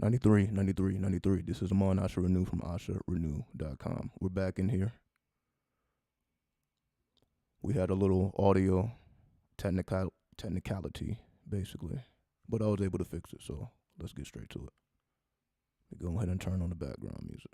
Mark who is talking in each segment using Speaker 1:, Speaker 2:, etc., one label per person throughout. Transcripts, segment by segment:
Speaker 1: 93, 93, 93. This is Amon Asha Renew from AshaRenew.com. We're back in here. We had a little audio technicality, basically, but I was able to fix it, so let's get straight to it. Go ahead and turn on the background music.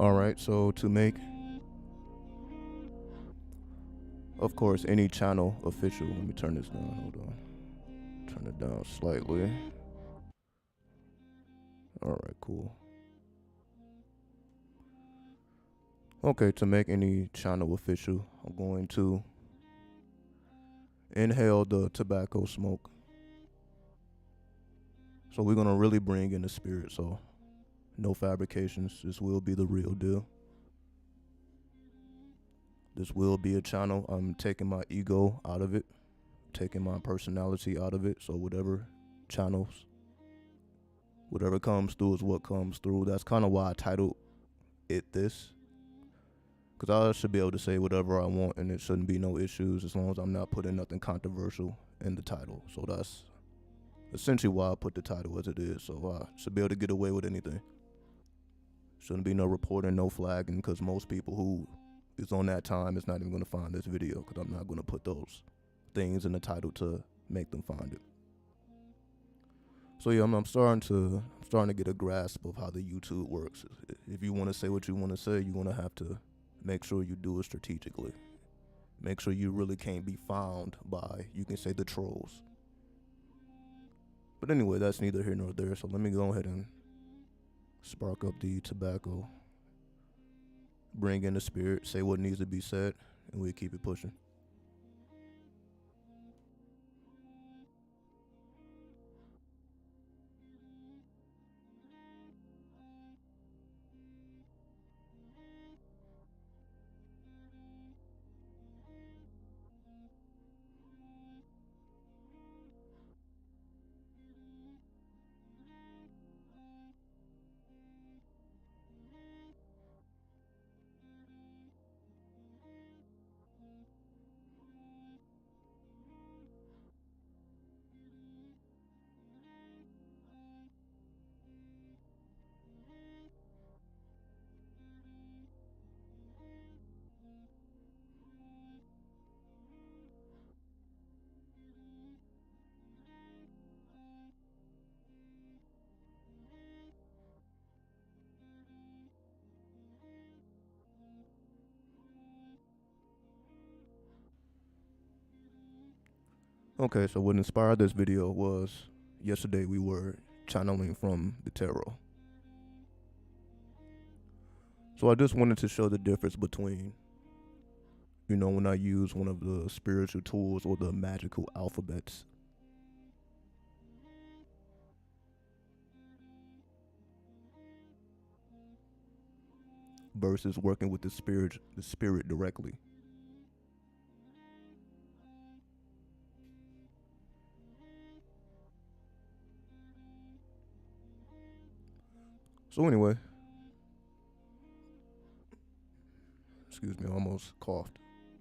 Speaker 1: All right, so to make, of course, any channel official, let me turn this down, hold on. Turn it down slightly. All right, cool. Okay, to make any channel official, I'm going to inhale the tobacco smoke. So we're gonna really bring in the spirit, so no fabrications. This will be the real deal. This will be a channel. I'm taking my ego out of it, taking my personality out of it. So whatever channels, whatever comes through is what comes through. That's kind of why I titled it this. Because I should be able to say whatever I want and it shouldn't be no issues as long as I'm not putting nothing controversial in the title. So that's essentially why I put the title as it is. So I should be able to get away with anything. Shouldn't be no reporting, no flagging, because most people who is on that time is not even going to find this video, because I'm not going to put those things in the title to make them find it. So yeah, I'm starting to get a grasp of how the YouTube works. If you want to say what you want to say, you're going to have to make sure you do it strategically. Make sure you really can't be found by, you can say, the trolls. But anyway, that's neither here nor there. So let me go ahead and spark up the tobacco, bring in the spirit, say what needs to be said, and we keep it pushing. Okay, so what inspired this video was yesterday we were channeling from the tarot. So I just wanted to show the difference between when I use one of the spiritual tools or the magical alphabets, versus working with the spirit directly. So anyway, excuse me, I almost coughed,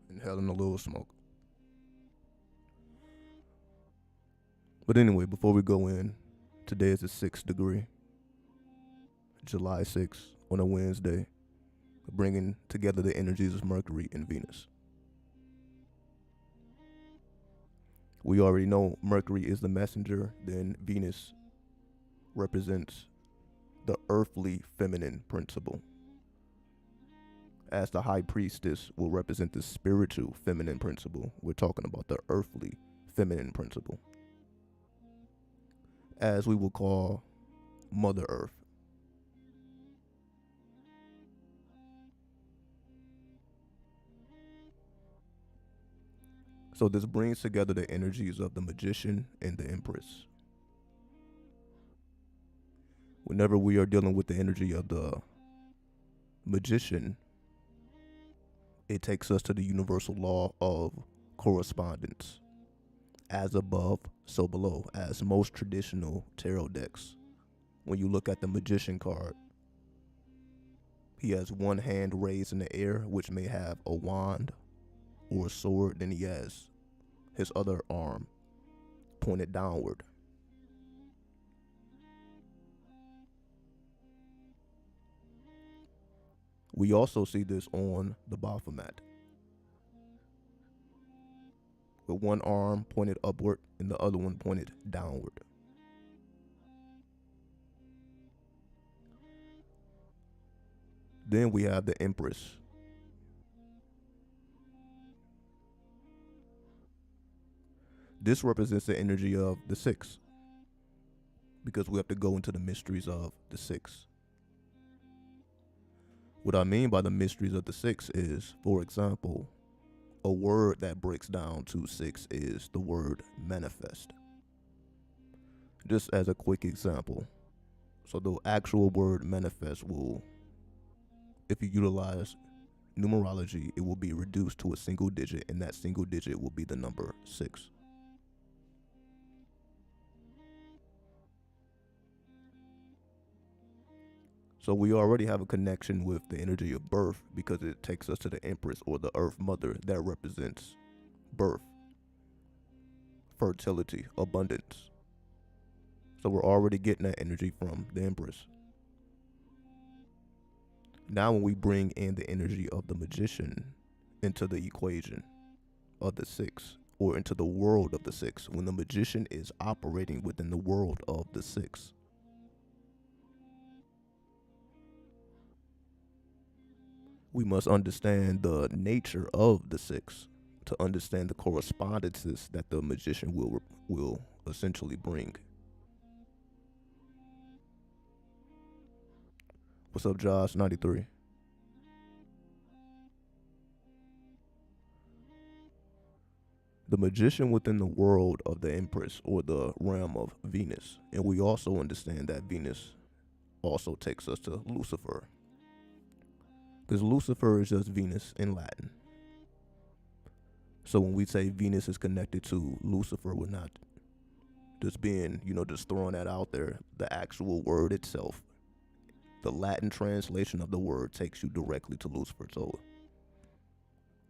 Speaker 1: inhaling a little smoke. But anyway, before we go in, today is the 6th degree, July 6th, on a Wednesday, bringing together the energies of Mercury and Venus. We already know Mercury is the messenger, then Venus represents the earthly feminine principle, as the high priestess will represent the spiritual feminine principle. We're talking about the earthly feminine principle, as we will call Mother Earth. So this brings together the energies of the magician and the empress. Whenever we are dealing with the energy of the magician, it takes us to the universal law of correspondence. As above, so below, as most traditional tarot decks. When you look at the magician card, he has one hand raised in the air, which may have a wand or a sword. Then he has his other arm pointed downward. We also see this on the Baphomet, with one arm pointed upward and the other one pointed downward. Then we have the Empress. This represents the energy of the six, because we have to go into the mysteries of the six. What I mean by the mysteries of the six is, for example, a word that breaks down to six is the word manifest. Just as a quick example. So the actual word manifest will, if you utilize numerology, it will be reduced to a single digit, and that single digit will be the number 6. So we already have a connection with the energy of birth, because it takes us to the Empress, or the Earth Mother, that represents birth, fertility, abundance. So we're already getting that energy from the Empress. Now when we bring in the energy of the magician into the equation of the 6, or into the world of the 6, when the magician is operating within the world of the 6, we must understand the nature of the 6 to understand the correspondences that the magician will essentially bring. What's up, Josh 93? The magician within the world of the Empress, or the realm of Venus. And we also understand that Venus also takes us to Lucifer, because Lucifer is just Venus in Latin. So when we say Venus is connected to Lucifer, we're not just being, just throwing that out there. The actual word itself, the Latin translation of the word, takes you directly to Lucifer. So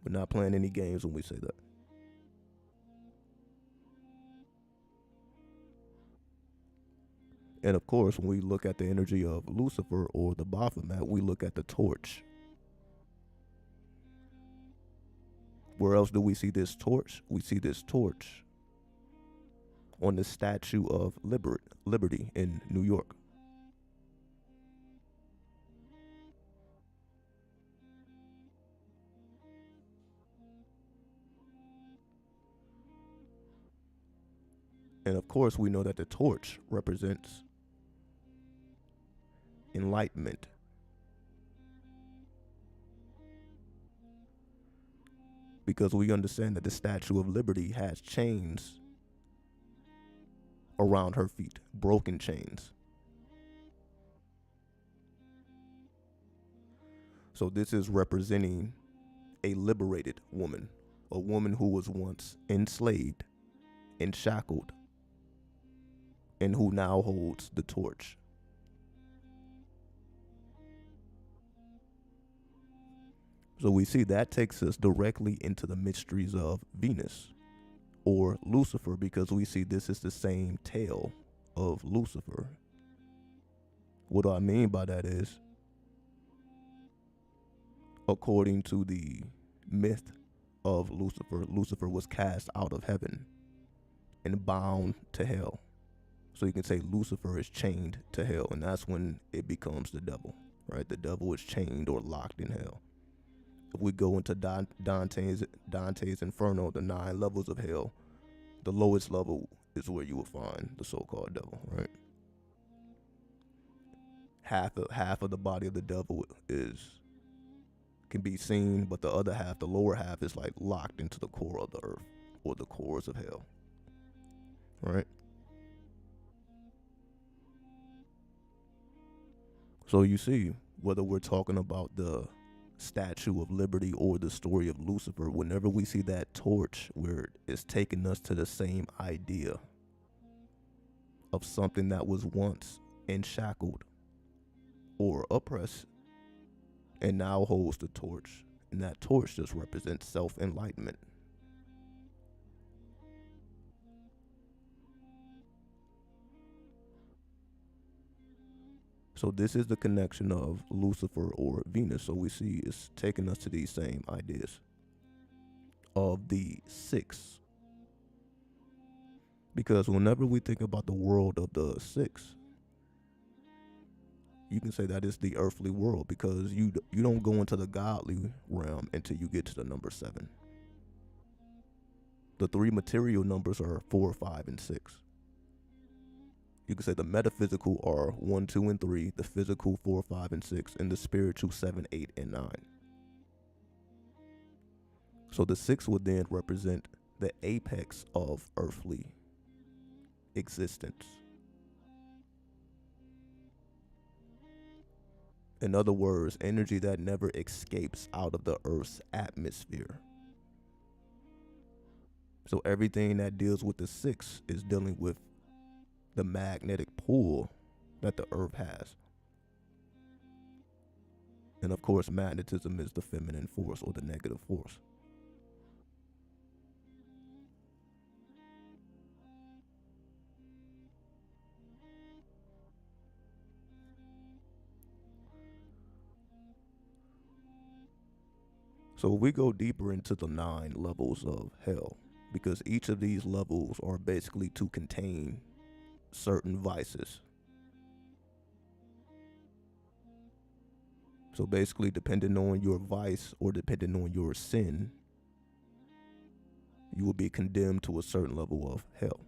Speaker 1: we're not playing any games when we say that. And of course, when we look at the energy of Lucifer, or the Baphomet, we look at the torch. Where else do we see this torch? We see this torch on the Statue of Liberty in New York. And of course, we know that the torch represents enlightenment. because we understand that the Statue of Liberty has chains around her feet, broken chains. So this is representing a liberated woman, a woman who was once enslaved and shackled, and who now holds the torch. So we see that takes us directly into the mysteries of Venus or Lucifer, because we see this is the same tale of Lucifer. What do I mean by that is, according to the myth of Lucifer, Lucifer was cast out of heaven and bound to hell. So you can say Lucifer is chained to hell, and that's when it becomes the devil, right? The devil is chained or locked in hell. If we go into Dante's Inferno, the 9 levels of hell, the lowest level is where you will find the so-called devil, right? Half of the body of the devil can be seen, but the other half, the lower half, is like locked into the core of the earth or the cores of hell, right? So you see, whether we're talking about the Statue of Liberty or the story of Lucifer, whenever we see that torch where it's taking us to the same idea of something that was once enshackled or oppressed and now holds the torch, and that torch just represents self-enlightenment. So this is the connection of Lucifer or Venus. So we see it's taking us to these same ideas of the 6. Because whenever we think about the world of the 6, you can say that is the earthly world, because you don't go into the godly realm until you get to the number 7. The 3 material numbers are 4, 5, and 6. You can say the metaphysical are 1, 2, and 3, the physical 4, 5, and 6, and the spiritual 7, 8, and 9. So the 6 would then represent the apex of earthly existence. In other words, energy that never escapes out of the earth's atmosphere. So everything that deals with the 6 is dealing with the magnetic pull that the earth has. And of course, magnetism is the feminine force or the negative force. So we go deeper into the 9 levels of hell, because each of these levels are basically to contain certain vices. So basically, depending on your vice or depending on your sin, you will be condemned to a certain level of hell.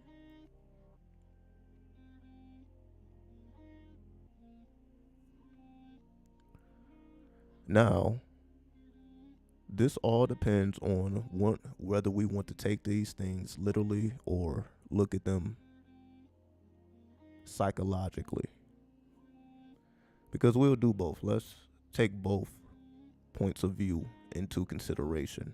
Speaker 1: Now, this all depends on whether we want to take these things literally or look at them psychologically. Because we'll do both. Let's take both points of view into consideration.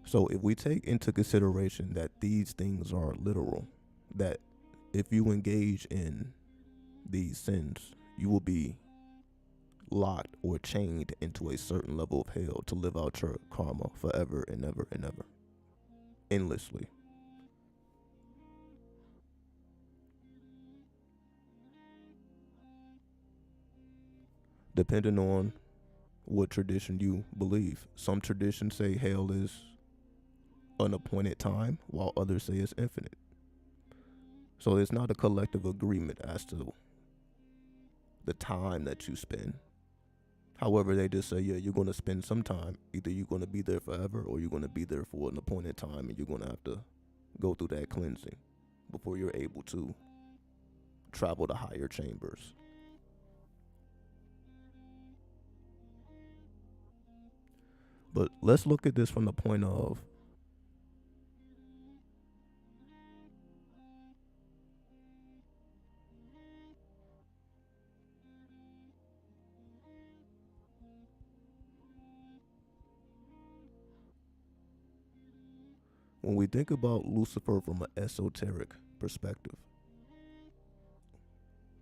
Speaker 1: So if we take into consideration that these things are literal, that if you engage in these sins, you will be locked or chained into a certain level of hell to live out your karma forever and ever and ever, endlessly. Depending on what tradition you believe. Some traditions say hell is an appointed time, while others say it's infinite. So it's not a collective agreement as to the time that you spend. However, they just say, yeah, you're going to spend some time. Either you're going to be there forever or you're going to be there for an appointed time, and you're going to have to go through that cleansing before you're able to travel to higher chambers. But let's look at this from the point of when we think about Lucifer from an esoteric perspective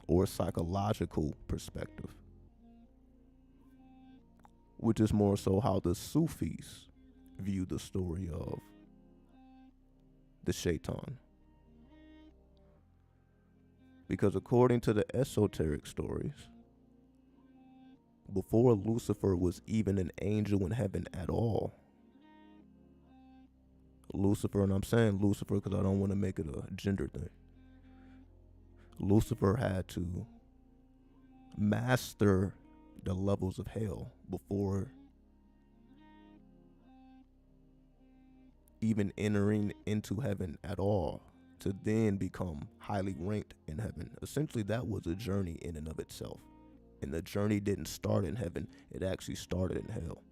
Speaker 1: or a psychological perspective, which is more so how the Sufis view the story of the Shaitan. Because according to the esoteric stories, before Lucifer was even an angel in heaven at all, Lucifer, and I'm saying Lucifer because I don't want to make it a gender thing, Lucifer had to master the levels of hell before even entering into heaven at all, to then become highly ranked in heaven. Essentially, that was a journey in and of itself. And the journey didn't start in heaven, it actually started in hell.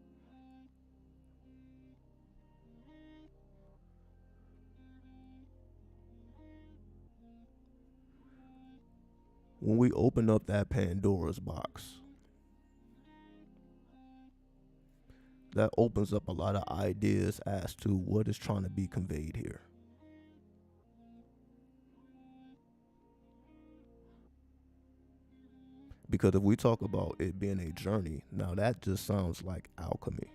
Speaker 1: When we open up that Pandora's box, that opens up a lot of ideas as to what is trying to be conveyed here. Because if we talk about it being a journey, now that just sounds like alchemy,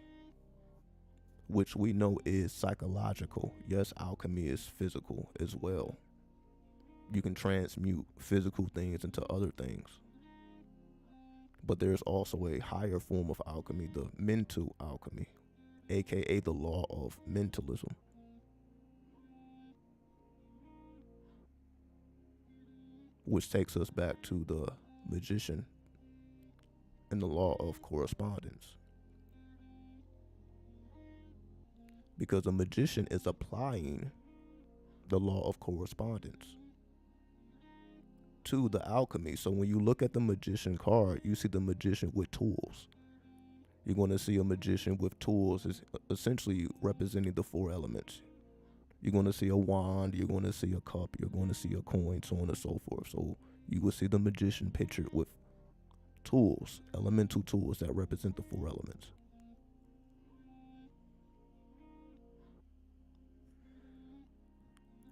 Speaker 1: which we know is psychological. Yes, alchemy is physical as well. You can transmute physical things into other things. But there's also a higher form of alchemy, the mental alchemy, aka the law of mentalism. Which takes us back to the magician and the law of correspondence. Because a magician is applying the law of correspondence to the alchemy. So when you look at the magician card, you see the magician with tools. You're going to see a magician with tools is essentially representing the four elements. You're going to see a wand, you're going to see a cup, you're going to see a coin, so on and so forth. So you will see the magician pictured with tools, elemental tools that represent the four elements.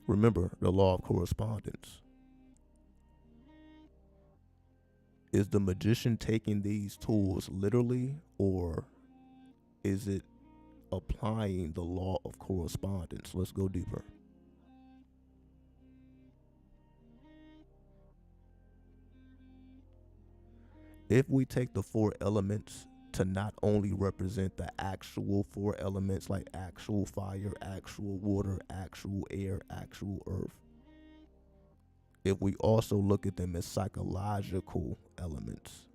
Speaker 1: Remember the law of correspondence. Is the magician taking these tools literally, or is it applying the law of correspondence? Let's go deeper. If we take the four elements to not only represent the actual four elements like actual fire, actual water, actual air, actual earth, if we also look at them as psychological elements,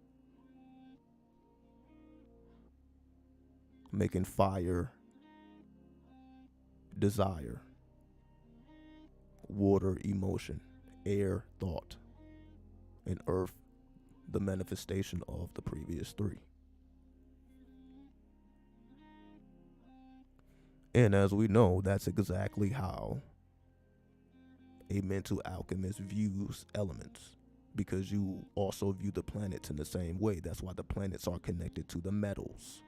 Speaker 1: making fire desire, water emotion, air thought, and earth the manifestation of the previous three. And as we know, that's exactly how a mental alchemist views elements, because you also view the planets in the same way. That's why the planets are connected to the metals.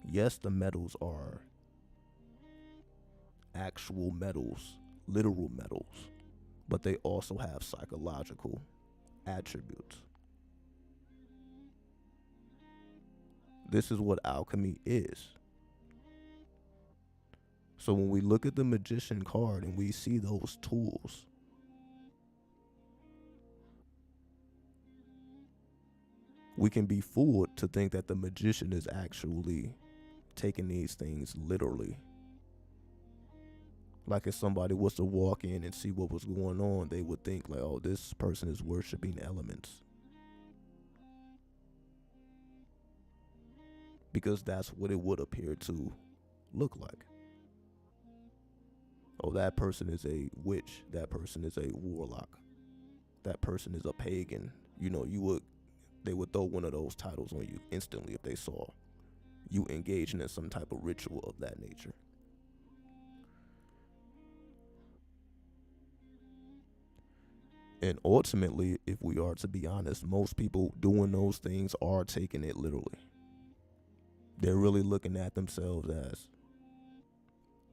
Speaker 1: Yes, the metals are actual metals, literal metals, but they also have psychological attributes. This is what alchemy is. So when we look at the magician card and we see those tools, we can be fooled to think that the magician is actually taking these things literally. Like if somebody was to walk in and see what was going on, they would think like, oh, this person is worshiping elements. Because that's what it would appear to look like. Oh, that person is a witch. That person is a warlock. That person is a pagan. They would throw one of those titles on you instantly if they saw, you engaging in some type of ritual of that nature. And ultimately, if we are to be honest, most people doing those things are taking it literally. They're really looking at themselves as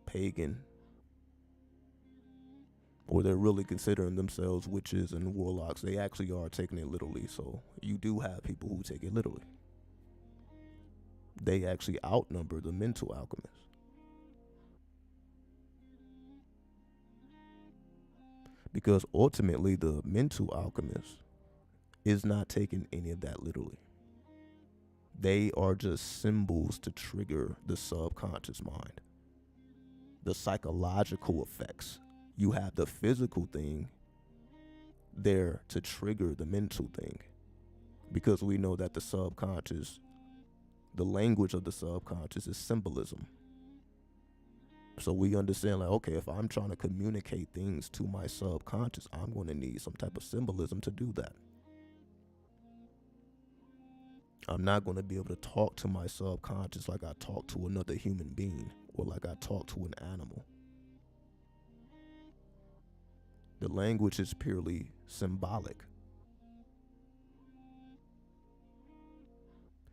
Speaker 1: pagan, or they're really considering themselves witches and warlocks. They actually are taking it literally. So you do have people who take it literally. They actually outnumber the mental alchemists. Because ultimately, the mental alchemist is not taking any of that literally. They are just symbols to trigger the subconscious mind. The psychological effects. You have the physical thing there to trigger the mental thing. Because we know that the subconscious, the language of the subconscious is symbolism. So we understand, like, okay, if I'm trying to communicate things to my subconscious, I'm going to need some type of symbolism to do that. I'm not going to be able to talk to my subconscious like I talk to another human being or like I talk to an animal. The language is purely symbolic.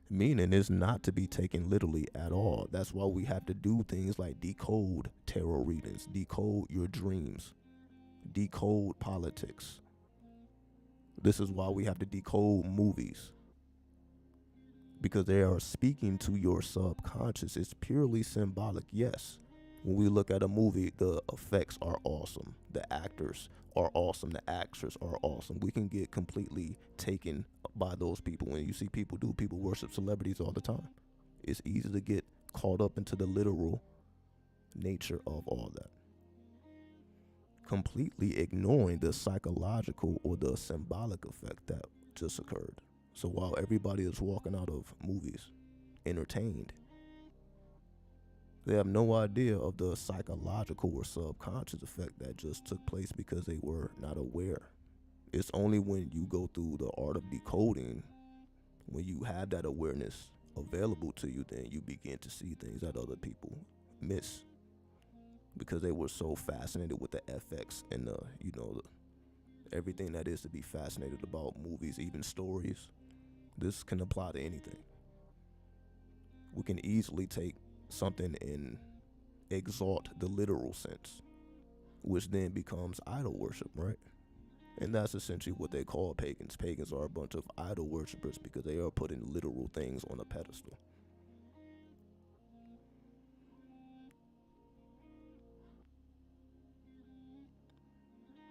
Speaker 1: Meaning is not to be taken literally at all. That's why we have to do things like decode tarot readings, decode your dreams, decode politics. This is why we have to decode movies. Because they are speaking to your subconscious. It's purely symbolic, yes. When we look at a movie, the effects are awesome. The actors are awesome. The actors are awesome. We can get completely taken by those people. When you see people worship celebrities all the time. It's easy to get caught up into the literal nature of all that, completely ignoring the psychological or the symbolic effect that just occurred. So while everybody is walking out of movies entertained, they have no idea of the psychological or subconscious effect that just took place because they were not aware. It's only when you go through the art of decoding, when you have that awareness available to you, then you begin to see things that other people miss because they were so fascinated with the FX and everything that is to be fascinated about movies, even stories. This can apply to anything. We can easily take something and exalt the literal sense, which then becomes idol worship, right? And that's essentially what they call pagans. Pagans are a bunch of idol worshipers because they are putting literal things on a pedestal.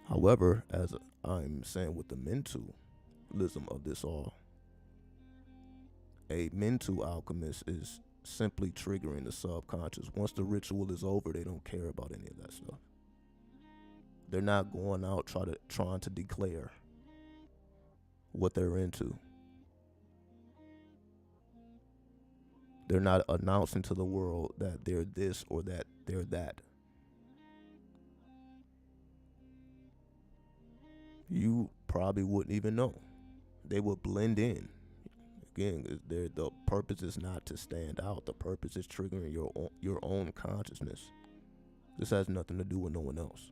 Speaker 1: However, as I'm saying with the mentalism of this all, a mental alchemist is simply triggering the subconscious. Once the ritual is over, they don't care about any of that stuff. They're not going out trying to declare what they're into. They're not announcing to the world that they're this or that they're that. You probably wouldn't even know. They would blend in. Again, the purpose is not to stand out. The purpose is triggering your own consciousness. This has nothing to do with no one else.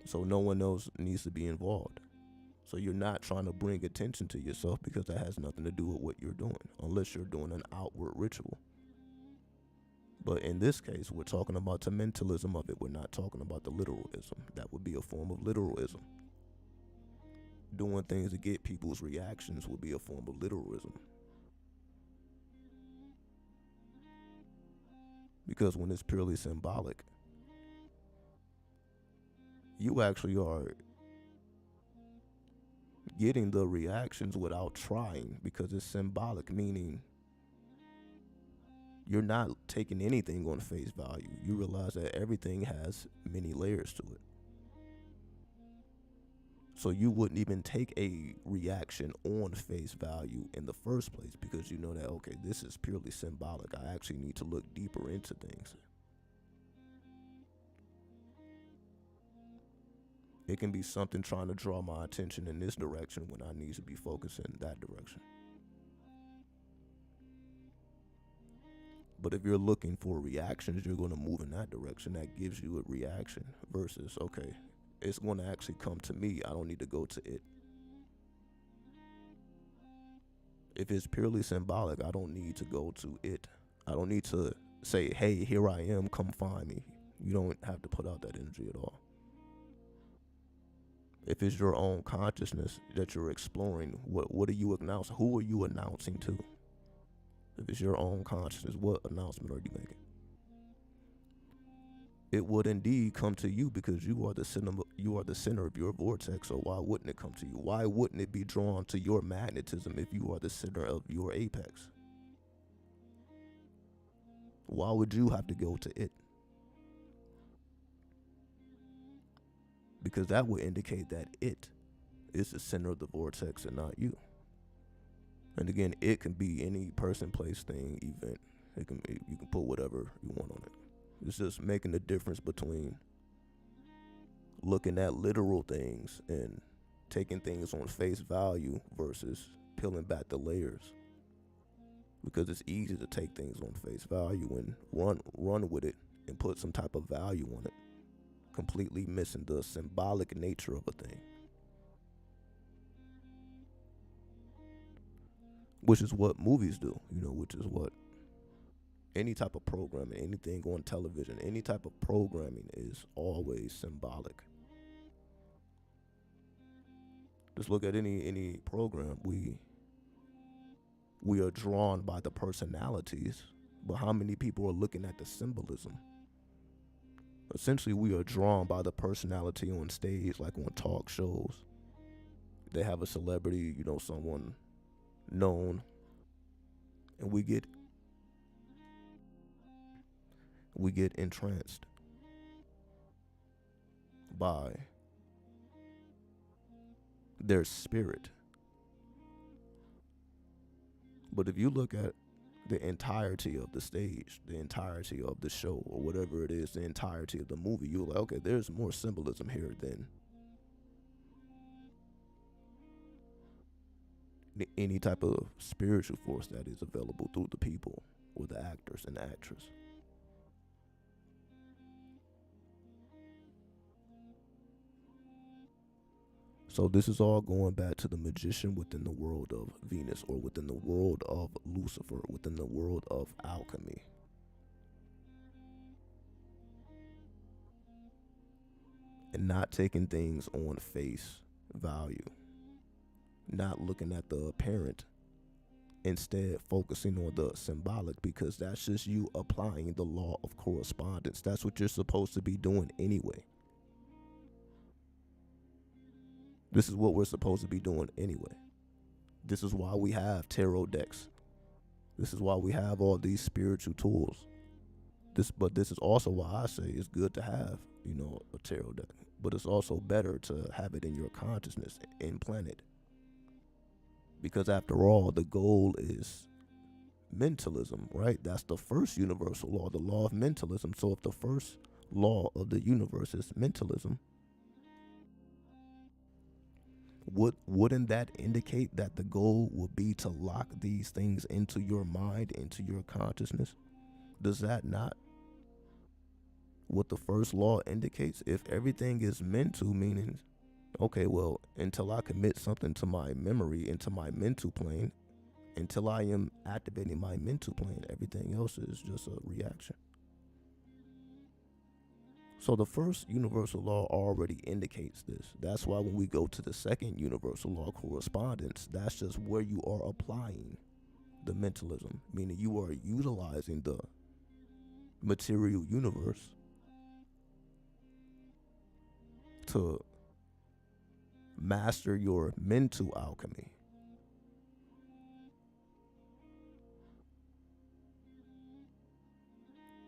Speaker 1: So no one else needs to be involved. So you're not trying to bring attention to yourself because that has nothing to do with what you're doing, unless you're doing an outward ritual. But in this case, we're talking about the mentalism of it. We're not talking about the literalism. That would be a form of literalism. Doing things to get people's reactions would be a form of literalism. Because when it's purely symbolic, you actually are getting the reactions without trying because it's symbolic, meaning you're not taking anything on face value. You realize that everything has many layers to it. So you wouldn't even take a reaction on face value in the first place because you know that, okay, this is purely symbolic. I actually need to look deeper into things. It can be something trying to draw my attention in this direction when I need to be focused in that direction. But if you're looking for reactions, you're going to move in that direction. That gives you a reaction versus, okay, it's going to actually come to me. I don't need to go to it. If it's purely symbolic, I don't need to go to it. I don't need to say, hey, here I am, come find me. You don't have to put out that energy at all. If it's your own consciousness that you're exploring, what are you announcing? Who are you announcing to? If it's your own consciousness, what announcement are you making? It would indeed come to you because you are the center of your vortex. So why wouldn't it come to you? Why wouldn't it be drawn to your magnetism if you are the center of your apex? Why would you have to go to it? Because that would indicate that it is the center of the vortex and not you. And again, it can be any person, place, thing, event. You can put whatever you want on it. It's just making the difference between looking at literal things and taking things on face value versus peeling back the layers. Because it's easy to take things on face value and run with it and put some type of value on it, completely missing the symbolic nature of a thing. Which is what movies do, which is what any type of programming, anything on television, any type of programming is always symbolic. Just look at any program. We are drawn by the personalities, but how many people are looking at the symbolism? Essentially, we are drawn by the personality on stage, like on talk shows. They have a celebrity, someone known, and we get entranced by their spirit. But if you look at the entirety of the stage, the entirety of the show, or whatever it is, the entirety of the movie, you're like, okay, there's more symbolism here than any type of spiritual force that is available through the people or the actors and actress. So this is all going back to the magician within the world of Venus, or within the world of Lucifer, within the world of alchemy. And not taking things on face value. Not looking at the apparent. Instead, focusing on the symbolic, because that's just you applying the law of correspondence. That's what you're supposed to be doing anyway. This is what we're supposed to be doing anyway. This is why we have tarot decks. This is why we have all these spiritual tools. But this is also why I say it's good to have, a tarot deck. But it's also better to have it in your consciousness, implanted. Because after all, the goal is mentalism, right? That's the first universal law, the law of mentalism. So if the first law of the universe is mentalism, wouldn't that indicate that the goal would be to lock these things into your mind, into your consciousness? Does that not what the first law indicates? If everything is mental, meaning, okay, well, until I commit something to my memory, into my mental plane, until I am activating my mental plane, everything else is just a reaction. So the first universal law already indicates this. That's why when we go to the second universal law, correspondence, that's just where you are applying the mentalism, meaning you are utilizing the material universe to master your mental alchemy.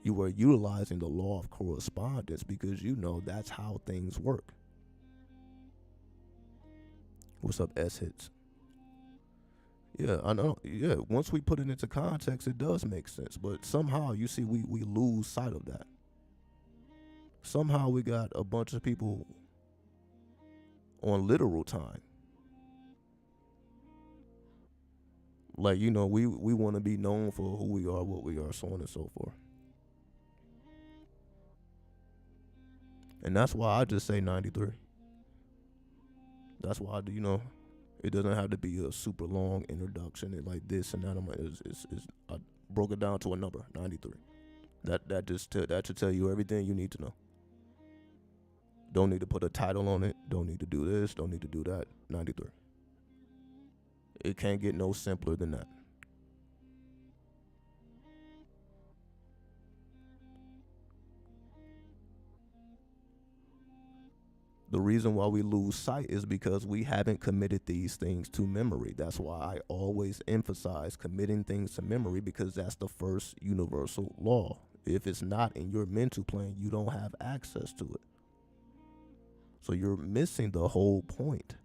Speaker 1: You are utilizing the law of correspondence because that's how things work. What's up, S hits? Yeah, I know. Yeah, once we put it into context, it does make sense. But somehow, you see, we lose sight of that. Somehow we got a bunch of people on literal time. Like, we want to be known for who we are, what we are, so on and so forth. And that's why I just say 93. That's why I do, it doesn't have to be a super long introduction and like this and that. I'm like, I broke it down to a number, 93. That should tell you everything you need to know. Don't need to put a title on it. Don't need to do this. Don't need to do that. 93. It can't get no simpler than that. The reason why we lose sight is because we haven't committed these things to memory. That's why I always emphasize committing things to memory, because that's the first universal law. If it's not in your mental plane, you don't have access to it. So you're missing the whole point.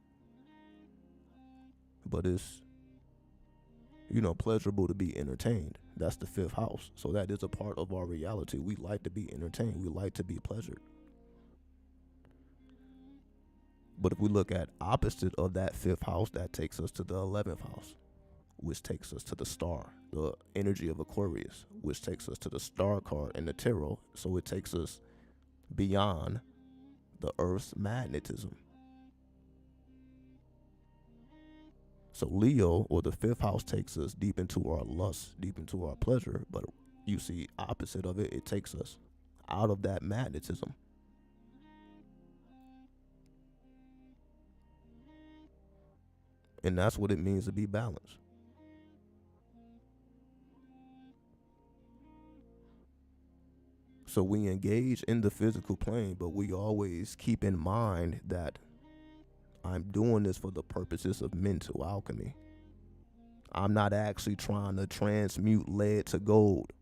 Speaker 1: But it's, pleasurable to be entertained. That's the fifth house. So that is a part of our reality. We like to be entertained. We like to be pleasured. But if we look at opposite of that fifth house, that takes us to the 11th house, which takes us to the star, the energy of Aquarius, which takes us to the star card in the tarot. So it takes us beyond the Earth's magnetism. So Leo, or the fifth house, takes us deep into our lust, deep into our pleasure. But you see, opposite of it, it takes us out of that magnetism. And that's what it means to be balanced. So we engage in the physical plane, but we always keep in mind that I'm doing this for the purposes of mental alchemy. I'm not actually trying to transmute lead to gold.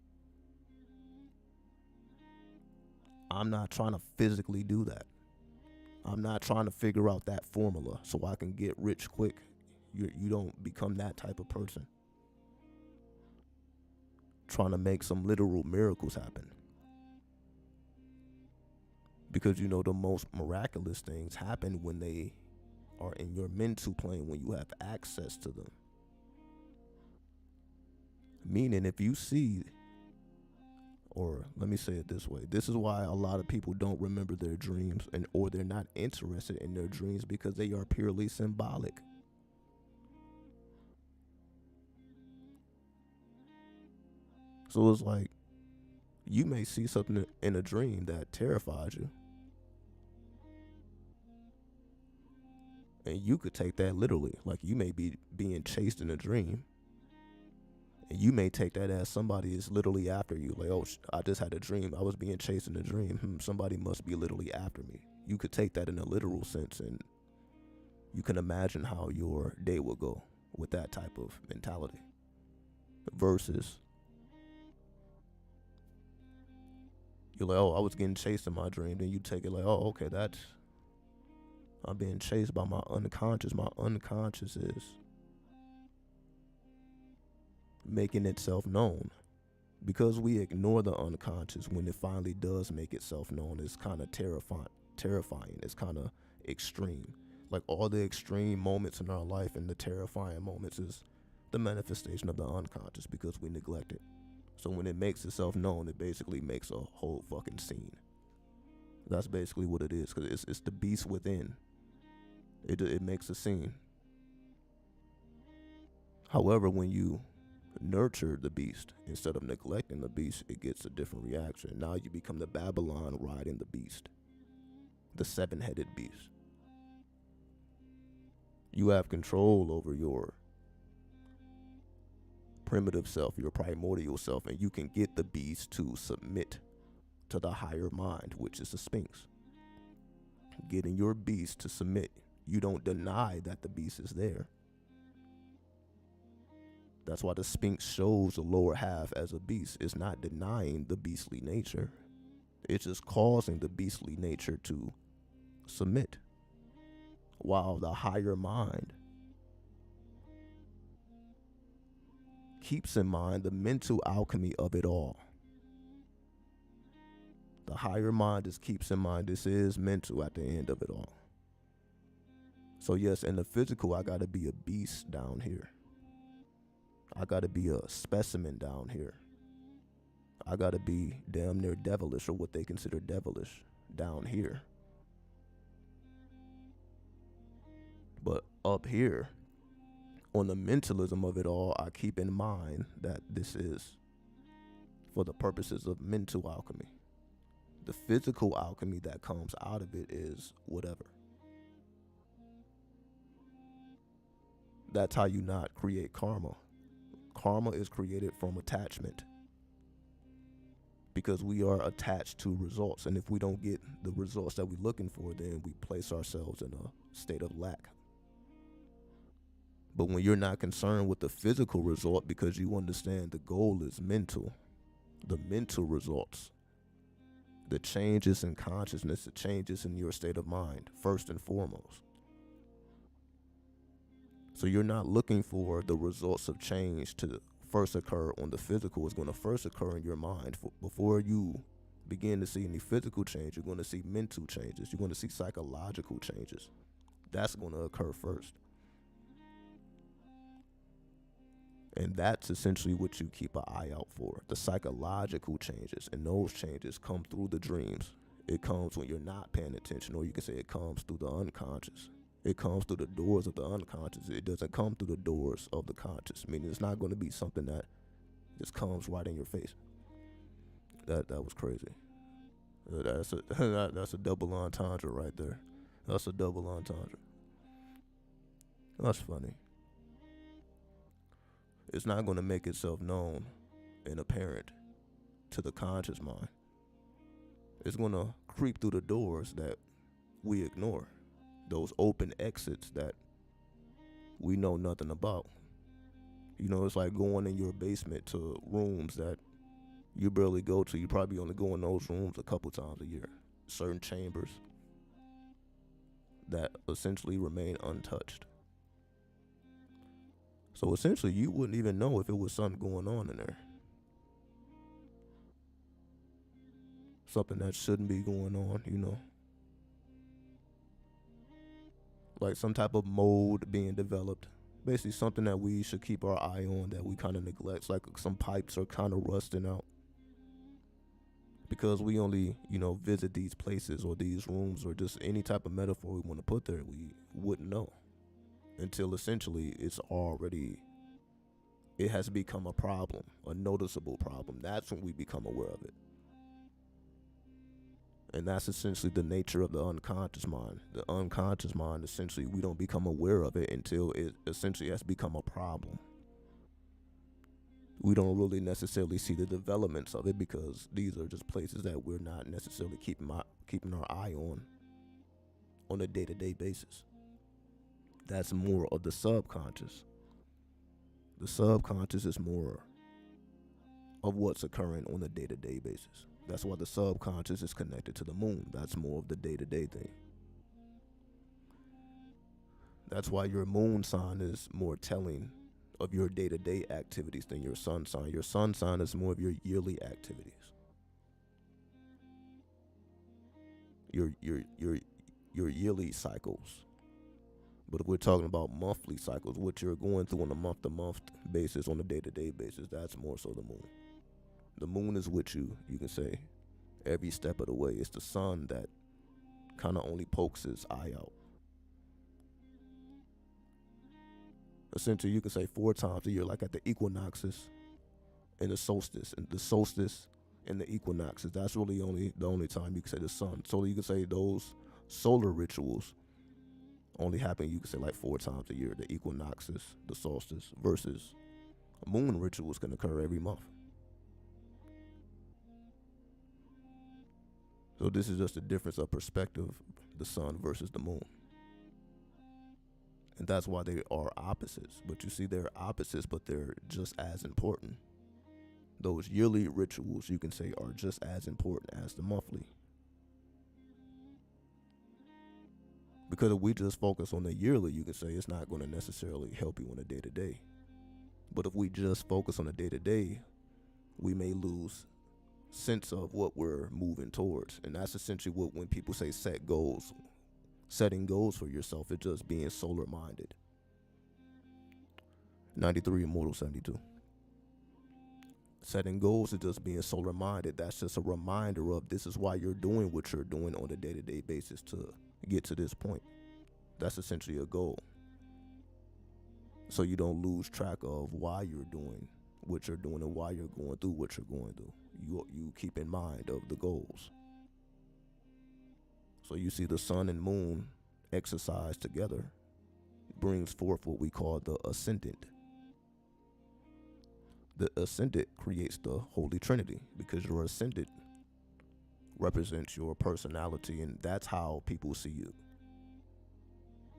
Speaker 1: I'm not trying to physically do that. I'm not trying to figure out that formula so I can get rich quick. You don't become that type of person trying to make some literal miracles happen. Because the most miraculous things happen when they are in your mental plane, when you have access to them. Meaning, if you see, or let me say it this way, this is why a lot of people don't remember their dreams, or they're not interested in their dreams, because they are purely symbolic. So it's like, you may see something in a dream that terrifies you, and you could take that literally. Like, you may be being chased in a dream, and you may take that as somebody is literally after you. Like, oh, I just had a dream. I was being chased in a dream. Somebody must be literally after me. You could take that in a literal sense, and you can imagine how your day will go with that type of mentality. Versus, you're like, oh, I was getting chased in my dream. Then you take it like, oh, okay, I'm being chased by my unconscious. My unconscious is making itself known. Because we ignore the unconscious, when it finally does make itself known, it's kind of terrifying. It's kind of extreme. Like, all the extreme moments in our life and the terrifying moments is the manifestation of the unconscious, because we neglect it. So when it makes itself known, it basically makes a whole fucking scene. That's basically what it is, because it's the beast within. It makes a scene. However, when you nurture the beast instead of neglecting the beast, it gets a different reaction. Now you become the Babylon riding the beast, the seven-headed beast. You have control over your primitive self, your primordial self, and you can get the beast to submit to the higher mind, which is the Sphinx. Getting your beast to submit. You don't deny that the beast is there. That's why the Sphinx shows the lower half as a beast. It's not denying the beastly nature. It's just causing the beastly nature to submit. While the higher mind keeps in mind the mental alchemy of it all. The higher mind just keeps in mind this is mental at the end of it all. So yes, in the physical, I gotta be a beast down here. I gotta be a specimen down here. I gotta be damn near devilish, or what they consider devilish, down here. But up here, on the mentalism of it all, I keep in mind that this is for the purposes of mental alchemy. The physical alchemy that comes out of it is whatever. That's how you not create karma. Karma is created from attachment, because we are attached to results. And if we don't get the results that we're looking for, then we place ourselves in a state of lack. But when you're not concerned with the physical result, because you understand the goal is mental, the mental results, the changes in consciousness, the changes in your state of mind, first and foremost. So you're not looking for the results of change to first occur on the physical. It's going to first occur in your mind. Before you begin to see any physical change, you're going to see mental changes. You're going to see psychological changes. That's going to occur first. And that's essentially what you keep an eye out for, the psychological changes. And those changes come through the dreams. It comes when you're not paying attention, or you can say it comes through the unconscious. It comes through the doors of the unconscious. It doesn't come through the doors of the conscious, meaning it's not going to be something that just comes right in your face. That was crazy. That's a double entendre right there. That's a double entendre. That's funny. It's not going to make itself known and apparent to the conscious mind. It's going to creep through the doors that we ignore, those open exits that we know nothing about. You know, it's like going in your basement to rooms that you barely go to. You probably only go in those rooms a couple times a year. Certain chambers that essentially remain untouched. So essentially, you wouldn't even know if it was something going on in there. Something that shouldn't be going on, you know. Like some type of mold being developed. Basically something that we should keep our eye on that we kind of neglect. It's like some pipes are kind of rusting out. Because we only, you know, visit these places or these rooms, or just any type of metaphor we want to put there, we wouldn't know. Until essentially it has become a problem, a noticeable problem. That's when we become aware of it. And that's essentially the nature of the unconscious mind. The unconscious mind, essentially, we don't become aware of it until it essentially has become a problem. We don't really necessarily see the developments of it, because these are just places that we're not necessarily keeping our eye on a day-to-day basis. That's more of the subconscious. The subconscious is more of what's occurring on a day-to-day basis. That's why the subconscious is connected to the moon. That's more of the day-to-day thing. That's why your moon sign is more telling of your day-to-day activities than your sun sign. Your sun sign is more of your yearly activities. Your yearly cycles. But if we're talking about monthly cycles, what you're going through on a month-to-month basis, on a day-to-day basis, that's more so the moon. The moon is with you, you can say, every step of the way. It's the sun that kind of only pokes his eye out. Essentially, you can say 4 times a year, like at the equinoxes and the solstice. And the solstice and the equinoxes, that's really the only time you can say the sun. So you can say those solar rituals only happen, you can say, like 4 times a year. The equinoxes, the solstice, versus moon rituals can occur every month. So this is just a difference of perspective, the sun versus the moon. And that's why they are opposites. But you see, they're opposites, but they're just as important. Those yearly rituals, you can say, are just as important as the monthly. Because if we just focus on the yearly, you can say it's not going to necessarily help you on a day-to-day. But if we just focus on the day-to-day, we may lose sense of what we're moving towards. And that's essentially what, when people say set goals, setting goals for yourself, it's just being solar minded. 93 Immortal 72. Setting goals is just being solar minded. That's just a reminder of this is why you're doing what you're doing on a day-to-day basis to get to this point. That's essentially a goal. So you don't lose track of why you're doing what you're doing and why you're going through what you're going through. You keep in mind of the goals. So you see the sun and moon exercise together brings forth what we call the ascendant. The ascendant creates the Holy Trinity because your ascendant represents your personality, and that's how people see you.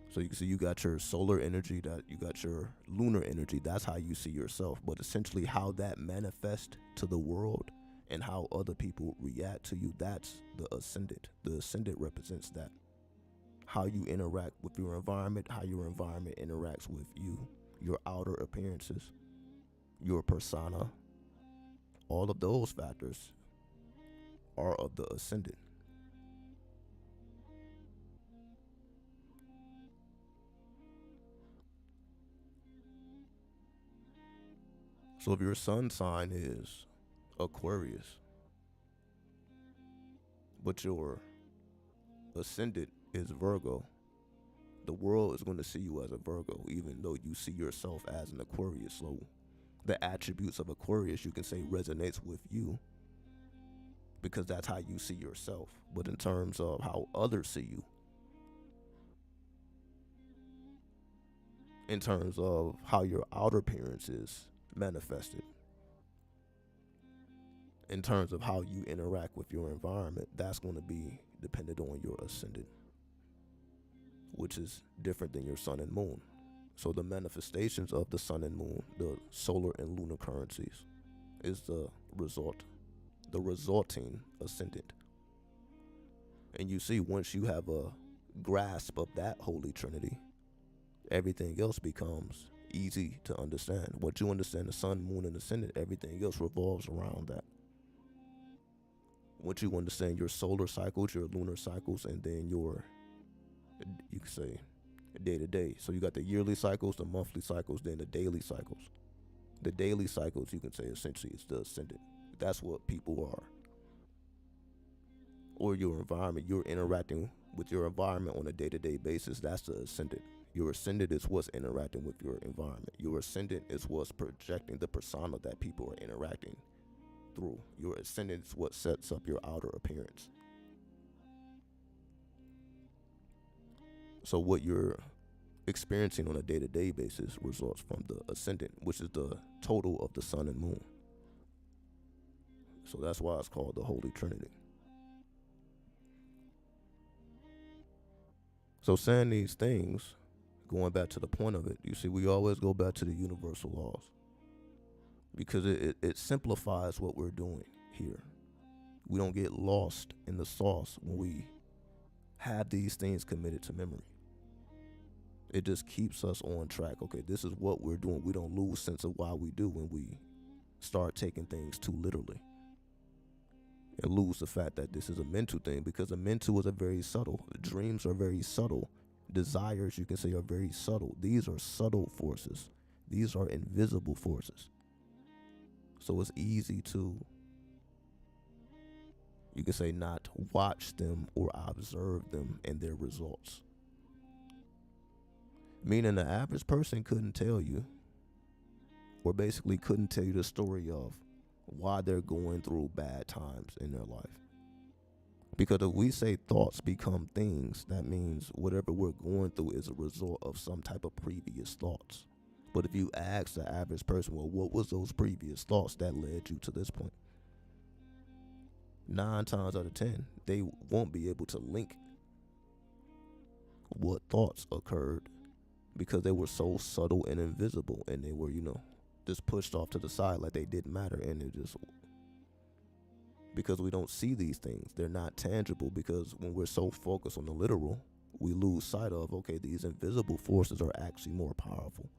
Speaker 1: So you can see you got your solar energy, that you got your lunar energy. That's how you see yourself. But essentially how that manifests to the world and how other people react to you, that's the ascendant. The ascendant represents that. How you interact with your environment, how your environment interacts with you, your outer appearances, your persona, all of those factors are of the ascendant. So if your sun sign is Aquarius, but your ascendant is Virgo, the world is going to see you as a Virgo, even though you see yourself as an Aquarius. So the attributes of Aquarius, you can say, resonates with you because that's how you see yourself. But in terms of how others see you, in terms of how your outer appearance is manifested, in terms of how you interact with your environment, that's going to be dependent on your ascendant, which is different than your sun and moon. So the manifestations of the sun and moon, the solar and lunar currencies, is the resulting ascendant. And you see, once you have a grasp of that Holy Trinity, everything else becomes easy to understand. Once you understand the sun, moon, and ascendant, everything else revolves around that. Once you understand your solar cycles, your lunar cycles, and then your, you could say, day to day. So you got the yearly cycles, the monthly cycles, then the daily cycles. The daily cycles, you can say, essentially is the ascendant. That's what people are. Or your environment, you're interacting with your environment on a day-to-day basis. That's the ascendant. Your ascendant is what's interacting with your environment. Your ascendant is what's projecting the persona that people are interacting through. Your ascendant is what sets up your outer appearance. So what you're experiencing on a day-to-day basis results from the ascendant, which is the total of the sun and moon. So that's why it's called the Holy Trinity. So saying these things, going back to the point of it, you see, we always go back to the universal laws because it simplifies what we're doing here. We don't get lost in the sauce when we have these things committed to memory. It just keeps us on track. Okay, this is what we're doing. We don't lose sense of why we do when we start taking things too literally. And lose the fact that this is a mental thing, because a mental is a very subtle. Dreams are very subtle. Desires, you can say, are very subtle. These are subtle forces. These are invisible forces. So it's easy to, you can say, not watch them or observe them and their results. Meaning the average person couldn't tell you, or basically couldn't tell you the story of why they're going through bad times in their life. Because if we say thoughts become things, that means whatever we're going through is a result of some type of previous thoughts. But if you ask the average person, well, what was those previous thoughts that led you to this point? 9 times out of 10, they won't be able to link what thoughts occurred because they were so subtle and invisible, and they were, just pushed off to the side like they didn't matter. And it just, because we don't see these things, they're not tangible, because when we're so focused on the literal, we lose sight of, okay, these invisible forces are actually more powerful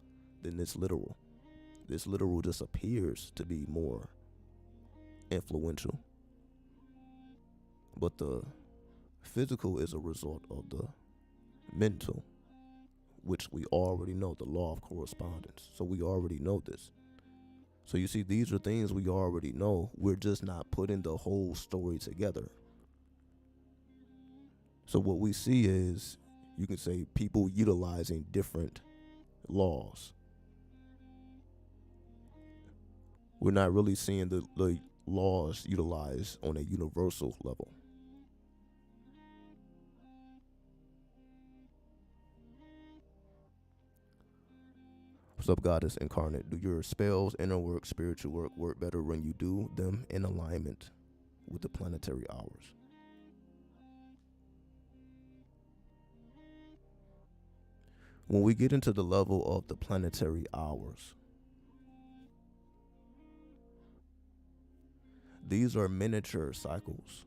Speaker 1: than this literal. This literal just appears to be more influential, but the physical is a result of the mental, which we already know, the law of correspondence. So we already know this. So you see, these are things we already know. We're just not putting the whole story together. So what we see is, you can say, people utilizing different laws. We're not really seeing the laws utilized on a universal level. What's up, Goddess Incarnate? Do your spells, inner work, spiritual work better when you do them in alignment with the planetary hours? When we get into the level of the planetary hours, these are miniature cycles.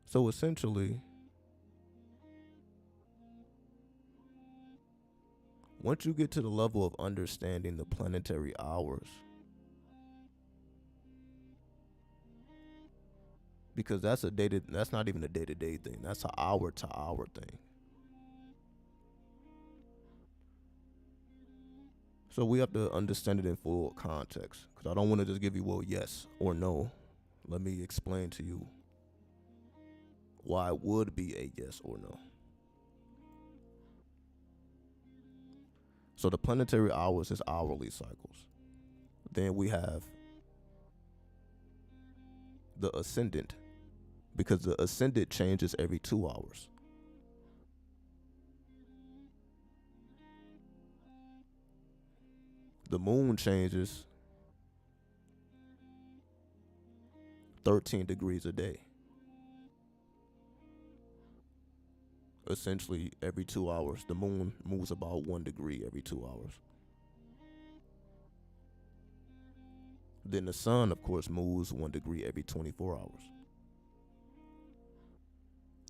Speaker 1: So essentially, once you get to the level of understanding the planetary hours, because that's not even a day-to-day thing, that's an hour-to-hour thing. So we have to understand it in full context, because I don't want to just give you, well, yes or no. Let me explain to you why it would be a yes or no. So the planetary hours is hourly cycles. Then we have the ascendant, because the ascendant changes every 2 hours. The moon changes 13 degrees a day. Essentially, every 2 hours, the moon moves about 1 degree every 2 hours. Then the sun, of course, moves 1 degree every 24 hours.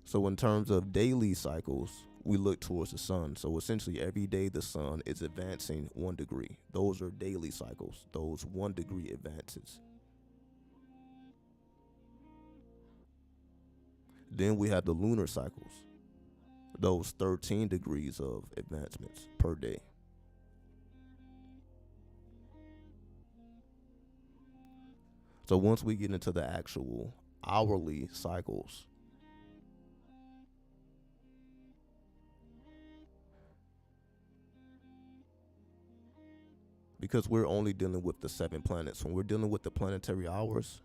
Speaker 1: So in terms of daily cycles, we look towards the sun. So essentially, every day the sun is advancing 1 degree. Those are daily cycles, those 1 degree advances. Then we have the lunar cycles, those 13 degrees of advancements per day. So once we get into the actual hourly cycles, because we're only dealing with the 7 planets, when we're dealing with the planetary hours,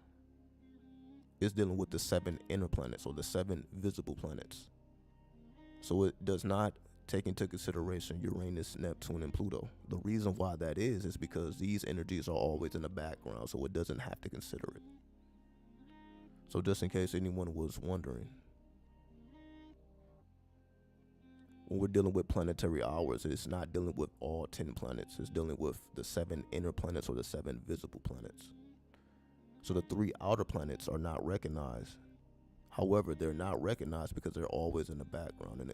Speaker 1: it's dealing with the 7 inner planets, or the 7 visible planets. So it does not take into consideration Uranus, Neptune, and Pluto. The reason why that is because these energies are always in the background, so it doesn't have to consider it. So just in case anyone was wondering, when we're dealing with planetary hours, it's not dealing with all 10 planets. It's dealing with the 7 inner planets, or the 7 visible planets. So the 3 outer planets are not recognized. However, they're not recognized because they're always in the background. And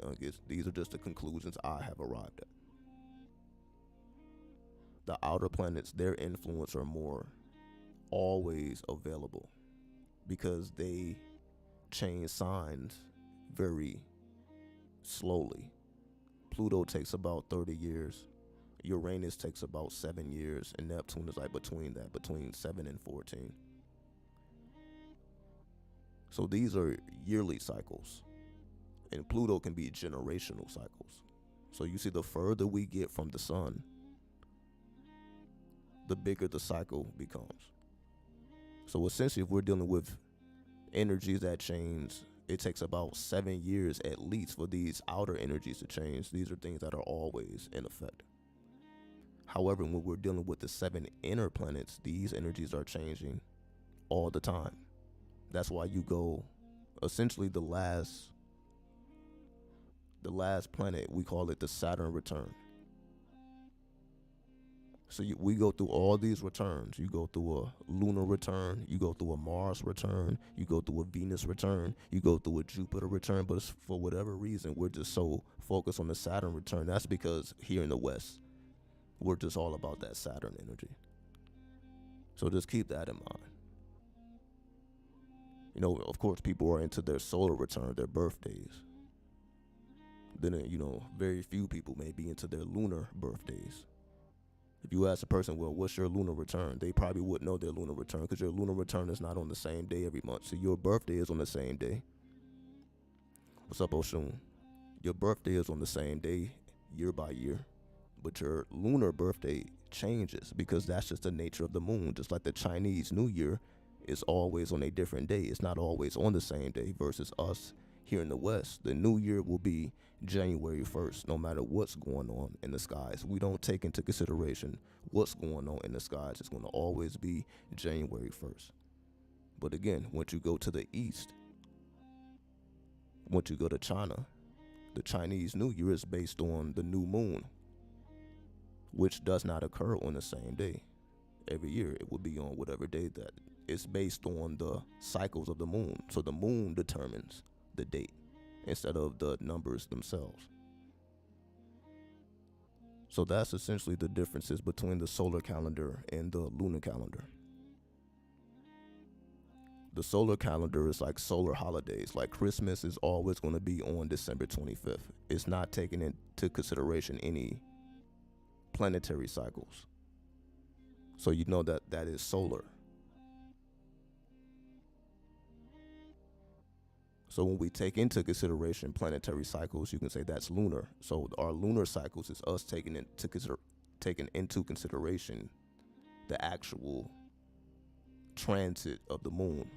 Speaker 1: these are just the conclusions I have arrived at. The outer planets, their influence are more always available because they change signs very slowly. Pluto takes about 30 years. Uranus takes about 7 years. And Neptune is like between 7 and 14. So these are yearly cycles. And Pluto can be generational cycles. So you see, the further we get from the sun, the bigger the cycle becomes. So essentially, if we're dealing with energies that change, it takes about 7 years at least for these outer energies to change. These are things that are always in effect. However, when we're dealing with the 7 inner planets, these energies are changing all the time. That's why you go, essentially the last planet, we call it the Saturn return. So we go through all these returns. You go through a lunar return, you go through a Mars return, you go through a Venus return, you go through a Jupiter return, but for whatever reason, we're just so focused on the Saturn return. That's because here in the West, we're just all about that Saturn energy. So just keep that in mind. You know, of course, people are into their solar return, their birthdays. then very few people may be into their lunar birthdays. If you ask a person, well, what's your lunar return? They probably wouldn't know their lunar return because your lunar return is not on the same day every month. So your birthday is on the same day. What's up, Oshun? Your birthday is on the same day year by year, but your lunar birthday changes because that's just the nature of the moon. Just like the Chinese New Year is always on a different day. It's not always on the same day versus us here in the West. The New Year will be January 1st, no matter what's going on in the skies. We don't take into consideration what's going on in the skies. It's going to always be January 1st. But again, once you go to the East, once you go to China, the Chinese New Year is based on the new moon, which does not occur on the same day. Every year it will be on whatever day that it's based on the cycles of the moon. So the moon determines the date instead of the numbers themselves. So that's essentially the differences between the solar calendar and the lunar calendar. The solar calendar is like solar holidays. Like Christmas is always going to be on December 25th. It's not taking into consideration any planetary cycles. So you know that that is solar. So when we take into consideration planetary cycles, you can say that's lunar. So our lunar cycles is us taking into consideration the actual transit of the moon.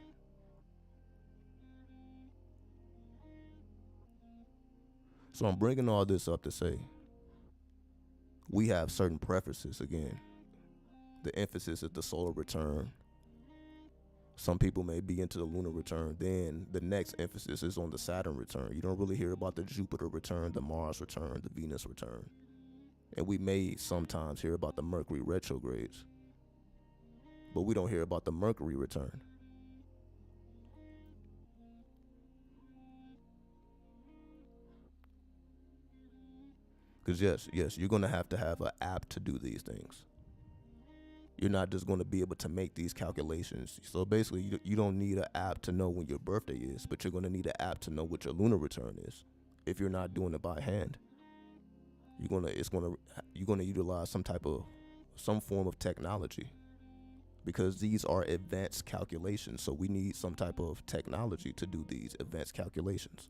Speaker 1: So I'm bringing all this up to say we have certain preferences. Again, the emphasis is the solar return. Some people may be into the lunar return. Then the next emphasis is on the Saturn return. You don't really hear about the Jupiter return, the Mars return, the Venus return. And we may sometimes hear about the Mercury retrogrades, but we don't hear about the Mercury return. Because yes, you're going to have an app to do these things. You're not just going to be able to make these calculations. So basically, you don't need an app to know when your birthday is, but you're going to need an app to know what your lunar return is. If you're not doing it by hand, you're going to utilize some form of technology, because these are advanced calculations. So we need some type of technology to do these advanced calculations.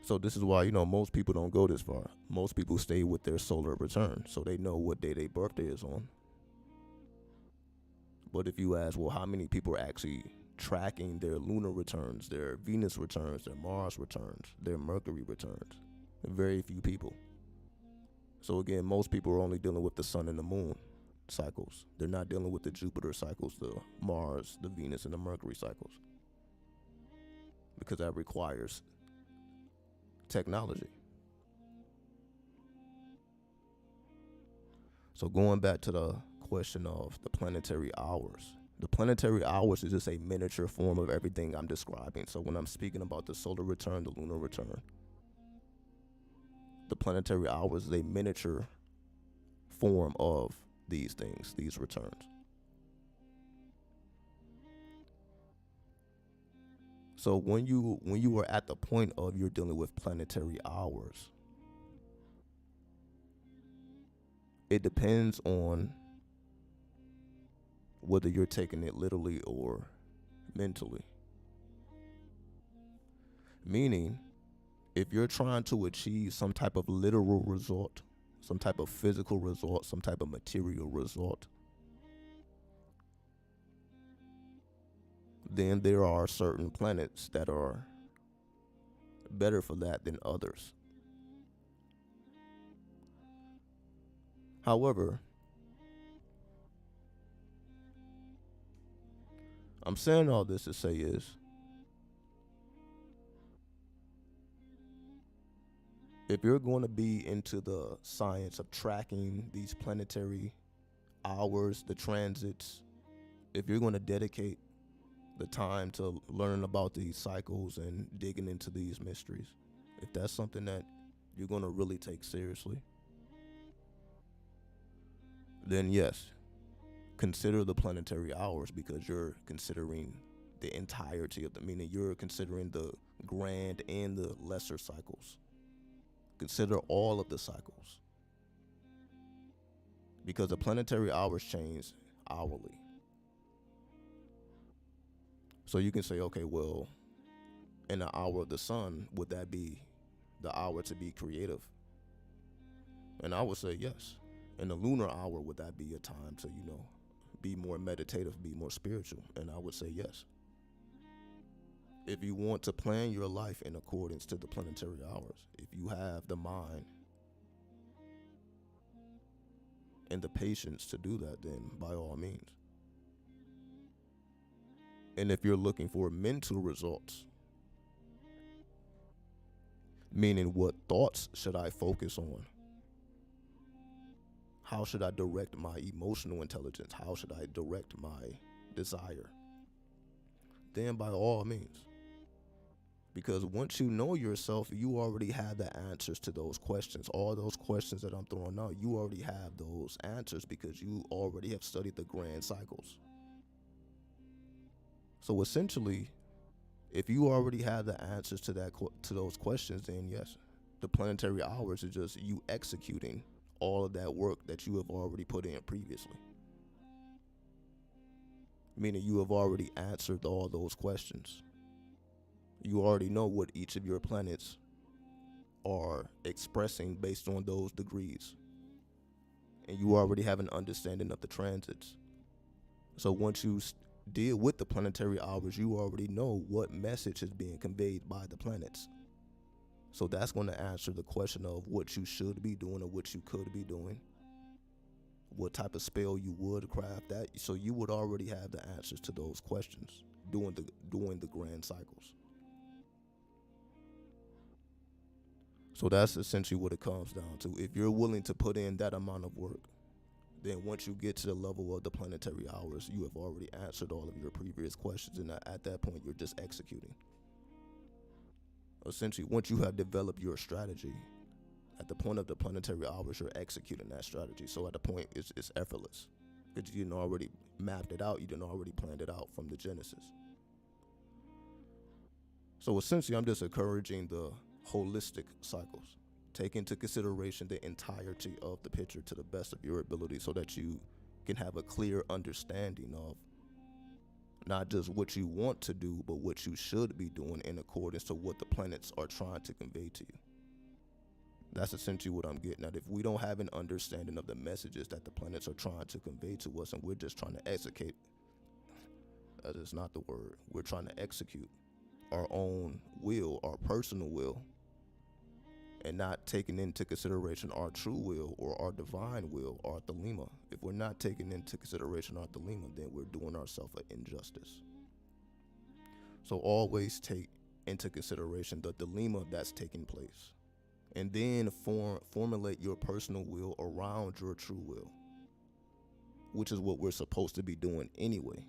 Speaker 1: So this is why, most people don't go this far. Most people stay with their solar return, so they know what day their birthday is on. But if you ask, well, how many people are actually tracking their lunar returns, their Venus returns, their Mars returns, their Mercury returns? Very few people. So again, most people are only dealing with the sun and the moon cycles. They're not dealing with the Jupiter cycles, the Mars, the Venus, and the Mercury cycles, because that requires technology. So going back to the question of the planetary hours. The planetary hours is just a miniature form of everything I'm describing. So when I'm speaking about the solar return, the lunar return, the planetary hours is a miniature form of these things, these returns. So when you are at the point of you're dealing with planetary hours, it depends on whether you're taking it literally or mentally. Meaning, if you're trying to achieve some type of literal result, some type of physical result, some type of material result, then there are certain planets that are better for that than others. However, I'm saying all this to say is, if you're going to be into the science of tracking these planetary hours, the transits, if you're going to dedicate the time to learning about these cycles and digging into these mysteries, if that's something that you're going to really take seriously, then yes, consider the planetary hours, because you're considering the entirety of the meaning. You're considering the grand and the lesser cycles. Consider all of the cycles. Because the planetary hours change hourly. So you can say, okay, well, in the hour of the sun, would that be the hour to be creative? And I would say yes. In the lunar hour, would that be a time to, be more meditative, be more spiritual? And I would say yes. If you want to plan your life in accordance to the planetary hours, if you have the mind and the patience to do that, then by all means. And if you're looking for mental results, meaning what thoughts should I focus on? How should I direct my emotional intelligence? How should I direct my desire? Then by all means. Because once you know yourself, you already have the answers to those questions. All those questions that I'm throwing out, you already have those answers because you already have studied the grand cycles. So essentially, if you already have the answers to those questions, then yes, the planetary hours is just you executing all of that work that you have already put in previously. Meaning you have already answered all those questions. You already know what each of your planets are expressing based on those degrees. And you already have an understanding of the transits. So once you deal with the planetary hours, you already know what message is being conveyed by the planets. So that's going to answer the question of what you should be doing or what you could be doing. What type of spell you would craft that. So you would already have the answers to those questions during the grand cycles. So that's essentially what it comes down to. If you're willing to put in that amount of work, then once you get to the level of the planetary hours, you have already answered all of your previous questions. And at that point, you're just executing. Essentially, once you have developed your strategy, at the point of the planetary hours, you're executing that strategy. So at the point, it's effortless. Because you didn't already mapped it out. You didn't already planned it out from the genesis. So essentially, I'm just encouraging the holistic cycles. Take into consideration the entirety of the picture to the best of your ability so that you can have a clear understanding of not just what you want to do, but what you should be doing in accordance to what the planets are trying to convey to you. That's essentially what I'm getting at. If we don't have an understanding of the messages that the planets are trying to convey to us and we're just trying to execute, that is not the word, we're trying to execute our own will, our personal will, and not taking into consideration our true will or our divine will, our thelema. If we're not taking into consideration our thelema, then we're doing ourselves an injustice. So always take into consideration the thelema that's taking place. And then formulate your personal will around your true will, which is what we're supposed to be doing anyway.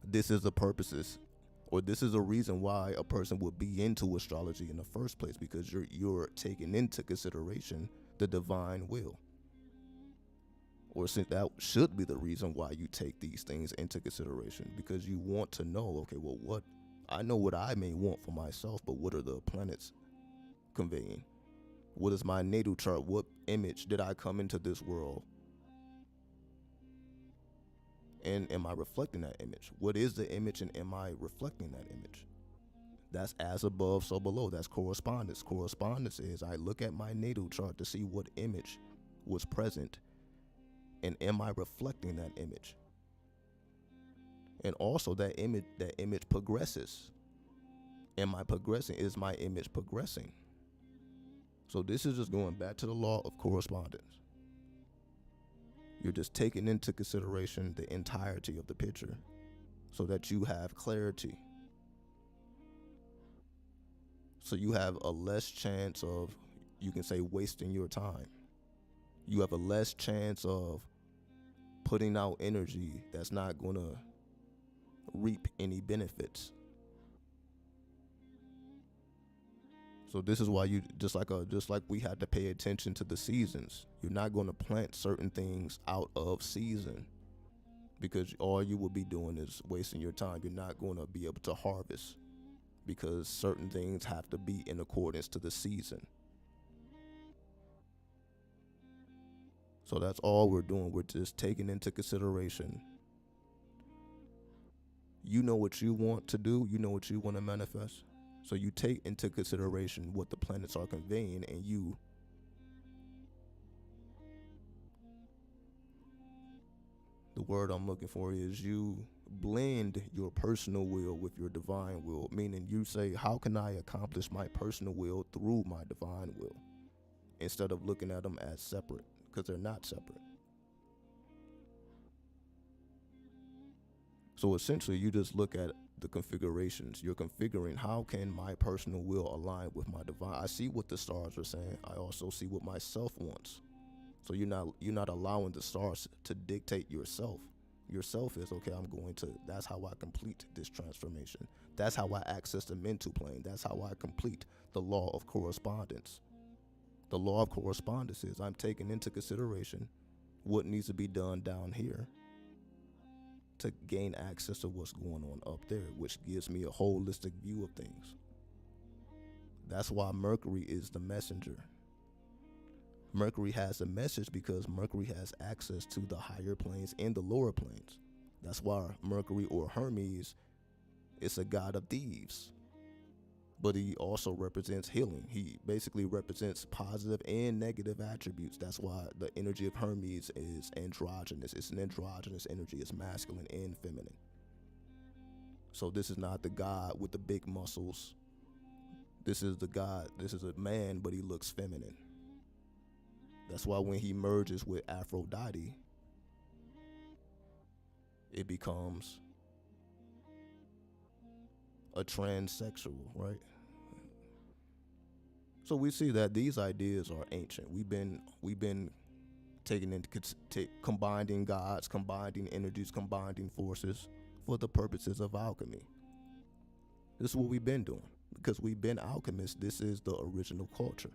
Speaker 1: This is the purposes, or this is a reason why a person would be into astrology in the first place, because you're taking into consideration the divine will. Or since that should be the reason why you take these things into consideration, because you want to know, okay, well, what I know what I may want for myself, but what are the planets conveying? What is my natal chart? What image did I come into this world? And am I reflecting that image? What is the image, and am I reflecting that image? That's as above, so below. That's correspondence. Correspondence is I look at my natal chart to see what image was present, and am I reflecting that image? And also that image progresses. Am I progressing? Is my image progressing? So this is just going back to the law of correspondence. You're just taking into consideration the entirety of the picture so that you have clarity. So you have a less chance of, you can say, wasting your time. You have a less chance of putting out energy that's not going to reap any benefits. So this is why you just like we had to pay attention to the seasons. You're not going to plant certain things out of season because all you will be doing is wasting your time. You're not going to be able to harvest because certain things have to be in accordance to the season. So that's all we're doing. We're just taking into consideration. You know what you want to do. You know what you want to manifest. So you take into consideration what the planets are conveying, and the word I'm looking for is you blend your personal will with your divine will, meaning you say, how can I accomplish my personal will through my divine will, instead of looking at them as separate, because they're not separate. So essentially, you just look at the configurations. You're configuring, how can my personal will align with my divine? I see what the stars are saying. I also see what myself wants. So you're not allowing the stars to dictate yourself. Yourself is, okay, that's how I complete this transformation. That's how I access the mental plane. That's how I complete the law of correspondence. The law of correspondence is, I'm taking into consideration what needs to be done down here to gain access to what's going on up there, which gives me a holistic view of things. That's why Mercury is the messenger. Mercury has a message because Mercury has access to the higher planes and the lower planes. That's why Mercury, or Hermes, is a god of thieves. But he also represents healing. He basically represents positive and negative attributes. That's why the energy of Hermes is androgynous. It's an androgynous energy. It's masculine and feminine. So this is not the god with the big muscles. This is a man, but he looks feminine. That's why when he merges with Aphrodite, it becomes a transsexual, right? So we see that these ideas are ancient. We've been taking into combining gods, combining energies, combining forces for the purposes of alchemy. This is what we've been doing because we've been alchemists. This is the original culture.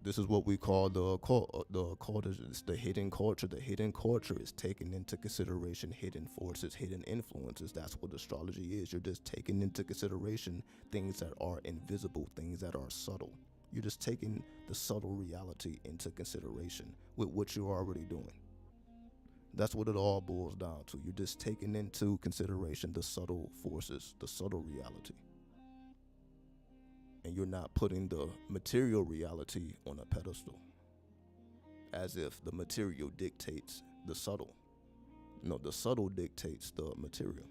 Speaker 1: This is what we call the occult. The occult is the hidden culture. The hidden culture is taking into consideration hidden forces, hidden influences. That's what astrology is. You're just taking into consideration things that are invisible, things that are subtle. You're just taking the subtle reality into consideration with what you're already doing. That's what it all boils down to. You're just taking into consideration the subtle forces, the subtle reality. And you're not putting the material reality on a pedestal as if the material dictates the subtle. No, the subtle dictates the material.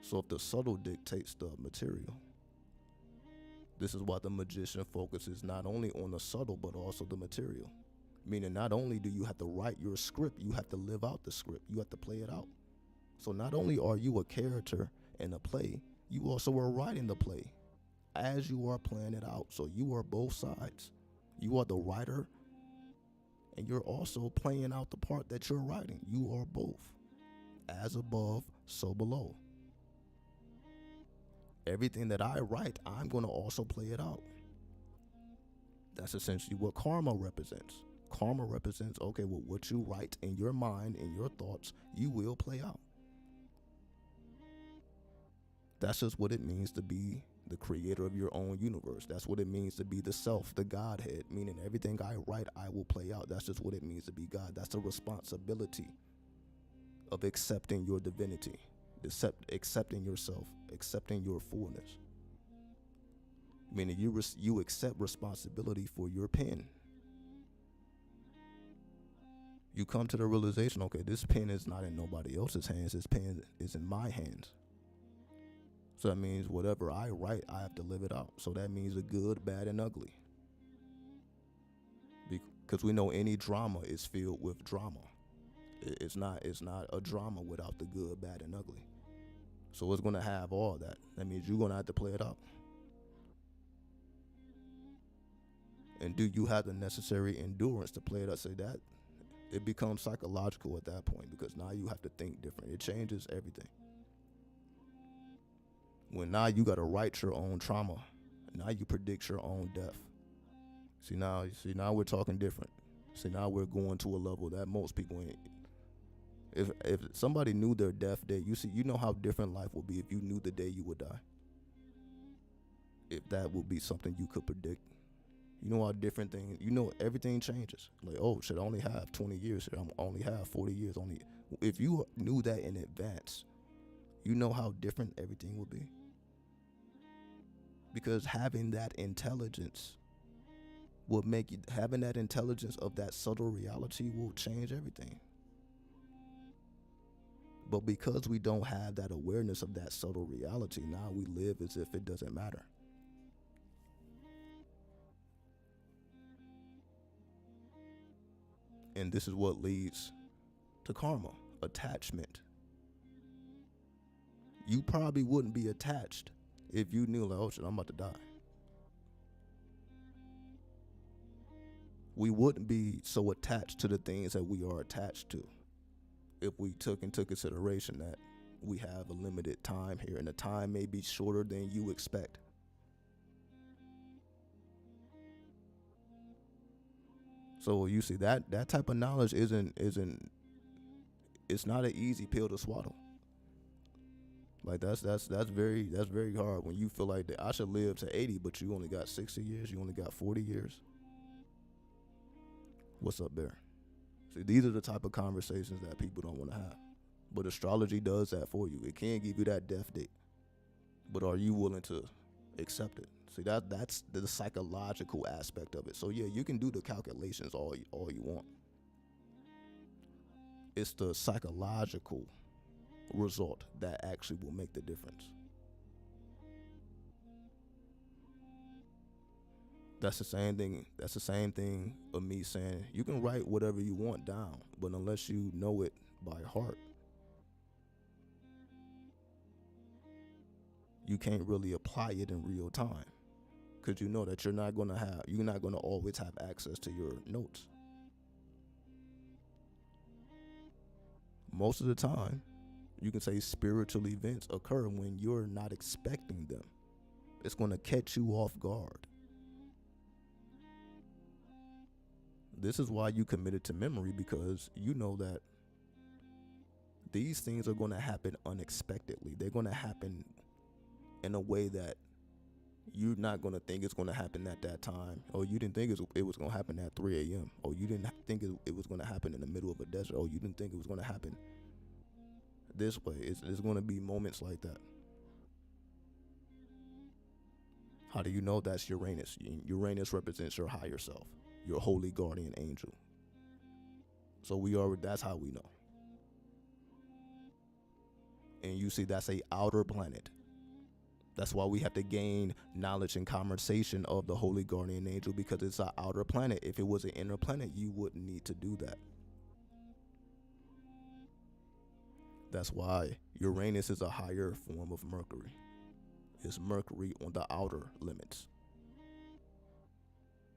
Speaker 1: So if the subtle dictates the material, this is why the magician focuses not only on the subtle but also the material. Meaning not only do you have to write your script, you have to live out the script. You have to play it out. So not only are you a character in a play, you also are writing the play as you are playing it out. So you are both sides. You are the writer, and you're also playing out the part that you're writing. You are both. As above, so below. Everything that I write, I'm going to also play it out. That's essentially what karma represents. Karma represents, okay, well, what you write in your mind, in your thoughts, you will play out. That's just what it means to be the creator of your own universe. That's what it means to be the self, the Godhead, meaning everything I write, I will play out. That's just what it means to be God. That's the responsibility of accepting your divinity, accepting yourself, accepting your fullness. Meaning you accept responsibility for your pen. You come to the realization, okay, this pen is not in nobody else's hands. This pen is in my hands. So that means whatever I write, I have to live it out. So that means the good, bad, and ugly. Because we know any drama is filled with drama. It's not a drama without the good, bad, and ugly. So it's going to have all that. That means you're going to have to play it out. And do you have the necessary endurance to play it out? Say that it becomes psychological at that point, because now you have to think different. It changes everything. When now you got to write your own trauma. Now you predict your own death. See now we're talking different. See, now we're going to a level that most people ain't. If somebody knew their death date, you know how different life would be if you knew the day you would die. If that would be something you could predict. You know how different things, everything changes. Like, oh, should I only have 20 years? Should I only have 40 years? Only if you knew that in advance, you know how different everything would be. Because having that intelligence having that intelligence of that subtle reality will change everything. But because we don't have that awareness of that subtle reality, now we live as if it doesn't matter. And this is what leads to karma, attachment. You probably wouldn't be attached if you knew, like, oh shit, I'm about to die. We wouldn't be so attached to the things that we are attached to if we took into consideration that we have a limited time here and the time may be shorter than you expect. So you see that type of knowledge isn't it's not an easy pill to swallow. Like that's very hard when you feel like that I should live to 80, but you only got 60 years, you only got 40 years. What's up there? See, these are the type of conversations that people don't want to have. But astrology does that for you. It can give you that death date. But are you willing to accept it? See, that's the psychological aspect of it. So yeah, you can do the calculations all you want. It's the psychological result that actually will make the difference. That's the same thing. That's the same thing of me saying you can write whatever you want down, but unless you know it by heart, you can't really apply it in real time. Because you know that you're not gonna always have access to your notes. Most of the time, you can say spiritual events occur when you're not expecting them. It's gonna catch you off guard. This is why you committed to memory, because you know that these things are going to happen unexpectedly. They're going to happen in a way that you're not going to think it's going to happen at that time. Or you didn't think it was going to happen at 3 a.m. Or you didn't think it was going to happen in the middle of a desert. Or you didn't think it was going to happen this way. It's going to be moments like that. How do you know that's Uranus? Uranus represents your higher self, your holy guardian angel. So that's how we know. And you see, that's a outer planet. That's why we have to gain knowledge and conversation of the holy guardian angel, because it's an outer planet. If it was an inner planet, you wouldn't need to do that. That's why Uranus is a higher form of Mercury. It's Mercury on the outer limits.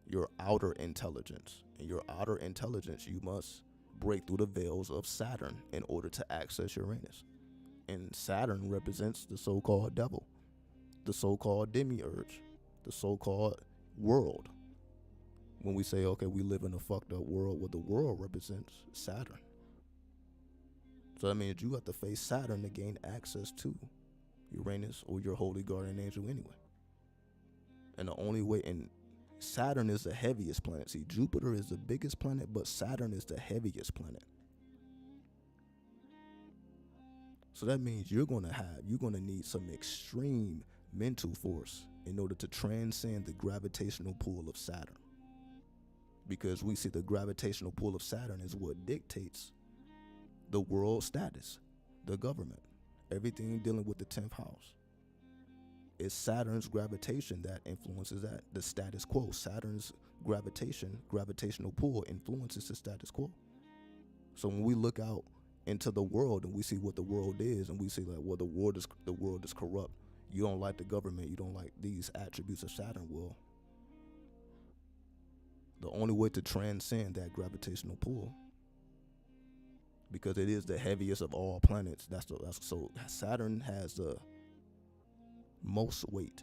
Speaker 1: Your outer intelligence. And your outer intelligence, you must break through the veils of Saturn in order to access Uranus. And Saturn represents the so-called devil, the so-called demiurge, the so-called world. When we say, okay, we live in a fucked up world, what the world represents Saturn. So that means you have to face Saturn to gain access to Uranus or your holy guardian angel anyway. And the only way, and Saturn is the heaviest planet. See, Jupiter is the biggest planet, but Saturn is the heaviest planet. So that means you're going to need some extreme mental force in order to transcend the gravitational pull of Saturn. Because we see the gravitational pull of Saturn is what dictates the world status, the government, everything dealing with the 10th house. It's Saturn's gravitation that influences that, the status quo. Saturn's gravitational pull influences the status quo. So when we look out into the world and we see what the world is, and we see like, well, the world is corrupt. You don't like the government. You don't like these attributes of Saturn. Well, the only way to transcend that gravitational pull, because it is the heaviest of all planets. So Saturn has the most weight.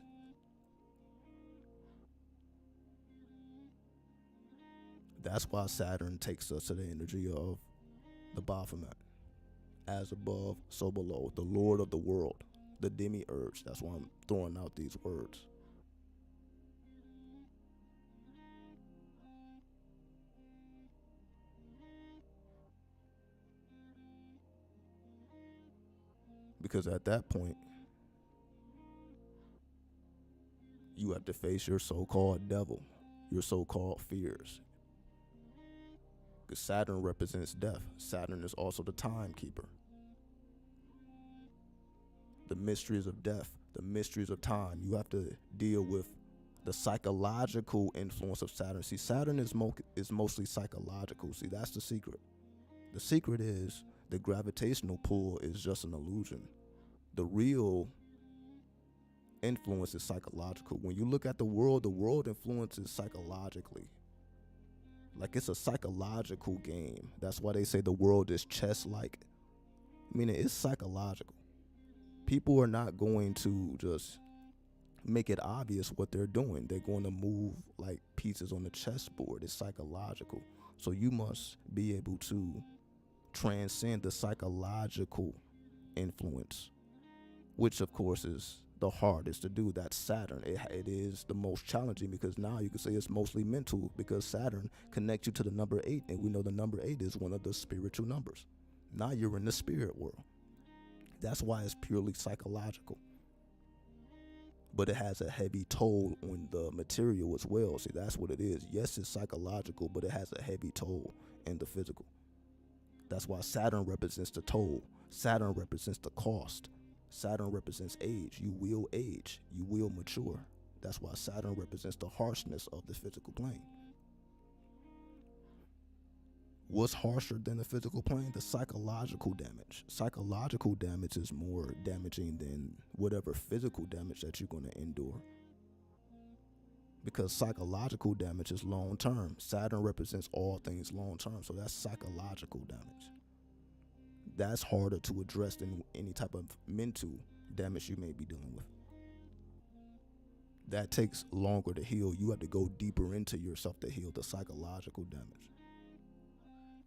Speaker 1: That's why Saturn takes us to the energy of the Baphomet. as above, so below. The Lord of the world, the demiurge. That's why I'm throwing out these words. Because at that point, you have to face your so-called devil, your so-called fears. Because Saturn represents death. Saturn is also the timekeeper. The mysteries of death, the mysteries of time. You have to deal with the psychological influence of Saturn. See, Saturn is mostly psychological. See, that's the secret. The secret is the gravitational pull is just an illusion. The real influence is psychological. When you look at the world influences psychologically. Like it's a psychological game. That's why they say the world is chess-like. Meaning it's psychological. People are not going to just make it obvious what they're doing. They're going to move like pieces on the chessboard. It's psychological. So you must be able to transcend the psychological influence, which of course is the hardest to do. That's Saturn. It is the most challenging because now you can say it's mostly mental because Saturn connects you to the number 8, and we know the number 8 is one of the spiritual numbers. Now you're in the spirit world. That's why it's purely psychological. But it has a heavy toll on the material as well. See, that's what it is. Yes, it's psychological, but it has a heavy toll in the physical. That's why Saturn represents the toll. Saturn represents the cost. Saturn represents age. You will age. You will mature. That's why Saturn represents the harshness of the physical plane. What's harsher than the physical plane? The psychological damage. Psychological damage is more damaging than whatever physical damage that you're going to endure. Because psychological damage is long term. Saturn represents all things long term. So that's psychological damage. That's harder to address than any type of mental damage you may be dealing with. That takes longer to heal. You have to go deeper into yourself to heal the psychological damage.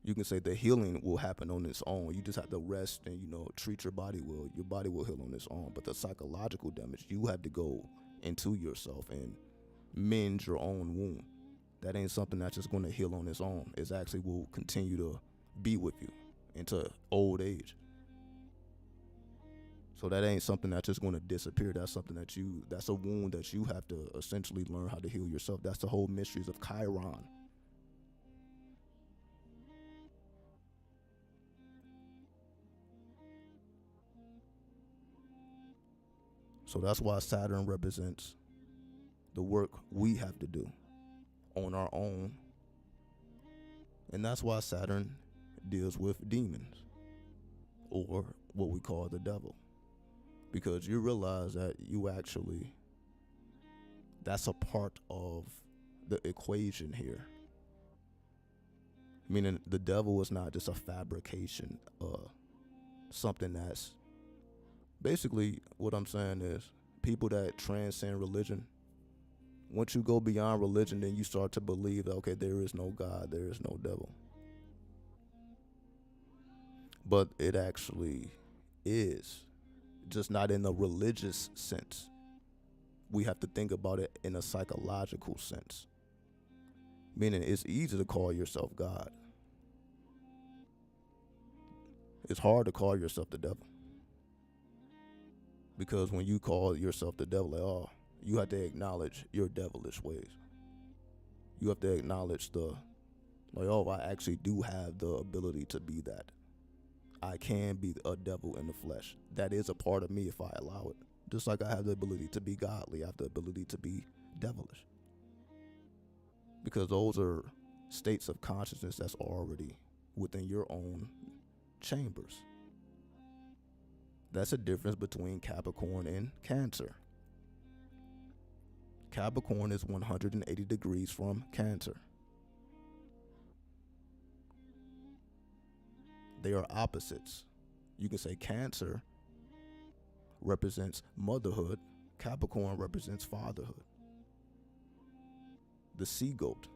Speaker 1: You can say the healing will happen on its own. You just have to rest and, treat your body well. Your body will heal on its own. But the psychological damage, you have to go into yourself and mend your own wound. That ain't something that's just going to heal on its own. It actually will continue to be with you into old age. So that ain't something that's just going to disappear. That's something that's a wound that you have to essentially learn how to heal yourself. That's the whole mysteries of Chiron. So that's why Saturn represents the work we have to do on our own. And that's why Saturn deals with demons, or what we call the devil. Because you realize that that's a part of the equation here. Meaning the devil is not just a fabrication, something that's basically what I'm saying is people that transcend religion. Once you go beyond religion, then you start to believe that, okay, there is no God, there is no devil. But it actually is, just not in a religious sense. We have to think about it in a psychological sense. Meaning it's easy to call yourself God. It's hard to call yourself the devil. Because when you call yourself the devil, you have to acknowledge your devilish ways. You have to acknowledge I actually do have the ability to be that. I can be a devil in the flesh. That is a part of me if I allow it. Just like I have the ability to be godly, I have the ability to be devilish. Because those are states of consciousness that's already within your own chambers. That's a difference between Capricorn and Cancer. Capricorn is 180 degrees from Cancer. They are opposites. You can say Cancer represents motherhood. Capricorn represents fatherhood. The sea goat.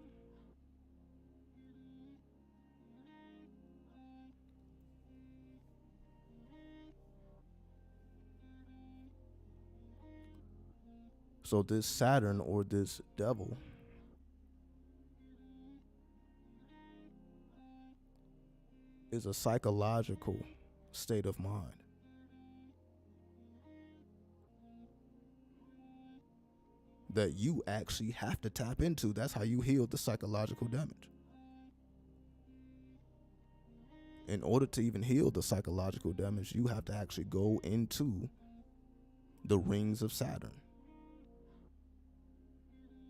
Speaker 1: So this Saturn or this devil is a psychological state of mind that you actually have to tap into. That's how you heal the psychological damage. In order to even heal the psychological damage, you have to actually go into the rings of Saturn.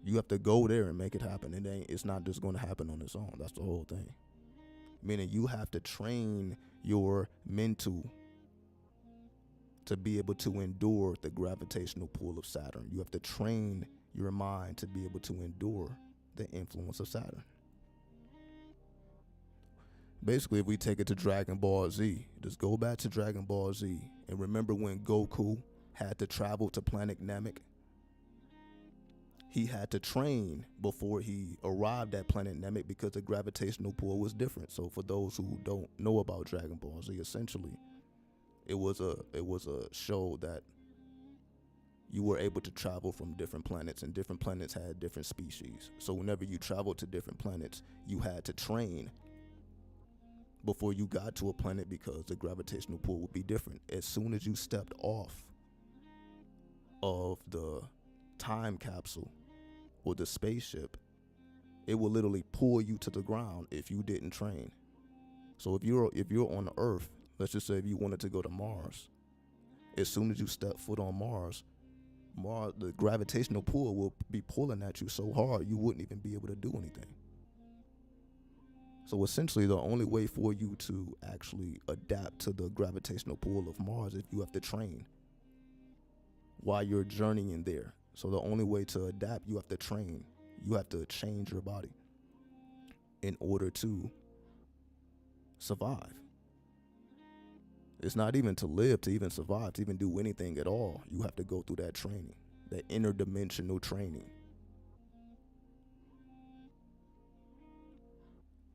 Speaker 1: You have to go there and make it happen. It's not just going to happen on its own. That's the whole thing. Meaning you have to train your mental to be able to endure the gravitational pull of Saturn. You have to train your mind to be able to endure the influence of Saturn. Basically, if we take it to Dragon Ball Z, just go back to Dragon Ball Z and remember when Goku had to travel to planet Namek. He had to train before he arrived at planet Namek because the gravitational pull was different. So for those who don't know about Dragon Ball Z, essentially, it was a show that you were able to travel from different planets, and different planets had different species. So whenever you traveled to different planets, you had to train before you got to a planet because the gravitational pull would be different. As soon as you stepped off of the time capsule or the spaceship, it will literally pull you to the ground if you didn't train. So if you're on Earth, let's just say if you wanted to go to Mars, as soon as you step foot on Mars, the gravitational pull will be pulling at you so hard you wouldn't even be able to do anything. So essentially, the only way for you to actually adapt to the gravitational pull of Mars is you have to train while you're journeying there. So the only way to adapt, you have to train. You have to change your body in order to survive. It's not even to live, to even survive, to even do anything at all. You have to go through that training, that interdimensional training.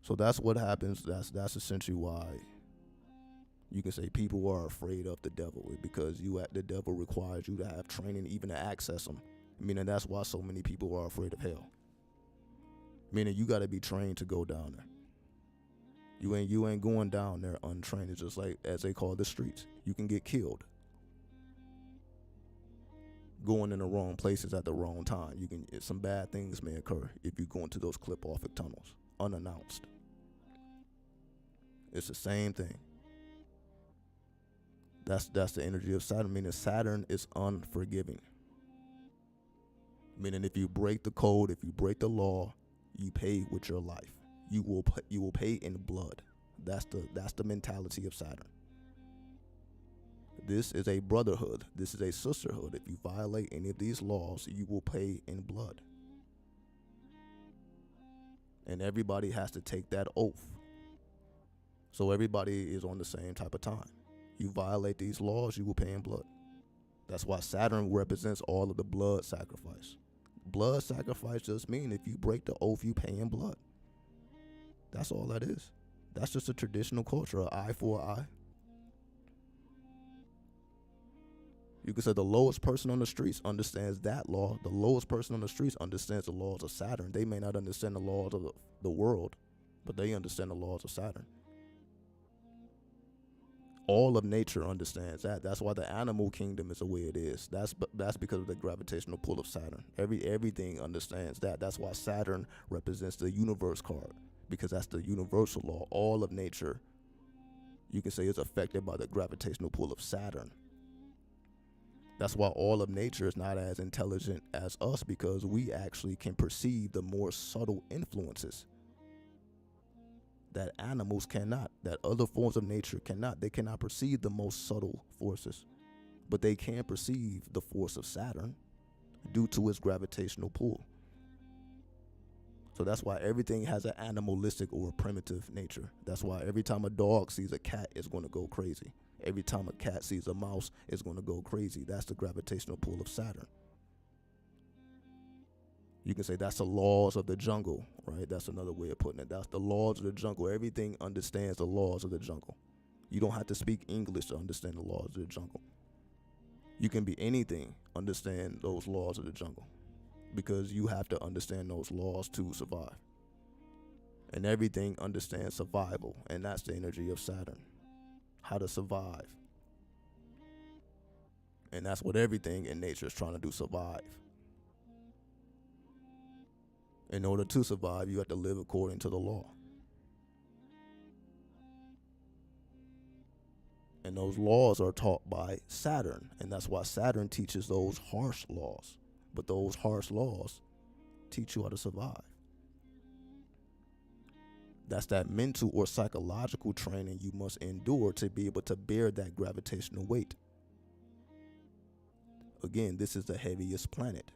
Speaker 1: So that's what happens. That's essentially why you can say people are afraid of the devil, because the devil requires you to have training even to access him. Meaning that's why so many people are afraid of hell. Meaning you got to be trained to go down there. You ain't going down there untrained. It's just like, as they call the streets, you can get killed going in the wrong places at the wrong time. Some bad things may occur if you go into those clip-offic tunnels unannounced. It's the same thing. That's the energy of Saturn. Meaning Saturn is unforgiving. Meaning if you break the code, if you break the law, you pay with your life. You will pay in blood. That's the mentality of Saturn. This is a brotherhood. This is a sisterhood. If you violate any of these laws, you will pay in blood. And everybody has to take that oath. So everybody is on the same type of time. You violate these laws, you will pay in blood. That's why Saturn represents all of the blood sacrifice. Blood sacrifice just means if you break the oath, you pay in blood. That's all that is. That's just a traditional culture, an eye for an eye. You can say the lowest person on the streets understands that law. The lowest person on the streets understands the laws of Saturn. They may not understand the laws of the world, but they understand the laws of Saturn. All of nature understands that. That's why the animal kingdom is the way it is. That's because of the gravitational pull of Saturn. Everything understands that. That's why Saturn represents the universe card, because that's the universal law. All of nature, you can say, is affected by the gravitational pull of Saturn. That's why all of nature is not as intelligent as us, because we actually can perceive the more subtle influences that animals cannot, that other forms of nature cannot. They cannot perceive the most subtle forces, but they can perceive the force of Saturn due to its gravitational pull. So that's why everything has an animalistic or primitive nature. That's why every time a dog sees a cat, it's going to go crazy. Every time a cat sees a mouse, it's going to go crazy. That's the gravitational pull of Saturn. You can say that's the laws of the jungle, right? That's another way of putting it. That's the laws of the jungle. Everything understands the laws of the jungle. You don't have to speak English to understand the laws of the jungle. You can be anything, understand those laws of the jungle, because you have to understand those laws to survive. And everything understands survival, and that's the energy of Saturn. How to survive. And that's what everything in nature is trying to do, survive. In order to survive, you have to live according to the law. And those laws are taught by Saturn, and that's why Saturn teaches those harsh laws. But those harsh laws teach you how to survive. That's that mental or psychological training you must endure to be able to bear that gravitational weight. Again, this is the heaviest planet.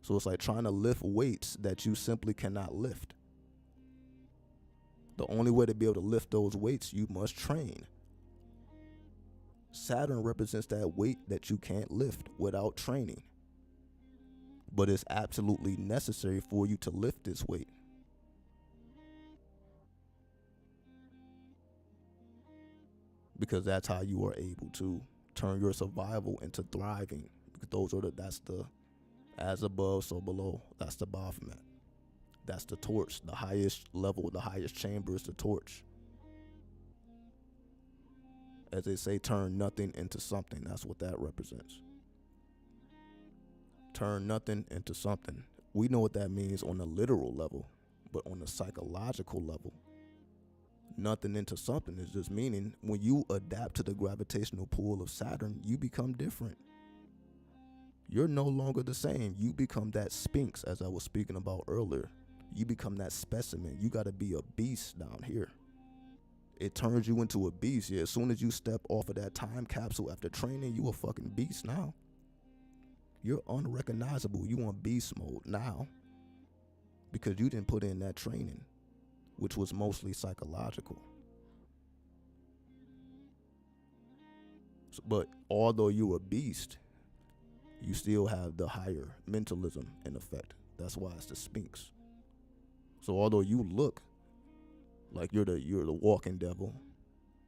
Speaker 1: So it's like trying to lift weights that you simply cannot lift. The only way to be able to lift those weights, you must train. Saturn represents that weight that you can't lift without training. But it's absolutely necessary for you to lift this weight. Because that's how you are able to turn your survival into thriving. Because that's the as above, so below. That's the Baphomet. That's the torch. The highest level, the highest chamber is the torch. As they say, turn nothing into something. That's what that represents. Turn nothing into something. We know what that means on a literal level, but on a psychological level, nothing into something is just meaning when you adapt to the gravitational pull of Saturn, you become different. You're no longer the same. You become that sphinx, as I was speaking about earlier. You become that specimen. You got to be a beast down here. It turns you into a beast. Yeah, as soon as you step off of that time capsule after training, you a fucking beast now. You're unrecognizable. You on beast mode now because you didn't put in that training, which was mostly psychological. But although you're a beast, you still have the higher mentalism in effect. That's why it's the Sphinx. So although you look like you're the walking devil,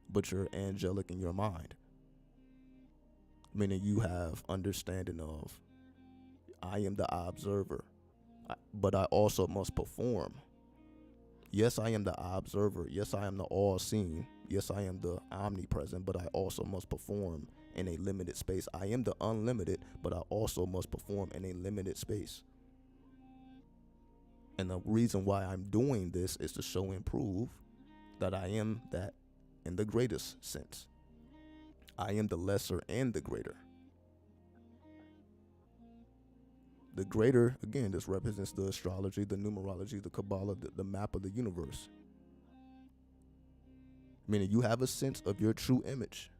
Speaker 1: but you're angelic in your mind, meaning you have understanding of, I am the observer, but I also must perform. Yes, I am the observer. Yes, I am the all-seeing. Yes, I am the omnipresent, but I also must perform in a limited space. I am the unlimited, but I also must perform in a limited space. And the reason why I'm doing this is to show and prove that I am that in the greatest sense. I am the lesser and the greater. The greater, again, this represents the astrology, the numerology, the Kabbalah, the map of the universe. Meaning you have a sense of your true image.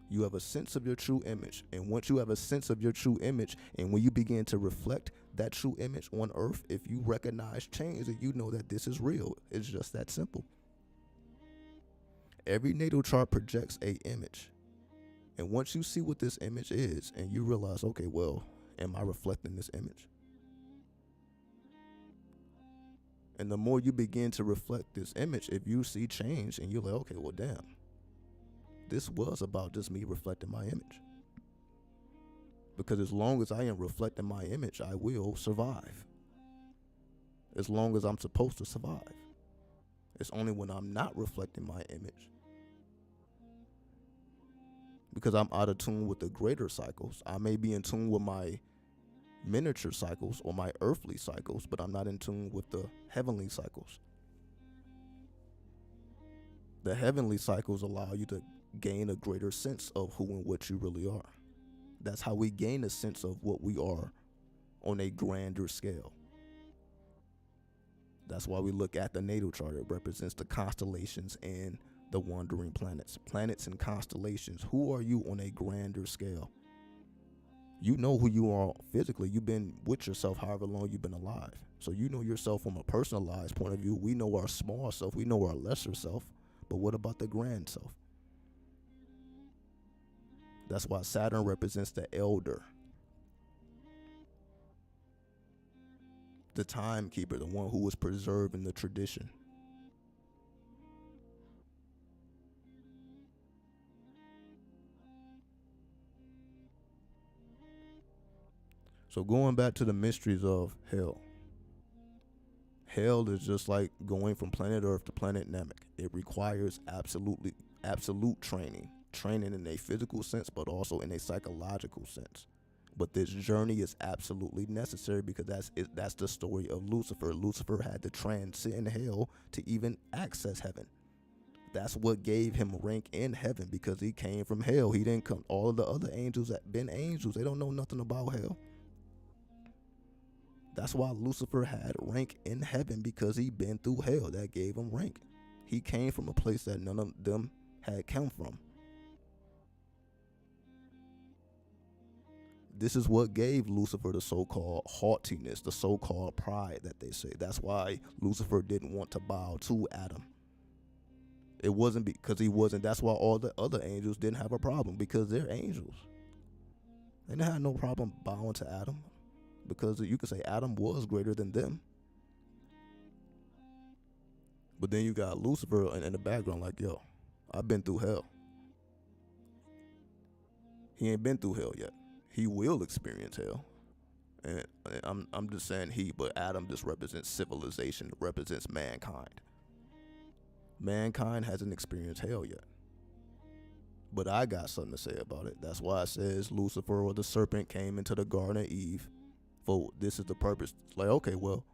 Speaker 1: You have a sense of your true image. And once you have a sense of your true image, and when you begin to reflect that true image on earth, if you recognize change, and you know that this is real, it's just that simple. Every natal chart projects an image. And once you see what this image is, and you realize, okay, well, am I reflecting this image? And the more you begin to reflect this image, if you see change and you're like, okay, well, damn, this was about just me reflecting my image. Because as long as I am reflecting my image, I will survive. As long as I'm supposed to survive. It's only when I'm not reflecting my image, because I'm out of tune with the greater cycles. I may be in tune with my miniature cycles or my earthly cycles, but I'm not in tune with the heavenly cycles. The heavenly cycles allow you to gain a greater sense of who and what you really are. That's how we gain a sense of what we are on a grander scale. That's why we look at the natal chart. It represents the constellations and the wandering planets. Planets and constellations. Who are you on a grander scale? You know who you are physically. You've been with yourself however long you've been alive. So you know yourself from a personalized point of view. We know our small self. We know our lesser self. But what about the grand self? That's why Saturn represents the elder. The timekeeper, the one who was preserving the tradition. So going back to the mysteries of hell. Hell is just like going from planet Earth to planet Namek. It requires absolute training in a physical sense, but also in a psychological sense. But this journey is absolutely necessary because that's the story of Lucifer. Lucifer had to transcend hell to even access heaven. That's what gave him rank in heaven, because he came from hell. He didn't come. All of the other angels that been angels, they don't know nothing about hell. That's why Lucifer had rank in heaven, because he been through hell. That gave him rank. He came from a place that none of them had come from. This is what gave Lucifer the so-called haughtiness, the so-called pride that they say. That's why Lucifer didn't want to bow to Adam. It wasn't because he wasn't. That's why all the other angels didn't have a problem, because they're angels. They didn't have no problem bowing to Adam, because you could say Adam was greater than them. But then you got Lucifer in the background like, yo, I've been through hell. He ain't been through hell yet. He will experience hell. And I'm just saying he, but Adam just represents civilization, represents mankind. Mankind hasn't experienced hell yet. But I got something to say about it. That's why it says Lucifer, or the serpent, came into the Garden of Eve. For this is the purpose. It's like, okay, well,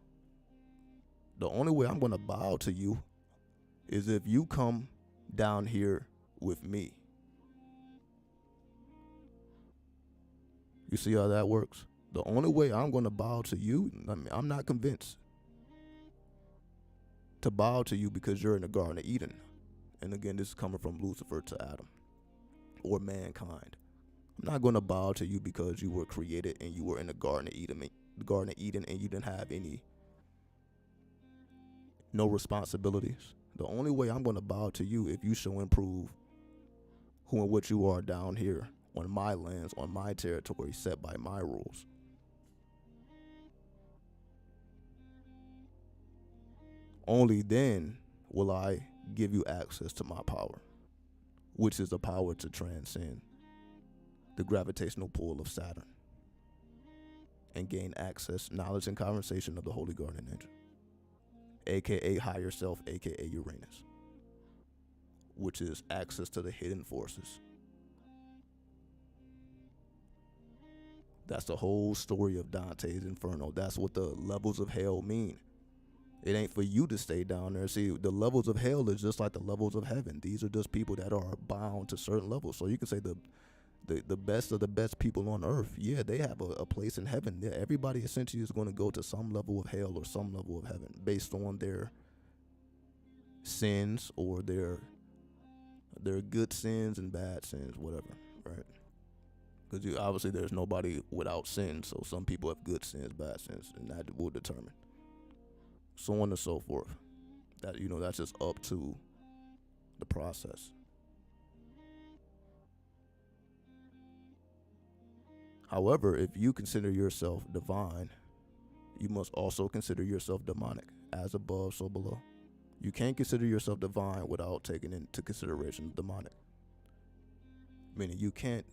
Speaker 1: the only way I'm going to bow to you is if you come down here with me. You see how that works? The only way I'm going to bow to you, I'm not convinced to bow to you because you're in the Garden of Eden. And again, this is coming from Lucifer to Adam, or mankind. I'm not going to bow to you because you were created and you were in the Garden of Eden, and you didn't have no responsibilities. The only way I'm going to bow to you if you show and prove who and what you are down here on my lands, on my territory, set by my rules. Only then will I give you access to my power, which is the power to transcend the gravitational pull of Saturn and gain access, knowledge, and conversation of the Holy Guardian Angel, aka higher self, aka Uranus, which is access to the hidden forces. That's the whole story of Dante's Inferno. That's what the levels of hell mean. It ain't for you to stay down there. See, the levels of hell is just like the levels of heaven. These are just people that are bound to certain levels. So you can say the best of the best people on earth, yeah, they have a place in heaven. Yeah, everybody essentially is going to go to some level of hell or some level of heaven based on their sins, or their good sins and bad sins, whatever, right? Because obviously there's nobody without sin, so some people have good sins, bad sins, and that will determine. So on and so forth. That's just up to the process. However, if you consider yourself divine, you must also consider yourself demonic. As above, so below. You can't consider yourself divine without taking into consideration demonic. Meaning you can't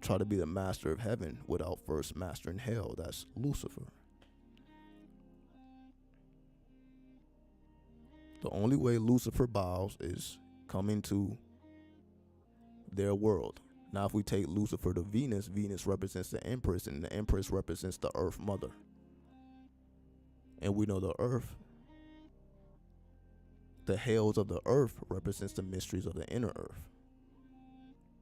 Speaker 1: try to be the master of heaven without first mastering hell. That's Lucifer. The only way Lucifer bows is coming to their world. Now, if we take Lucifer to Venus, Venus represents the Empress, and the Empress represents the Earth Mother. And we know the Earth, the hells of the Earth, represents the mysteries of the inner Earth.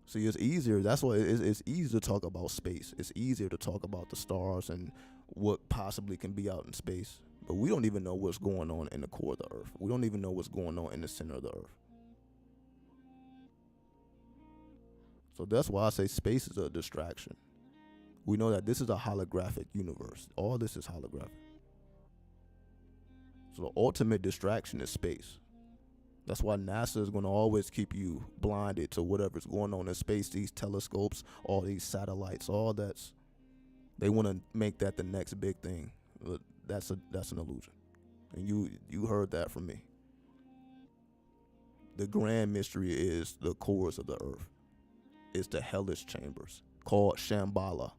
Speaker 1: See, it's easier. That's why it's easier to talk about space. It's easier to talk about the stars and what possibly can be out in space. But we don't even know what's going on in the core of the Earth. We don't even know what's going on in the center of the Earth. So that's why I say space is a distraction. We know that this is a holographic universe. All this is holographic. So the ultimate distraction is space. That's why NASA is going to always keep you blinded to whatever's going on in space. These telescopes, all these satellites, all that's, they want to make that the next big thing. But that's an illusion. And you heard that from me. The grand mystery is the cores of the Earth. It's the hellish chambers called Shambhala.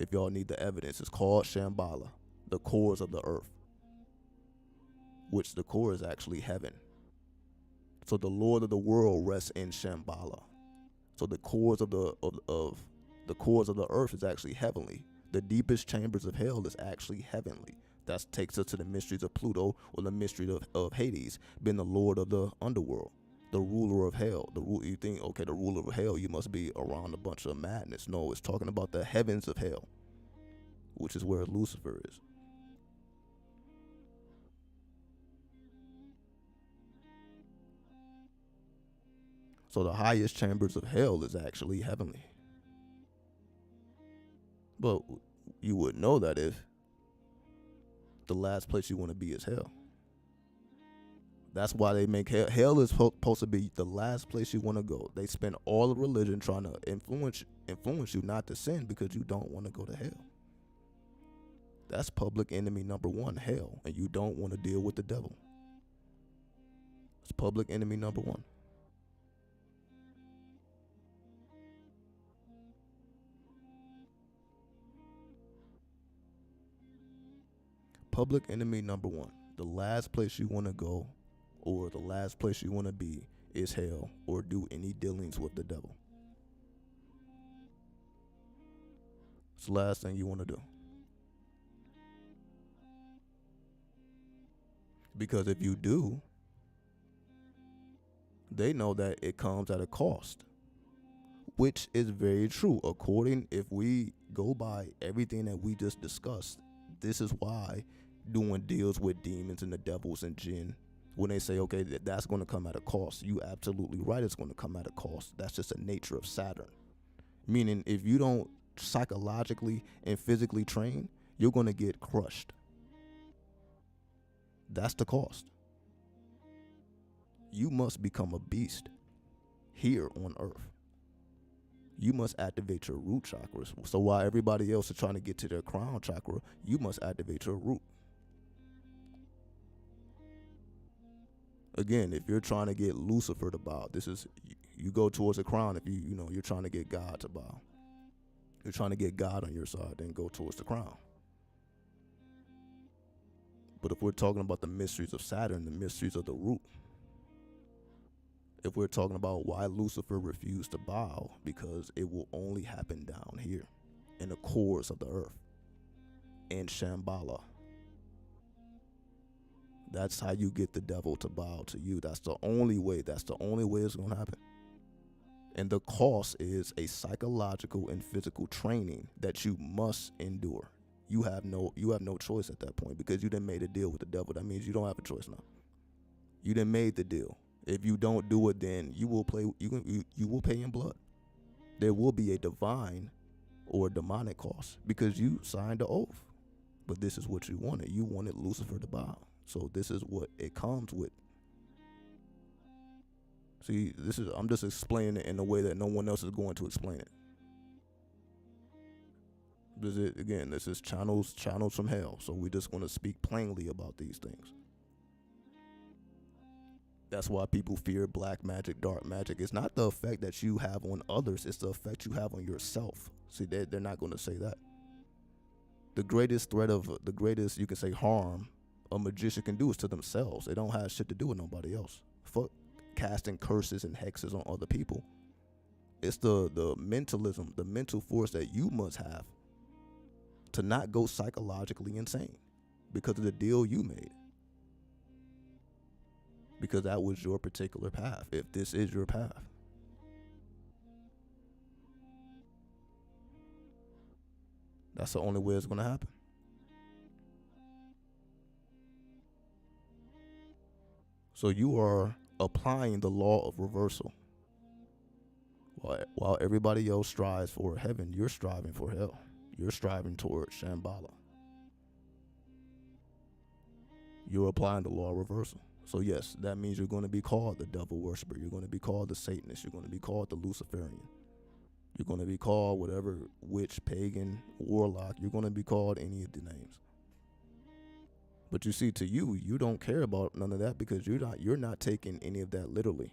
Speaker 1: If y'all need the evidence, it's called Shambhala, the cores of the earth, which the core is actually heaven. So the Lord of the world rests in Shambhala. So the cores of the cores of the earth is actually heavenly. The deepest chambers of hell is actually heavenly. That takes us to the mysteries of Pluto, or the mystery of Hades, being the Lord of the underworld, the ruler of hell. You think, okay, the ruler of hell, you must be around a bunch of madness. No, it's talking about the heavens of hell, which is where Lucifer is. So the highest chambers of hell is actually heavenly. But you would know that if the last place you want to be is hell. That's why they make hell. Hell is supposed to be the last place you want to go. They spend all of religion trying to influence you not to sin because you don't want to go to hell. That's public enemy number one, hell, and you don't want to deal with the devil. It's public enemy number one. Public enemy number one. The last place you want to go, or the last place you want to be, is hell, or do any dealings with the devil. It's the last thing you want to do. Because if you do, they know that it comes at a cost, which is very true. If we go by everything that we just discussed, this is why doing deals with demons and the devils and jinn, when they say, okay, that's going to come at a cost, you absolutely right, it's going to come at a cost. That's just the nature of Saturn. Meaning, if you don't psychologically and physically train, you're going to get crushed. That's the cost. You must become a beast here on earth. You must activate your root chakras. So while everybody else is trying to get to their crown chakra, you must activate your root. Again, if you're trying to get Lucifer to bow, you go towards the crown. If you're trying to get God to bow, you're trying to get God on your side, then go towards the crown. But if we're talking about the mysteries of Saturn, the mysteries of the root, if we're talking about why Lucifer refused to bow, because it will only happen down here in the cores of the earth, in Shambhala. That's how you get the devil to bow to you. That's the only way. That's the only way it's going to happen. And the cost is a psychological and physical training that you must endure. You have no choice at that point, because you done made a deal with the devil. That means you don't have a choice now. You done made the deal. If you don't do it, then you will pay in blood. There will be a divine or demonic cost, because you signed the oath. But this is what you wanted. You wanted Lucifer to bow. So this is what it comes with. See, I'm just explaining it in a way that no one else is going to explain it. This is channels from hell. So we're just going to speak plainly about these things. That's why people fear black magic, dark magic. It's not the effect that you have on others. It's the effect you have on yourself. See, they're not going to say that. The greatest you can say, harm a magician can do is to themselves. They don't have shit to do with nobody else. Fuck casting curses and hexes on other people. It's the mentalism, the mental force that you must have to not go psychologically insane because of the deal you made. Because that was your particular path, if this is your path. That's the only way it's going to happen. So you are applying the law of reversal. While everybody else strives for heaven, you're striving for hell. You're striving towards Shambhala. You're applying the law of reversal. So yes, that means you're going to be called the devil worshiper. You're going to be called the Satanist. You're going to be called the Luciferian. You're going to be called whatever witch, pagan, warlock. You're going to be called any of the names. But you see, to you don't care about none of that, because you're not taking any of that literally.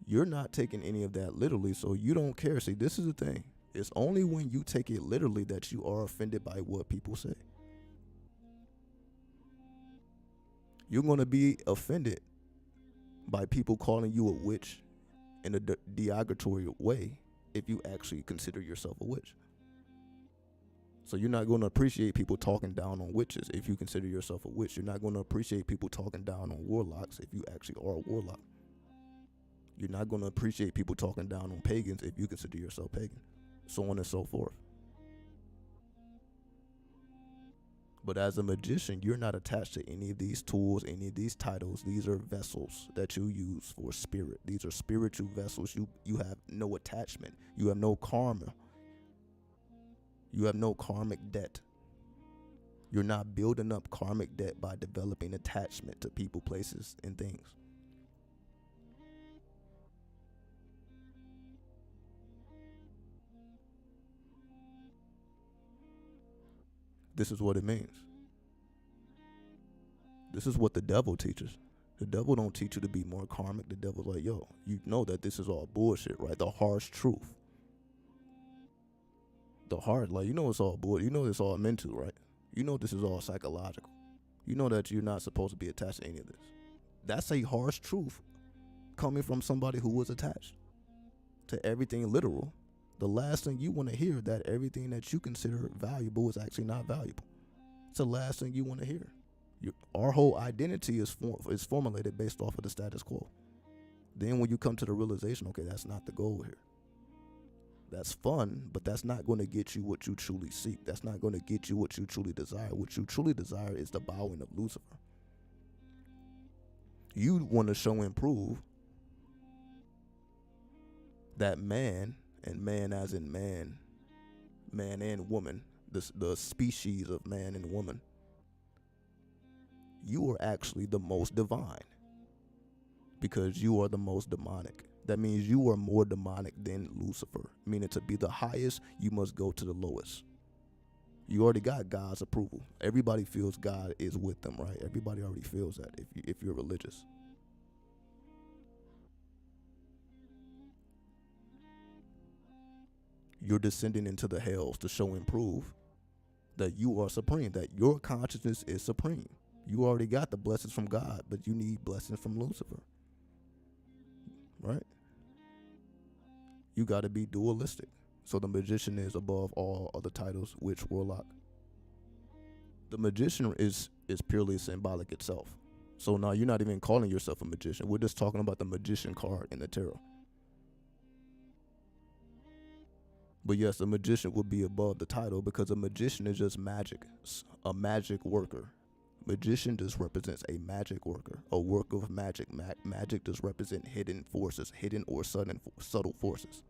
Speaker 1: You're not taking any of that literally, so you don't care. See, this is the thing. It's only when you take it literally that you are offended by what people say. You're going to be offended by people calling you a witch in a derogatory way if you actually consider yourself a witch. So you're not going to appreciate people talking down on witches if you consider yourself a witch. You're not going to appreciate people talking down on warlocks if you actually are a warlock. You're not going to appreciate people talking down on pagans if you consider yourself pagan. So on and so forth. But as a magician, you're not attached to any of these tools, any of these titles. These are vessels that you use for spirit. These are spiritual vessels. You have no attachment. You have no karma. You have no karmic debt. You're not building up karmic debt by developing attachment to people, places, and things. This is what it means. This is what the devil teaches. The devil don't teach you to be more karmic. The devil's like, yo, you know that this is all bullshit, right? The harsh truth. The hard, like, you know it's all bullshit. You know it's all mental, right? You know this is all psychological. You know that you're not supposed to be attached to any of this. That's a harsh truth coming from somebody who was attached to everything literal. The last thing you want to hear, that everything that you consider valuable is actually not valuable. It's the last thing you want to hear. Our whole identity is formulated based off of the status quo. Then when you come to the realization, okay, that's not the goal here. That's fun, but that's not going to get you what you truly seek. That's not going to get you what you truly desire. What you truly desire is the bowing of Lucifer. You want to show and prove that man, and man as in man and woman, the species of man and woman, you are actually the most divine because you are the most demonic. That means you are more demonic than Lucifer. Meaning to be the highest, you must go to the lowest. You already got God's approval. Everybody feels God is with them, right? Everybody already feels that if you're religious. You're descending into the hells to show and prove that you are supreme, that your consciousness is supreme. You already got the blessings from God, but you need blessings from Lucifer, right? You got to be dualistic. So the magician is above all other titles, witch, warlock. The magician is purely symbolic itself. So now you're not even calling yourself a magician. We're just talking about the magician card in the tarot. But yes, a magician would be above the title because a magician is just magic, a magic worker. Magician just represents a magic worker, a work of magic. Magic just represents hidden forces, hidden or subtle forces.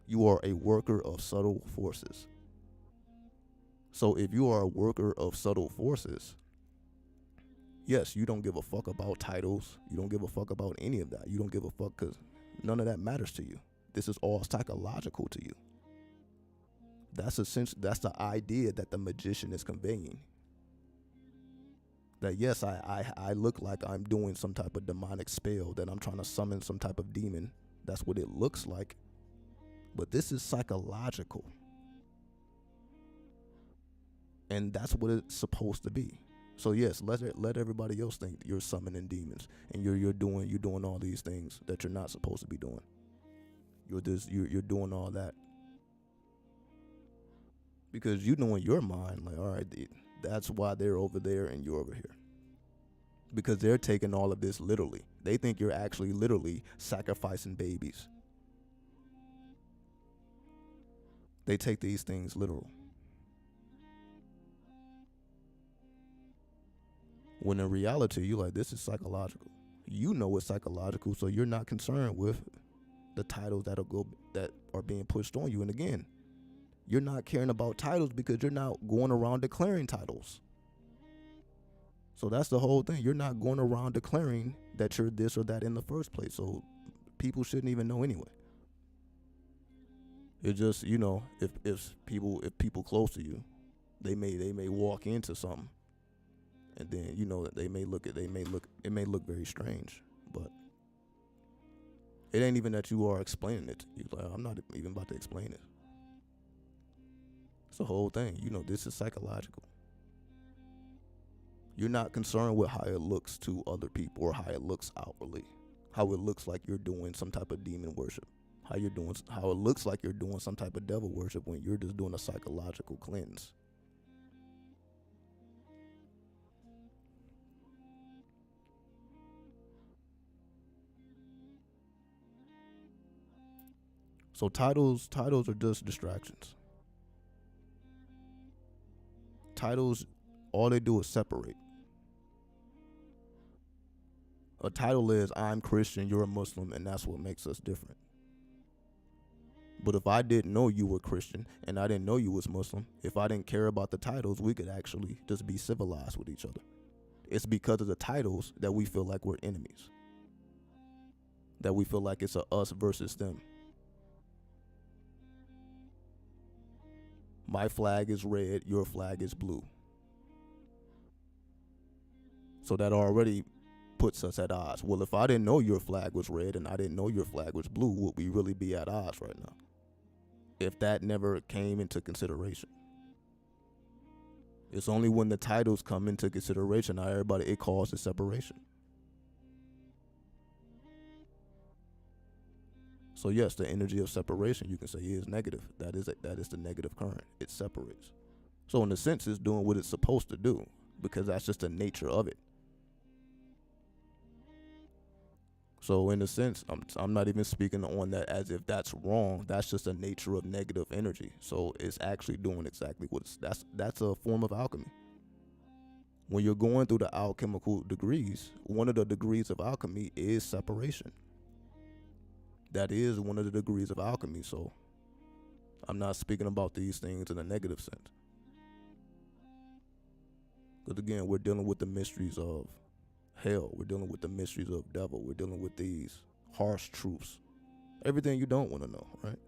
Speaker 1: You are a worker of subtle forces. So if you are a worker of subtle forces, yes, you don't give a fuck about titles. You don't give a fuck about any of that. You don't give a fuck because none of that matters to you. This is all psychological to you. That's the idea that the magician is conveying. That yes, I look like I'm doing some type of demonic spell, that I'm trying to summon some type of demon. That's what it looks like. But this is psychological. And that's what it's supposed to be. So yes, let everybody else think you're summoning demons and you're doing all these things that you're not supposed to be doing. You're doing all that. Because you know in your mind, like, all right, that's why they're over there and you're over here. Because they're taking all of this literally. They think you're actually literally sacrificing babies. They take these things literal. When in reality, you're like, this is psychological. You know it's psychological, so you're not concerned with the titles that are being pushed on you. And again, you're not caring about titles because you're not going around declaring titles. So that's the whole thing. You're not going around declaring that you're this or that in the first place. So people shouldn't even know anyway. It just, if people close to you, they may walk into something, and then it may look very strange. But It ain't even that you are explaining it. You're like, I'm not even about to explain it. It's the whole thing. This is psychological. You're not concerned with how it looks to other people or how it looks outwardly. How it looks like you're doing some type of demon worship. How it looks like you're doing some type of devil worship when you're just doing a psychological cleanse. So titles are just distractions. Titles, all they do is separate. A title is I'm Christian, you're a Muslim, and that's what makes us different. But if I didn't know you were Christian and I didn't know you was Muslim, if I didn't care about the titles, we could actually just be civilized with each other. It's because of the titles that we feel like we're enemies. That we feel like it's a us versus them. My flag is red, your flag is blue. So that already puts us at odds. Well, if I didn't know your flag was red and I didn't know your flag was blue, would we really be at odds right now? If that never came into consideration. It's only when the titles come into consideration, now it causes separation. So yes, the energy of separation, you can say, is negative. That is the negative current. It separates. So in a sense, it's doing what it's supposed to do, because that's just the nature of it. So in a sense, I'm not even speaking on that as if that's wrong. That's just the nature of negative energy. So it's actually doing exactly what that's a form of alchemy. When you're going through the alchemical degrees, one of the degrees of alchemy is separation. That is one of the degrees of alchemy. So I'm not speaking about these things in a negative sense. Because again, we're dealing with the mysteries of hell. We're dealing with the mysteries of devil. We're dealing with these harsh truths. Everything you don't want to know, right?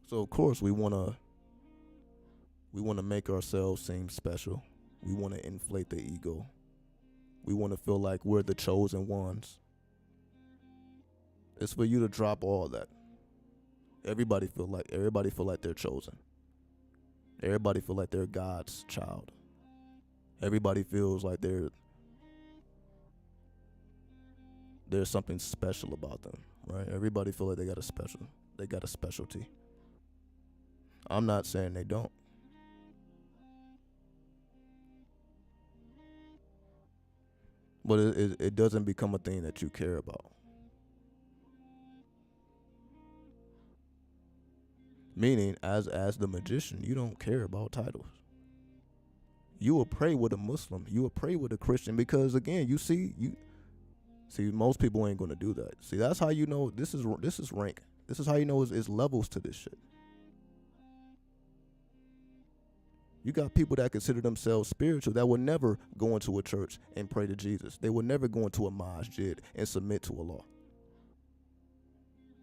Speaker 1: So of course we want to make ourselves seem special. We want to inflate the ego. We want to feel like we're the chosen ones. It's for you to drop all that. Everybody feel like they're chosen. Everybody feel like they're God's child. Everybody feels like there's something special about them, right? Everybody feel like they got a specialty. I'm not saying they don't. But it doesn't become a thing that you care about. Meaning, as the magician, you don't care about titles. You will pray with a Muslim. You will pray with a Christian, because again, you see, most people ain't gonna do that. See, that's how you know this is rank. This is how you know it's levels to this shit. You got people that consider themselves spiritual that will never go into a church and pray to Jesus. They will never go into a masjid and submit to Allah.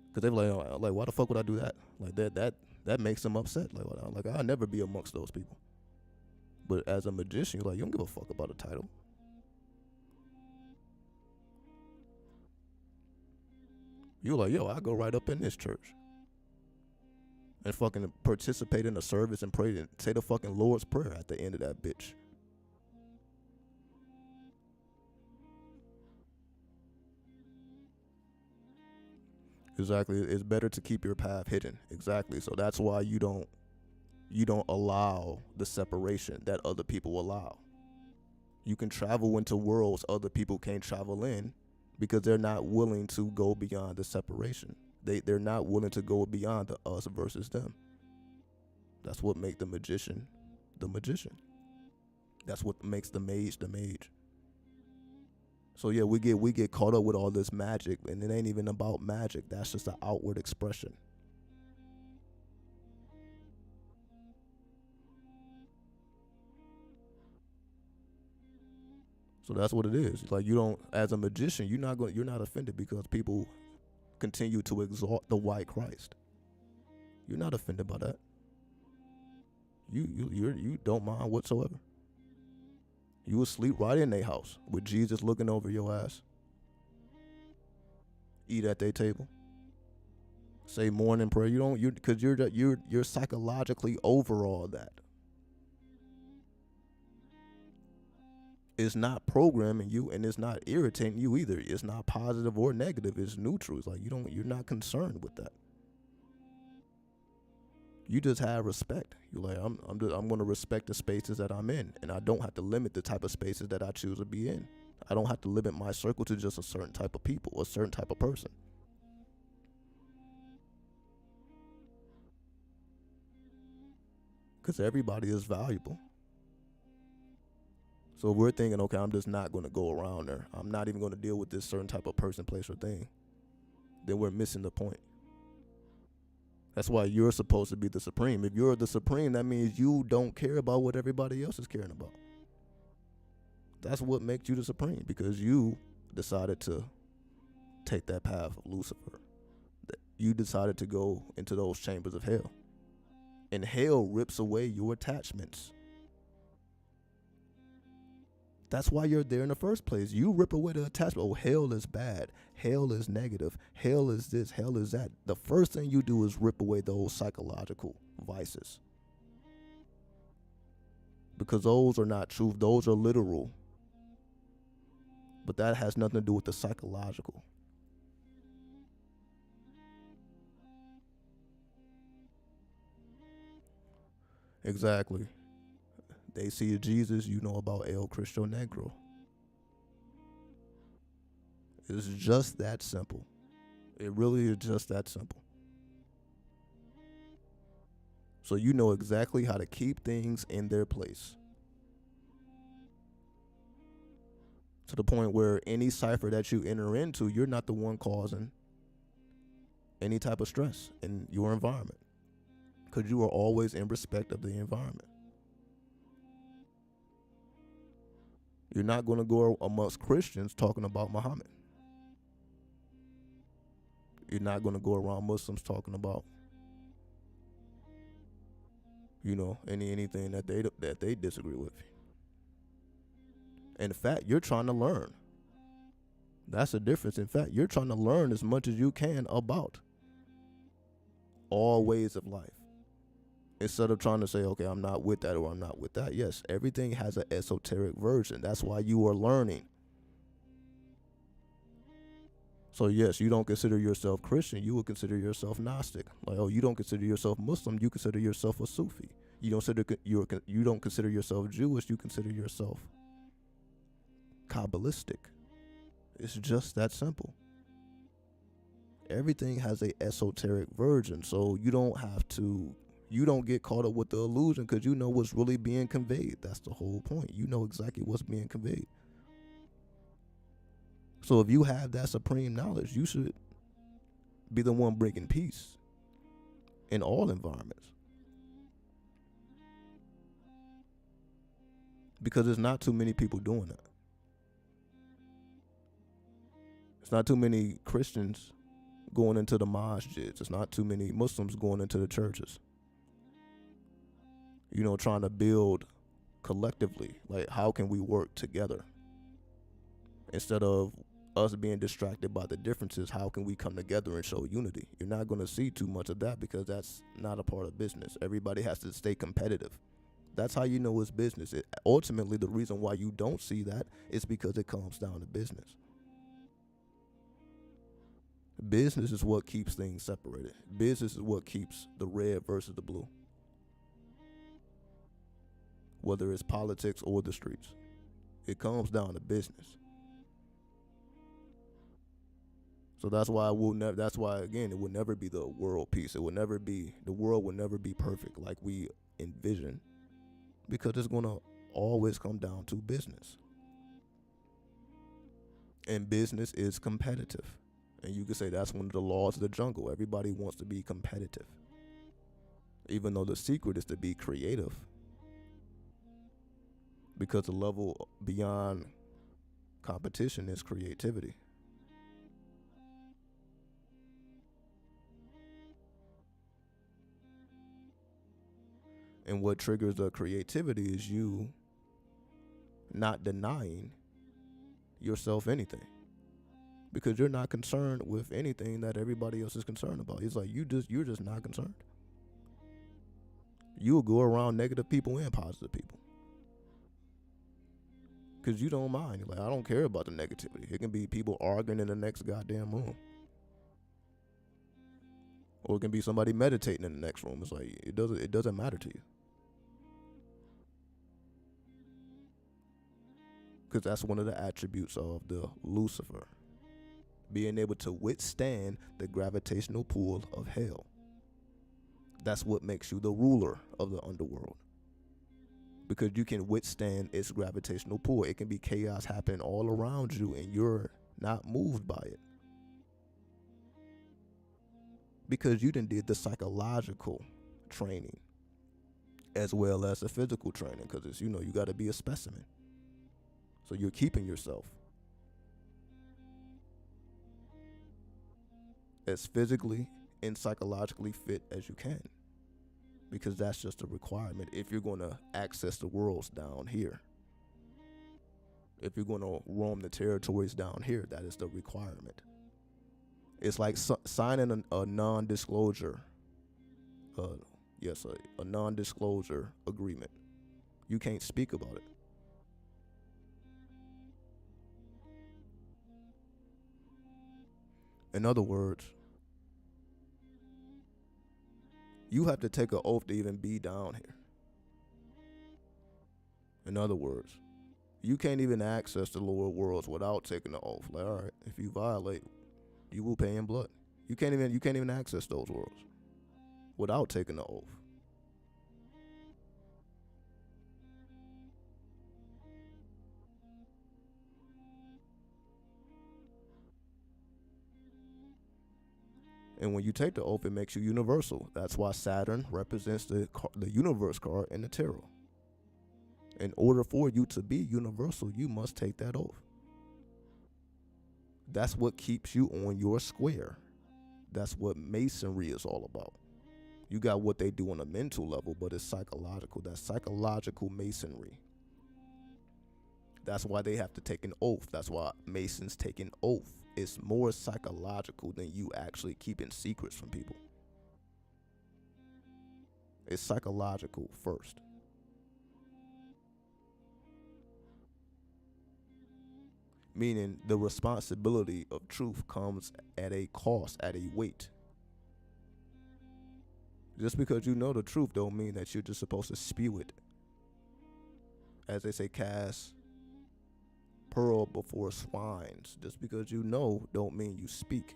Speaker 1: Because they're like, why the fuck would I do that? Like that makes them upset. Like I'll never be amongst those people. But as a magician, you're like, you don't give a fuck about a title. You're like, yo, I go right up in this church and fucking participate in a service and pray and say the fucking Lord's Prayer at the end of that bitch. Exactly. It's better to keep your path hidden. Exactly. So that's why you don't allow the separation that other people allow. You can travel into worlds other people can't travel in because they're not willing to go beyond the separation. They're not willing to go beyond the us versus them. That's what makes the magician the magician. That's what makes the mage the mage. So yeah, we get caught up with all this magic, and it ain't even about magic. That's just an outward expression. So that's what it is. Like, you don't, as a magician, you're not offended because people continue to exalt the white Christ. You're not offended by that. You don't mind whatsoever. You will sleep right in their house with Jesus looking over your ass. Eat at their table. Say morning prayer. You don't, because you're psychologically over all that. It's not programming you, and it's not irritating you either. It's not positive or negative. It's neutral. It's like you're not concerned with that. You just have respect. You're like, I'm going to respect the spaces that I'm in, and I don't have to limit the type of spaces that I choose to be in. I don't have to limit my circle to just a certain type of people, a certain type of person. Because everybody is valuable. So if we're thinking, okay, I'm just not going to go around there, I'm not even going to deal with this certain type of person, place, or thing, then we're missing the point. That's why you're supposed to be the supreme. If you're the supreme, that means you don't care about what everybody else is caring about. That's what makes you the supreme, because you decided to take that path of Lucifer. You decided to go into those chambers of hell. And hell rips away your attachments. That's why you're there in the first place. You rip away the attachment. Oh, hell is bad. Hell is negative. Hell is this. Hell is that. The first thing you do is rip away those psychological vices. Because those are not truth. Those are literal. But that has nothing to do with the psychological. Exactly. They see Jesus, you know about El Cristo Negro. It's just that simple. It really is just that simple. So you know exactly how to keep things in their place. To the point where any cipher that you enter into, you're not the one causing any type of stress in your environment. Because you are always in respect of the environment. You're not going to go amongst Christians talking about Muhammad. You're not going to go around Muslims talking about, anything that they disagree with. In fact, you're trying to learn. That's the difference. In fact, you're trying to learn as much as you can about all ways of life. Instead of trying to say, okay, I'm not with that or I'm not with that. Yes, everything has an esoteric version. That's why you are learning. So yes, you don't consider yourself Christian, you would consider yourself Gnostic. Like, oh, you don't consider yourself Muslim, you consider yourself a Sufi. You don't consider yourself Jewish, you consider yourself Kabbalistic. It's just that simple. Everything has a esoteric version, so you don't get caught up with the illusion, because you know what's really being conveyed. That's the whole point. You know exactly what's being conveyed. So if you have that supreme knowledge, you should be the one bringing peace in all environments. Because there's not too many people doing that. It's not too many Christians going into the masjids. It's not too many Muslims going into the churches. Trying to build collectively. Like, how can we work together? Instead of us being distracted by the differences, how can we come together and show unity? You're not going to see too much of that, because that's not a part of business. Everybody has to stay competitive. That's how you know it's business. Ultimately, the reason why you don't see that is because it comes down to business. Business is what keeps things separated. Business is what keeps the red versus the blue. Whether it's politics or the streets, it comes down to business. So that's why again, it will never be the world peace. The world will never be perfect like we envision, because it's going to always come down to business. And business is competitive. And you could say that's one of the laws of the jungle. Everybody wants to be competitive. Even though the secret is to be creative. Because the level beyond competition is creativity. And what triggers the creativity is you not denying yourself anything, because you're not concerned with anything that everybody else is concerned about. It's like you're just not concerned. You'll go around negative people and positive people because you don't mind. You're like, I don't care about the negativity. It can be people arguing in the next goddamn room, or it can be somebody meditating in the next room. It's like it doesn't matter to you, because that's one of the attributes of the Lucifer, being able to withstand the gravitational pull of hell. That's what makes you the ruler of the underworld, because you can withstand its gravitational pull. It can be chaos happening all around you and you're not moved by it, because you done did the psychological training as well as the physical training, because it's, you got to be a specimen. So you're keeping yourself as physically and psychologically fit as you can, because that's just a requirement if you're going to access the worlds down here. If you're going to roam the territories down here, that is the requirement. It's like signing a non-disclosure, a non-disclosure agreement. You can't speak about it. In other words, you have to take an oath to even be down here. In other words, you can't even access the lower worlds without taking the oath. Like, all right, if you violate, you will pay in blood. You can't even access those worlds without taking the oath. And when you take the oath, it makes you universal. That's why Saturn represents the universe card in the tarot. In order for you to be universal, you must take that oath. That's what keeps you on your square. That's what masonry is all about. You got what they do on a mental level, but it's psychological. That's psychological masonry. That's why they have to take an oath. That's why Masons take an oath. It's more psychological than you actually keeping secrets from people. It's psychological first. Meaning the responsibility of truth comes at a cost, at a weight. Just because you know the truth don't mean that you're just supposed to spew it. As they say, cast pearl before swines. Just because you know don't mean you speak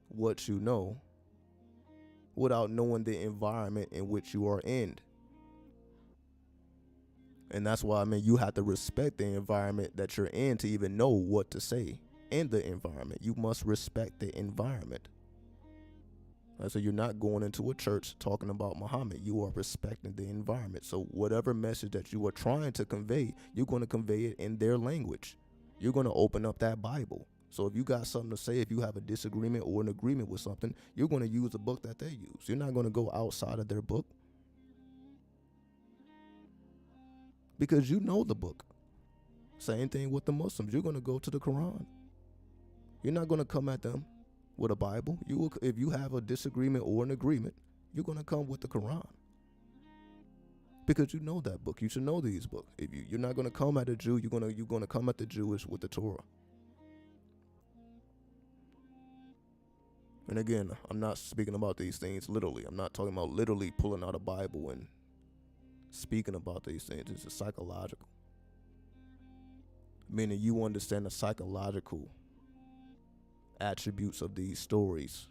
Speaker 1: what you know without knowing the environment in which you are in. And that's why, you have to respect the environment that you're in to even know what to say in the environment. You must respect the environment. So you're not going into a church talking about Muhammad. You are respecting the environment. So whatever message that you are trying to convey, you're going to convey it in their language. You're going to open up that Bible. So if you got something to say, if you have a disagreement or an agreement with something, you're going to use the book that they use. You're not going to go outside of their book, because you know the book. Same thing with the Muslims. You're going to go to the Quran. You're not going to come at them with a Bible. If you have a disagreement or an agreement, you're going to come with the Quran, because you know that book. You should know these books. If you're not going to come at a Jew, you're going to come at the Jewish with the Torah. And again, I'm not speaking about these things literally. I'm not talking about literally pulling out a Bible and speaking about these things. It's psychological. Meaning you understand the psychological attributes of these stories,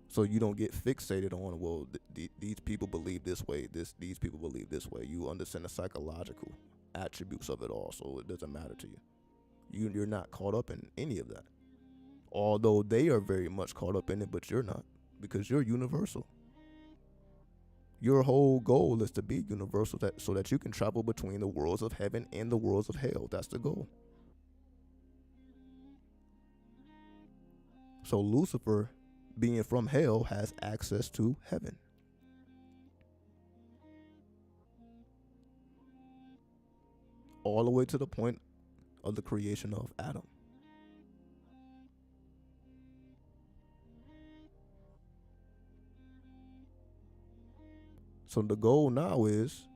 Speaker 1: so you don't get fixated on, well, these people believe this way, these people believe this way. You understand the psychological attributes of it all, so it doesn't matter to you. You're not caught up in any of that, although they are very much caught up in it, but you're not, because you're universal. Your whole goal is to be universal, so that you can travel between the worlds of heaven and the worlds of hell. That's the goal. So Lucifer, being from hell, has access to heaven. all the way to the point of the creation of Adam. So the goal now is,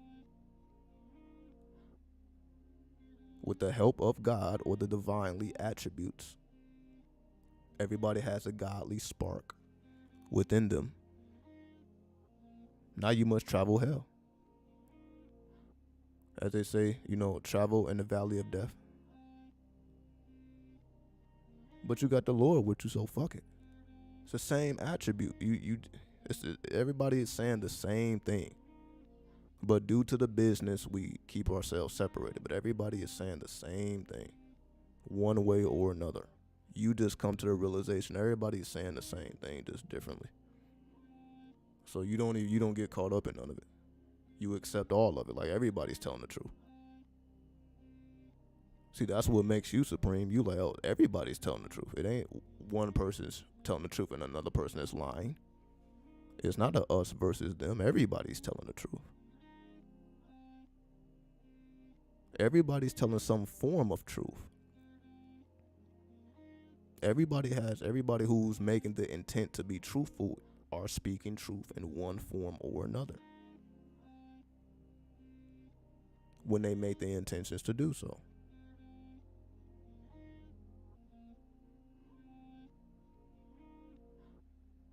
Speaker 1: with the help of God or the divinely attributes, everybody has a godly spark within them. Now you must travel hell. As they say, travel in the valley of death. But you got the Lord with you, so fuck it. It's the same attribute. Everybody is saying the same thing. But due to the business, we keep ourselves separated. But everybody is saying the same thing, one way or another. You just come to the realization everybody is saying the same thing, just differently. So you don't get caught up in none of it. You accept all of it, like everybody's telling the truth. See, that's what makes you supreme. You like, oh, everybody's telling the truth. It ain't one person's telling the truth and another person is lying. It's not a us versus them. Everybody's telling the truth. Everybody's telling some form of truth. Everybody who's making the intent to be truthful are speaking truth in one form or another when they make the intentions to do so.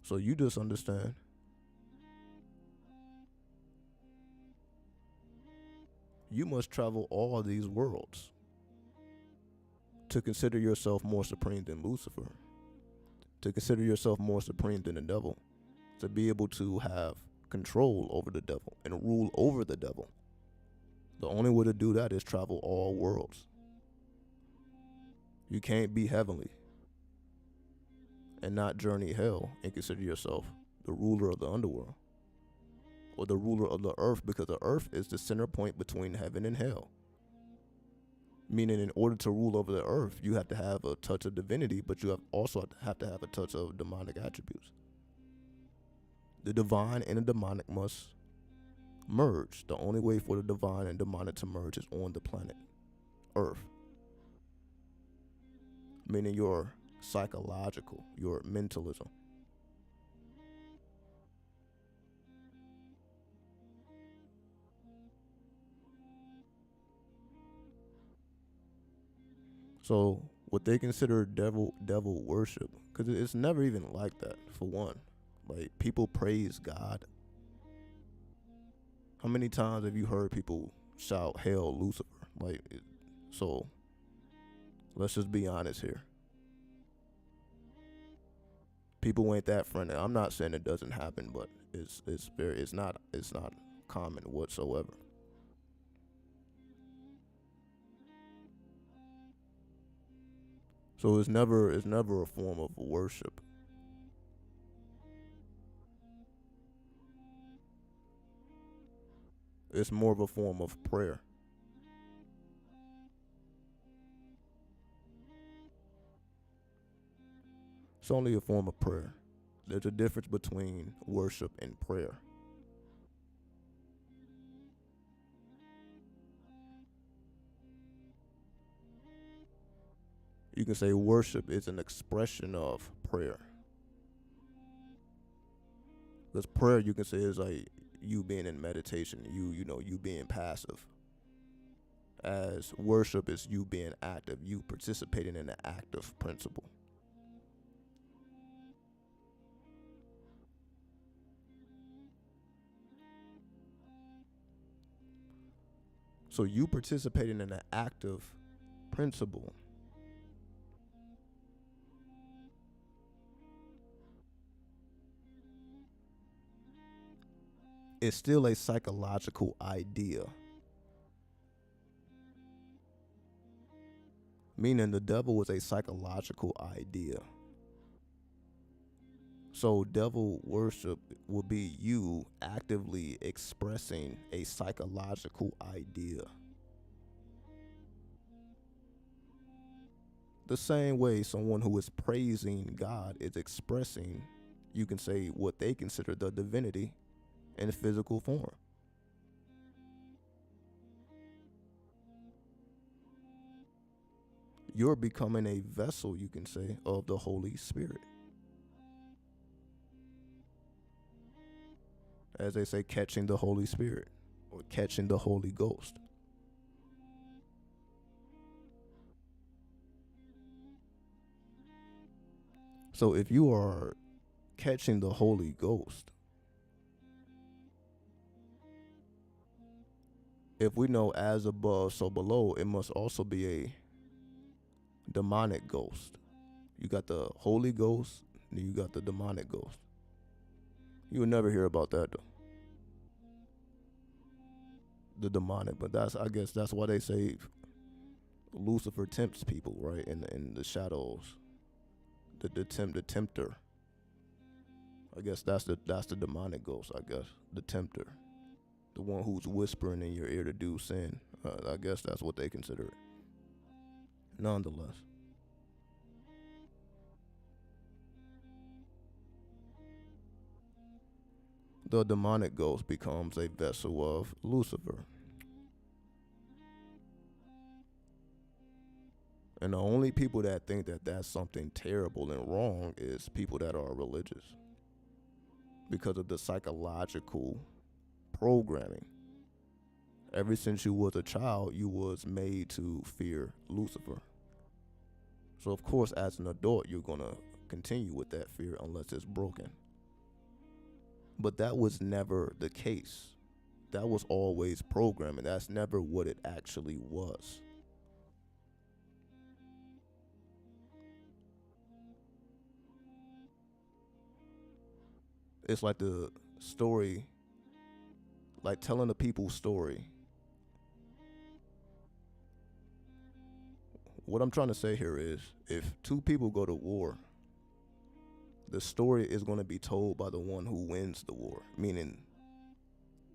Speaker 1: So you just understand. You must travel all these worlds to consider yourself more supreme than Lucifer, to consider yourself more supreme than the devil, to be able to have control over the devil and rule over the devil. The only way to do that is travel all worlds. You can't be heavenly and not journey hell and consider yourself the ruler of the underworld or the ruler of the earth, because the earth is the center point between heaven and hell. Meaning, in order to rule over the earth, you have to have a touch of divinity, but you also have to have a touch of demonic attributes. The divine and the demonic must merge. The only way for the divine and demonic to merge is on the planet Earth. Meaning your psychological, your mentalism. So what they consider devil worship, because it's never even like that. For one, like, people praise God. How many times have you heard people shout "Hail Lucifer"? So let's just be honest here. People ain't that friendly. I'm not saying it doesn't happen, but it's not common whatsoever. So it's never a form of worship. It's more of a form of prayer. It's only a form of prayer. There's a difference between worship and prayer. You can say worship is an expression of prayer. Because prayer, you can say, is like you being in meditation, you being passive. As worship is you being active, you participating in the active principle. So you participating in the active principle is still a psychological idea. Meaning the devil is a psychological idea. So devil worship will be you actively expressing a psychological idea. The same way someone who is praising God is expressing, you can say, what they consider the divinity in physical form. You're becoming a vessel, you can say, of the Holy Spirit. As they say, catching the Holy Spirit or catching the Holy Ghost. So if you are catching the Holy Ghost, if we know as above, so below, it must also be a demonic ghost. You got the Holy Ghost, and you got the demonic ghost. You would never hear about that though. The demonic, but I guess that's why they say Lucifer tempts people, right? In the shadows, the tempter. I guess that's the demonic ghost. I guess the tempter, the one who's whispering in your ear to do sin. I guess that's what they consider it. Nonetheless, the demonic ghost becomes a vessel of Lucifer. And the only people that think that that's something terrible and wrong is people that are religious, because of the psychological programming. Ever since you was a child, you was made to fear Lucifer. So of course, as an adult, you're gonna continue with that fear unless it's broken. But that was never the case. That was always programming. That's never what it actually was. It's like the story, like telling the people's story. What I'm trying to say here is, if two people go to war, the story is going to be told by the one who wins the war, meaning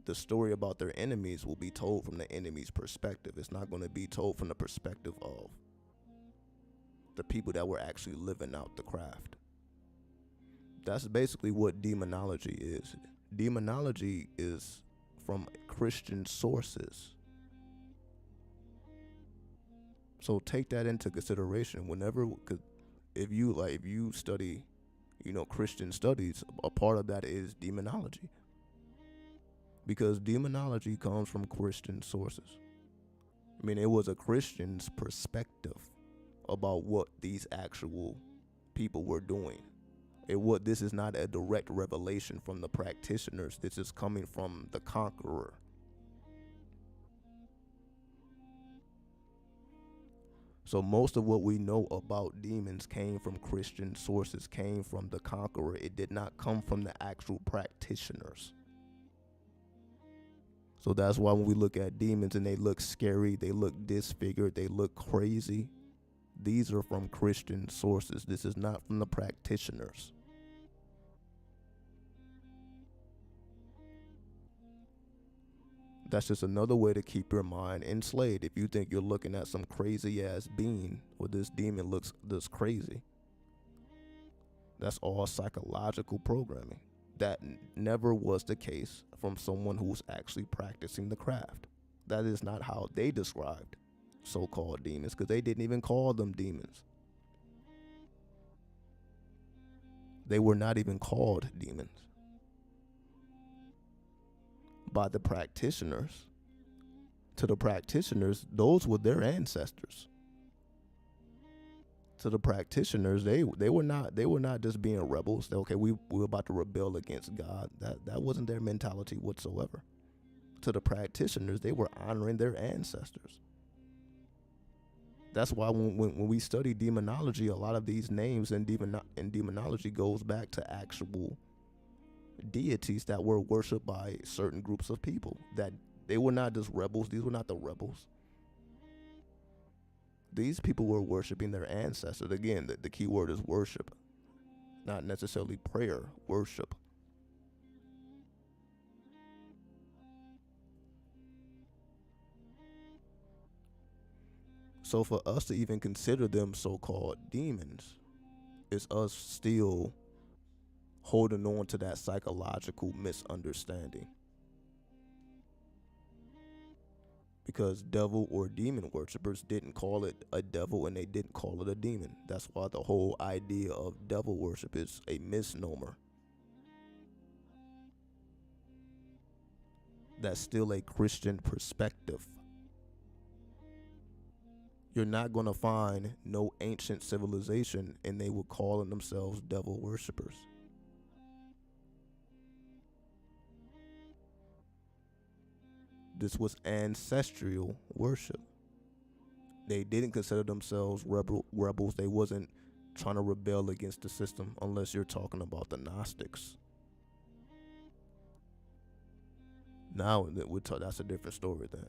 Speaker 1: the story about their enemies will be told from the enemy's perspective. It's not going to be told from the perspective of the people that were actually living out the craft. That's basically what demonology is. Demonology is from Christian sources. So take that into consideration whenever, cause if you study, Christian studies, a part of that is demonology. Because demonology comes from Christian sources. I mean, it was a Christian's perspective about what these actual people were doing. This is not a direct revelation from the practitioners. This is coming from the conqueror. So most of what we know about demons came from Christian sources, came from the conqueror. It did not come from the actual practitioners. So that's why when we look at demons and they look scary, they look disfigured, they look crazy, these are from Christian sources. This is not from the practitioners. That's just another way to keep your mind enslaved. If you think you're looking at some crazy ass being, or this demon looks this crazy, that's all psychological programming. That never was the case from someone who's actually practicing the craft. That is not how they described so-called demons, because they didn't even call them demons. They were not even called demons by the practitioners. To the practitioners, those were their ancestors. To the practitioners, they were not just being rebels. Okay, we're about to rebel against God. That wasn't their mentality whatsoever. To the practitioners, they were honoring their ancestors. That's why when we study demonology, a lot of these names in demonology goes back to actual deities that were worshipped by certain groups of people. That they were not just rebels. These were not the rebels. These people were worshiping their ancestors. Again, the key word is worship, not necessarily prayer, worship. So for us to even consider them so-called demons, is us still holding on to that psychological misunderstanding. because devil or demon worshippers didn't call it a devil and they didn't call it a demon. That's why the whole idea of devil worship is a misnomer. That's still a Christian perspective. You're not going to find no ancient civilization and they were calling themselves devil worshippers. This was ancestral worship. They didn't consider themselves rebels. They wasn't trying to rebel against the system unless you're talking about the Gnostics. Now that's a different story then.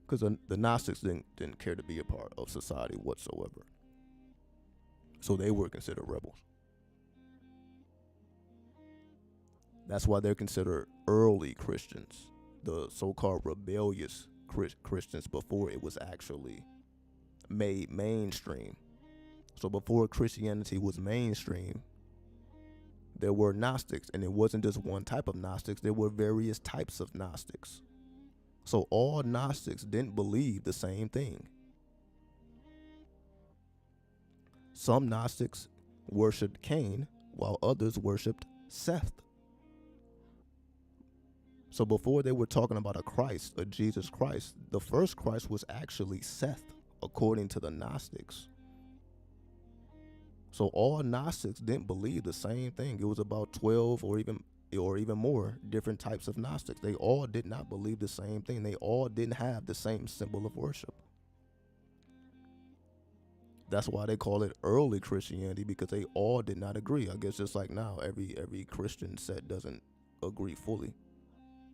Speaker 1: Because the Gnostics didn't care to be a part of society whatsoever. So they were considered rebels. That's why they're considered early Christians, the so-called rebellious Christians, before it was actually made mainstream. So before Christianity was mainstream, there were Gnostics, and it wasn't just one type of Gnostics. There were various types of Gnostics. So all Gnostics didn't believe the same thing. Some Gnostics worshipped Cain, while others worshipped Seth. So before they were talking about a Christ, a Jesus Christ, the first Christ was actually Seth, according to the Gnostics. So all Gnostics didn't believe the same thing. It was about 12 or even more different types of Gnostics. They all did not believe the same thing. They all didn't have the same symbol of worship. That's why they call it early Christianity, because they all did not agree. I guess just like now, every Christian set doesn't agree fully.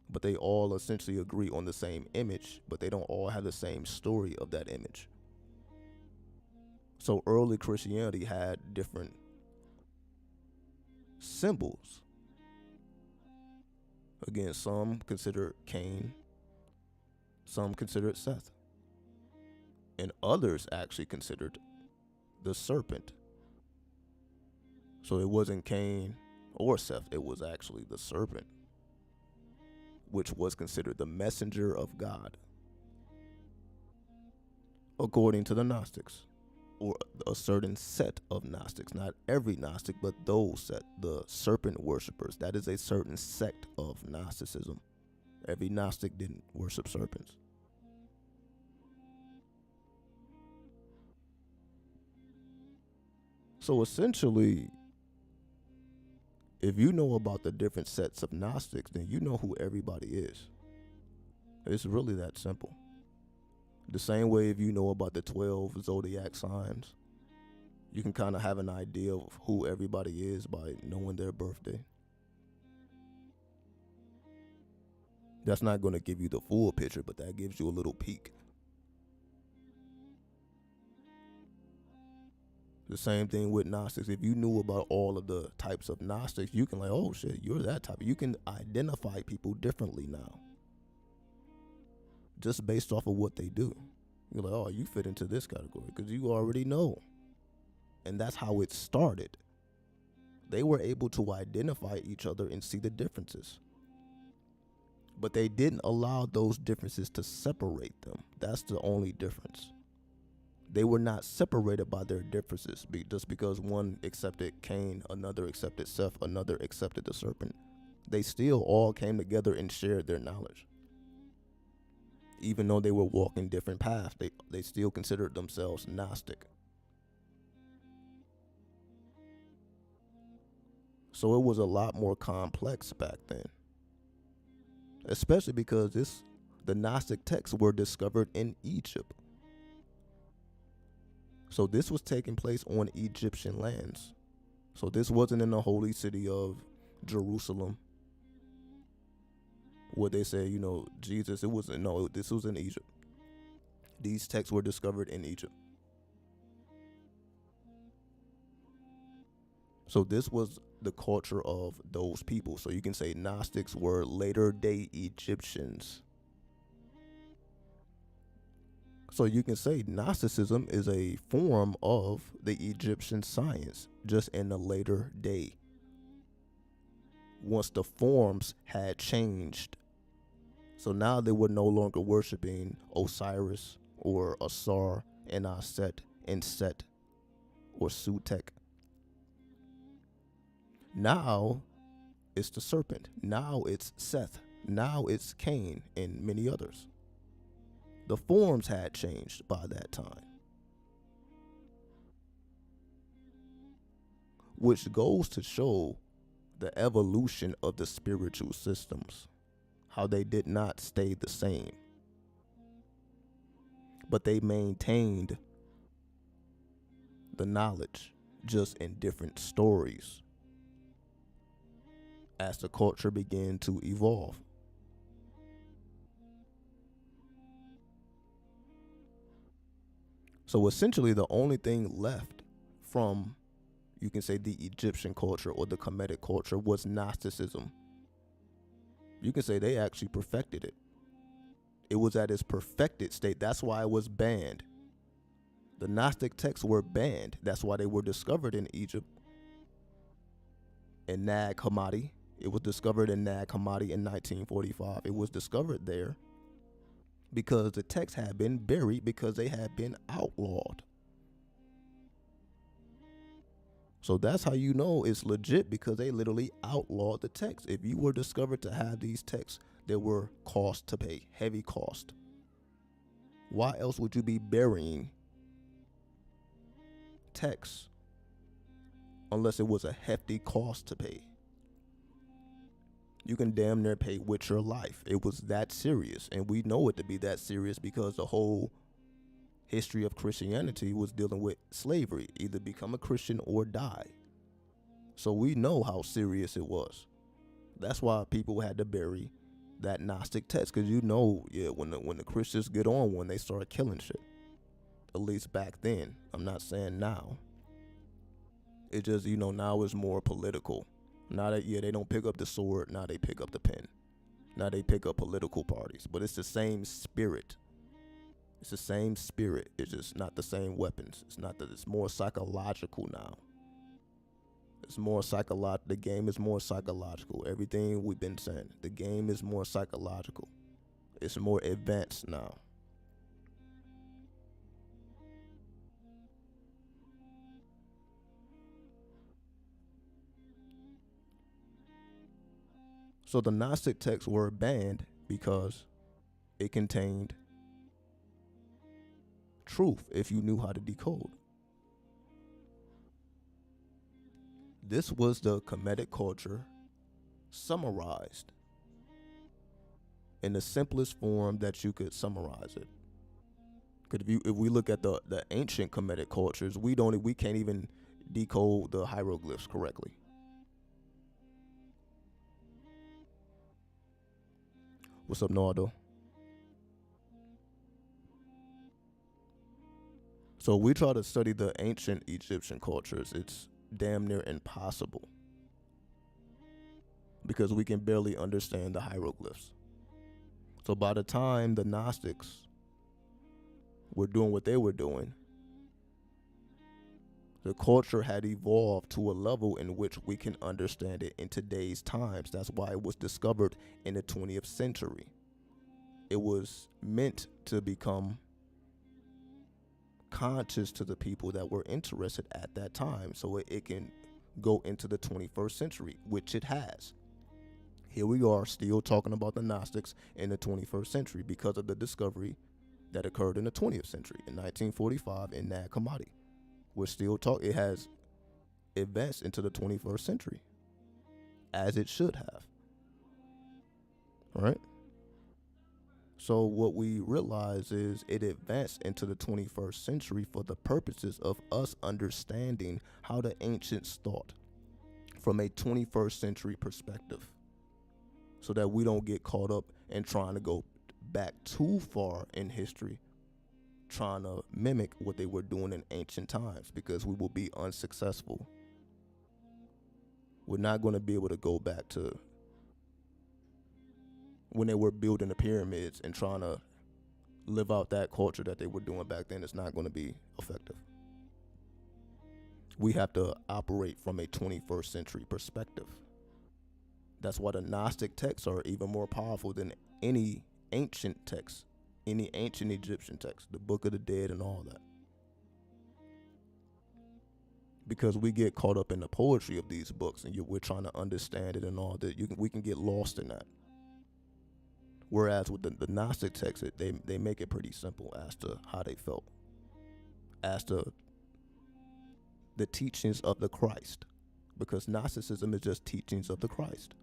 Speaker 1: But they all essentially agree on the same image, but they don't all have the same story of that image. So early Christianity had different symbols. Again, some considered Cain, some considered Seth, and others actually considered the serpent. So it wasn't Cain or Seth, it was actually the serpent, which was considered the messenger of God, according to the Gnostics, or a certain set of Gnostics. Not every Gnostic, but those set, the serpent worshippers. That is a certain sect of Gnosticism. Every Gnostic didn't worship serpents. So essentially, if you know about the different sets of Gnostics, then you know who everybody is. It's really that simple. The same way if you know about the 12 zodiac signs, you can kind of have an idea of who everybody is by knowing their birthday. That's not going to give you the full picture, but that gives you a little peek. The same thing with Gnostics. If you knew about all of the types of Gnostics, you can oh shit, you're that type. You can identify people differently now, just based off of what they do. You're like, oh, you fit into this category because you already know. And that's how it started. They were able to identify each other and see the differences. But they didn't allow those differences to separate them. That's the only difference. They were not separated by their differences just because one accepted Cain, another accepted Seth, another accepted the serpent. They still all came together and shared their knowledge. Even though they were walking different paths, they still considered themselves Gnostic. So it was a lot more complex back then. Especially because the Gnostic texts were discovered in Egypt. So this was taking place on Egyptian lands. So this wasn't in the holy city of Jerusalem, where they say, Jesus, this was in Egypt. These texts were discovered in Egypt. So this was the culture of those people. So you can say Gnostics were later day Egyptians. So you can say Gnosticism is a form of the Egyptian science, just in a later day, once the forms had changed. So now they were no longer worshiping Osiris or Asar and Aset and Set or Sutek. Now it's the serpent. Now it's Seth. Now it's Cain and many others. The forms had changed by that time. Which goes to show the evolution of the spiritual systems, how they did not stay the same, but they maintained the knowledge just in different stories as the culture began to evolve. So essentially the only thing left from, you can say, the Egyptian culture or the Kemetic culture was Gnosticism. You can say they actually perfected it. It was at its perfected state. That's why it was banned. The Gnostic texts were banned. That's why they were discovered in Egypt. In Nag Hammadi. It was discovered in Nag Hammadi in 1945. It was discovered there because the texts had been buried because they had been outlawed. So that's how you know it's legit, because they literally outlawed the text. If you were discovered to have these texts, there were costs to pay, heavy cost. Why else would you be burying texts unless it was a hefty cost to pay? You can damn near pay with your life. It was that serious, and we know it to be that serious because the whole history of Christianity was dealing with slavery, either become a Christian or die. So we know how serious it was. That's why people had to bury that Gnostic text, because when the Christians get on one, they start killing shit. At least back then. I'm not saying now. It just, now it's more political. Now that, they don't pick up the sword, now they pick up the pen. Now they pick up political parties, but it's the same spirit. It's the same spirit. It's just not the same weapons. It's not that. It's more psychological now. It's more psychological. The game is more psychological. Everything we've been saying. The game is more psychological. It's more advanced now. So the Gnostic texts were banned because it contained truth if you knew how to decode. This was the Kemetic culture summarized in the simplest form that you could summarize it. Because if we look at the ancient Kemetic cultures, we can't even decode the hieroglyphs correctly. What's up, Nardo? So we try to study the ancient Egyptian cultures. It's damn near impossible because we can barely understand the hieroglyphs. So by the time the Gnostics were doing what they were doing, the culture had evolved to a level in which we can understand it in today's times. That's why it was discovered in the 20th century. It was meant to become conscious to the people that were interested at that time, so it can go into the 21st century, which it has. Here we are still talking about the Gnostics in the 21st century because of the discovery that occurred in the 20th century in 1945 in Nag Hammadi. We're still talking. It has advanced into the 21st century, as it should have. Right? So what we realize is it advanced into the 21st century for the purposes of us understanding how the ancients thought from a 21st century perspective, so that we don't get caught up in trying to go back too far in history, trying to mimic what they were doing in ancient times, because we will be unsuccessful. We're not going to be able to go back to when they were building the pyramids and trying to live out that culture that they were doing back then. It's not going to be effective. We have to operate from a 21st century perspective. That's why the Gnostic texts are even more powerful than any ancient text, any ancient Egyptian text, the Book of the Dead and all that. Because we get caught up in the poetry of these books, and we're trying to understand it and all that. We can get lost in that. Whereas with the Gnostic texts, they make it pretty simple as to how they felt, as to the teachings of the Christ, because Gnosticism is just teachings of the Christ.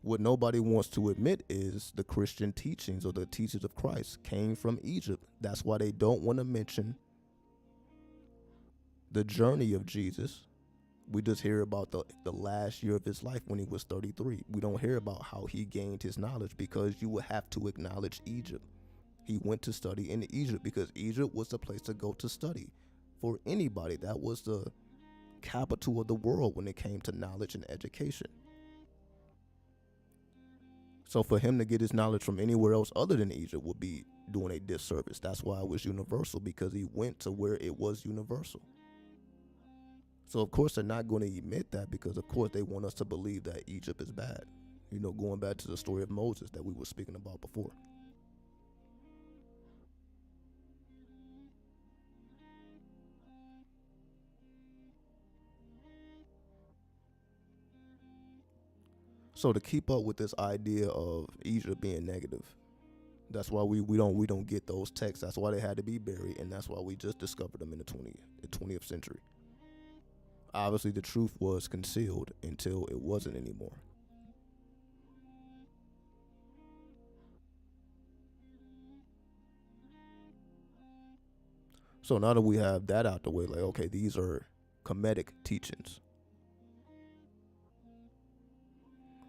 Speaker 1: What nobody wants to admit is the Christian teachings or the teachings of Christ came from Egypt. That's why they don't want to mention the journey of Jesus. We just hear about the last year of his life when he was 33. We don't hear about how he gained his knowledge, because you would have to acknowledge Egypt. He went to study in Egypt because Egypt was the place to go to study for anybody. That was the capital of the world when it came to knowledge and education. So for him to get his knowledge from anywhere else other than Egypt would be doing a disservice. That's why it was universal, because he went to where it was universal. So of course they're not going to admit that, because of course they want us to believe that Egypt is bad. Going back to the story of Moses that we were speaking about before. So to keep up with this idea of Egypt being negative, that's why we don't get those texts. That's why they had to be buried, and that's why we just discovered them in the 20th century. Obviously, the truth was concealed until it wasn't anymore. So now that we have that out the way, like, okay, these are Kemetic teachings.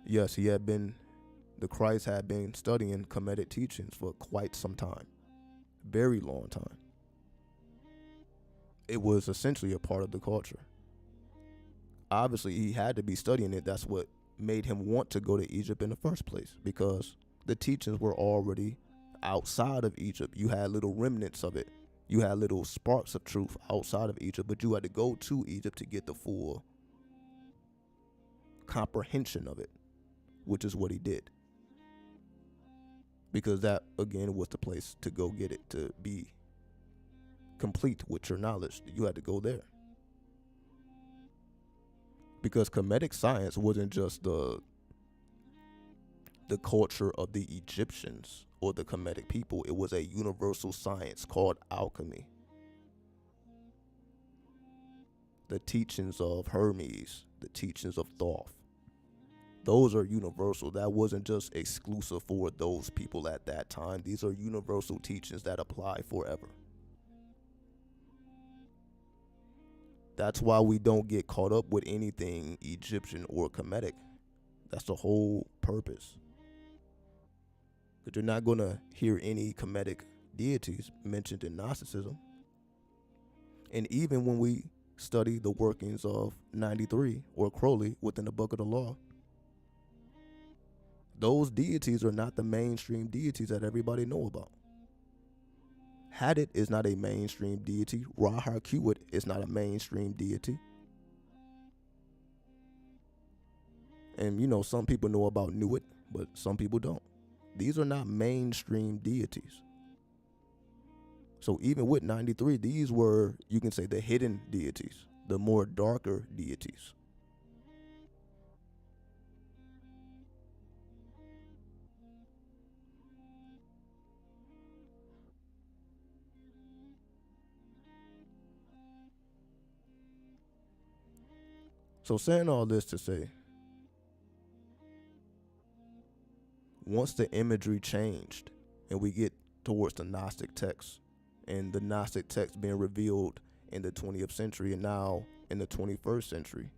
Speaker 1: Yes, the Christ had been studying Kemetic teachings for quite some time, very long time. It was essentially a part of the culture. Obviously, he had to be studying it. That's what made him want to go to Egypt in the first place, because the teachings were already outside of Egypt. You had little remnants of it. You had little sparks of truth outside of Egypt, but you had to go to Egypt to get the full comprehension of it, which is what he did. Because that, again, was the place to go get it, to be complete with your knowledge. You had to go there. Because Kemetic science wasn't just the culture of the Egyptians or the Kemetic people. It was a universal science called alchemy. The teachings of Hermes, the teachings of Thoth, those are universal. That wasn't just exclusive for those people at that time. These are universal teachings that apply forever. That's why we don't get caught up with anything Egyptian or Kemetic. That's the whole purpose. Because you're not going to hear any Kemetic deities mentioned in Gnosticism. And even when we study the workings of 93 or Crowley within the Book of the Law, those deities are not the mainstream deities that everybody know about. Hadit is not a mainstream deity. Ra-Harkewit is not a mainstream deity. And some people know about Nuit, but some people don't. These are not mainstream deities. So even with 93, these were, you can say, the hidden deities, the more darker deities. So saying all this to say, once the imagery changed and we get towards the Gnostic text, and the Gnostic text being revealed in the 20th century and now in the 21st century,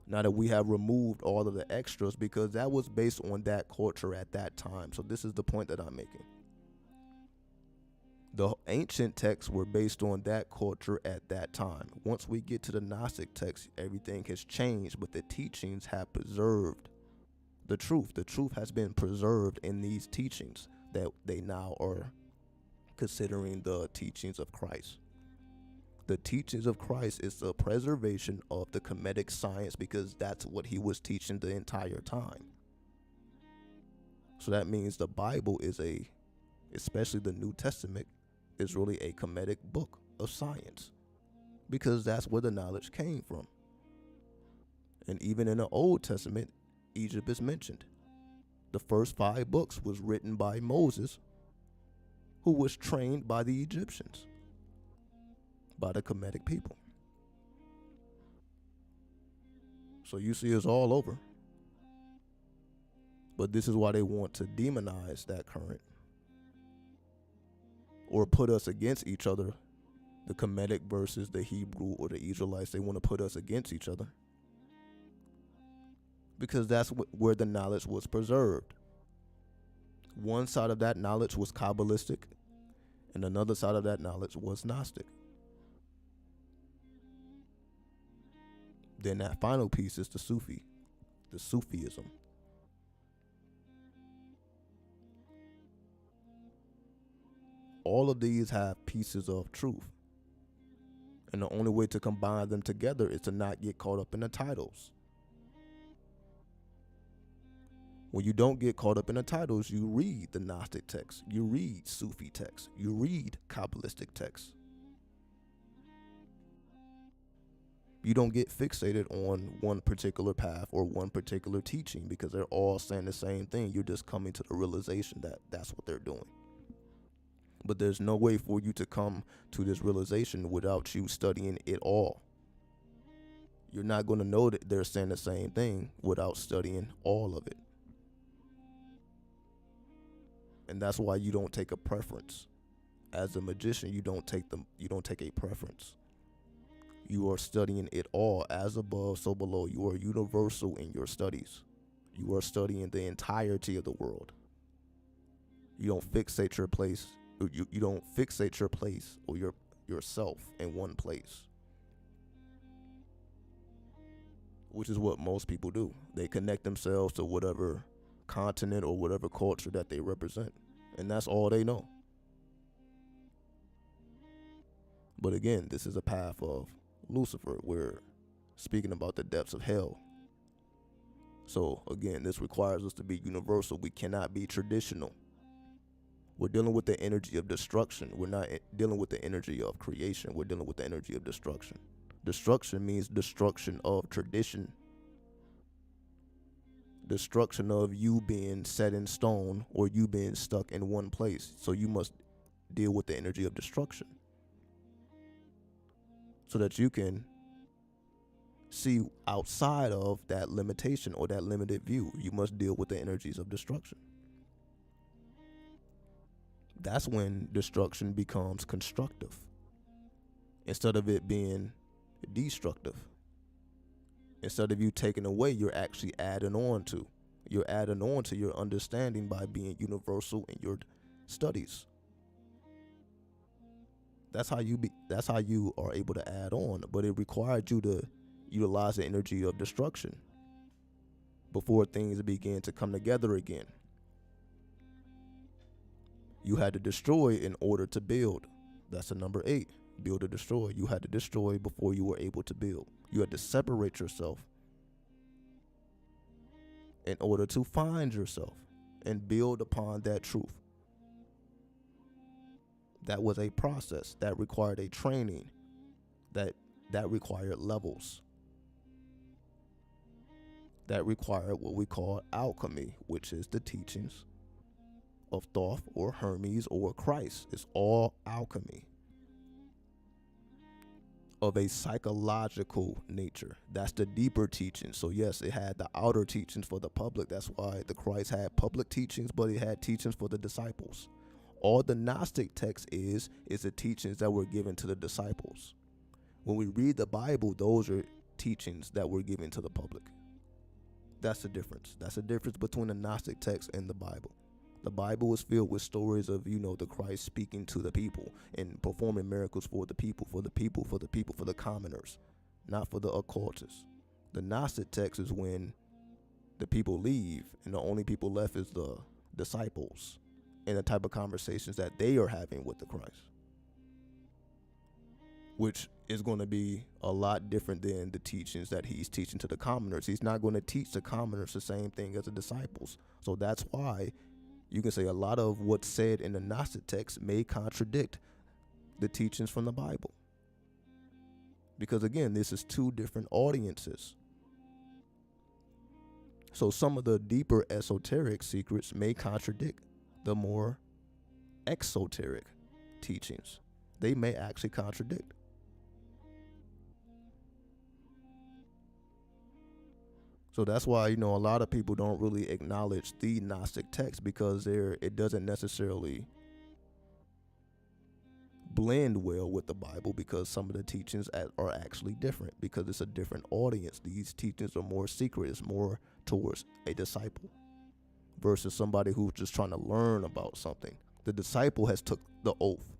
Speaker 1: now that we have removed all of the extras, because that was based on that culture at that time. So this is the point that I'm making. The ancient texts were based on that culture at that time. Once we get to the Gnostic text, everything has changed, but the teachings have preserved the truth. The truth has been preserved in these teachings that they now are considering the teachings of Christ. The teachings of Christ is the preservation of the Kemetic science, because that's what he was teaching the entire time. So that means the Bible is especially the New Testament, is really a Kemetic book of science, because that's where the knowledge came from. And even in the Old Testament, Egypt is mentioned. The first 5 books was written by Moses, who was trained by the Egyptians, by the Kemetic people. So you see, it's all over. But this is why they want to demonize that current, or put us against each other. The Kemetic versus the Hebrew or the Israelites, they want to put us against each other, because that's where the knowledge was preserved. One side of that knowledge was Kabbalistic, and another side of that knowledge was Gnostic. Then that final piece is the Sufism. All of these have pieces of truth, and the only way to combine them together is to not get caught up in the titles. When you don't get caught up in the titles, you read the Gnostic text, you read Sufi text, you read Kabbalistic text. You don't get fixated on one particular path or one particular teaching, because they're all saying the same thing. You're just coming to the realization that that's what they're doing. But there's no way for you to come to this realization without you studying it all. You're not going to know that they're saying the same thing without studying all of it. And that's why you don't take a preference. As a magician, you don't take a preference. You are studying it all. As above, so below. You are universal in your studies. You are studying the entirety of the world. You don't fixate your place. You don't fixate your place or yourself in one place, which is what most people do. They connect themselves to whatever continent or whatever culture that they represent, and that's all they know. But again, this is a path of Lucifer. We're speaking about the depths of hell. So again, this requires us to be universal. We cannot be traditional. We're dealing with the energy of destruction. We're not dealing with the energy of creation. We're dealing with the energy of destruction. Destruction means destruction of tradition. Destruction of you being set in stone or you being stuck in one place. So you must deal with the energy of destruction, so that you can see outside of that limitation or that limited view. You must deal with the energies of destruction. That's when destruction becomes constructive instead of it being destructive. Instead of you taking away, you're actually adding on to. You're adding on to your understanding by being universal in your studies. That's how you are able to add on, but it required you to utilize the energy of destruction before things begin to come together again. You had to destroy in order to build. That's the number 8. Build or destroy. You had to destroy before you were able to build. You had to separate yourself in order to find yourself and build upon that truth. That was a process that required a training, that required levels, that required what we call alchemy, which is the teachings of Thoth or Hermes or Christ. It's all alchemy of a psychological nature. That's the deeper teaching. So yes, it had the outer teachings for the public. That's why the Christ had public teachings, but it had teachings for the disciples. All the Gnostic text is the teachings that were given to the disciples. When we read the Bible, those are teachings that were given to the public. That's the difference. That's the difference between the Gnostic text and the Bible. The Bible is filled with stories of, the Christ speaking to the people and performing miracles for the people, for the commoners, not for the occultists. The Gnostic text is when the people leave and the only people left is the disciples and the type of conversations that they are having with the Christ, which is going to be a lot different than the teachings that he's teaching to the commoners. He's not going to teach the commoners the same thing as the disciples. So that's why you can say a lot of what's said in the Gnostic text may contradict the teachings from the Bible. Because again, this is two different audiences. So some of the deeper esoteric secrets may contradict the more exoteric teachings. They may actually contradict. So that's why, a lot of people don't really acknowledge the Gnostic text, because it doesn't necessarily blend well with the Bible, because some of the teachings are actually different, because it's a different audience. These teachings are more secret. It's more towards a disciple versus somebody who's just trying to learn about something. The disciple has took the oath.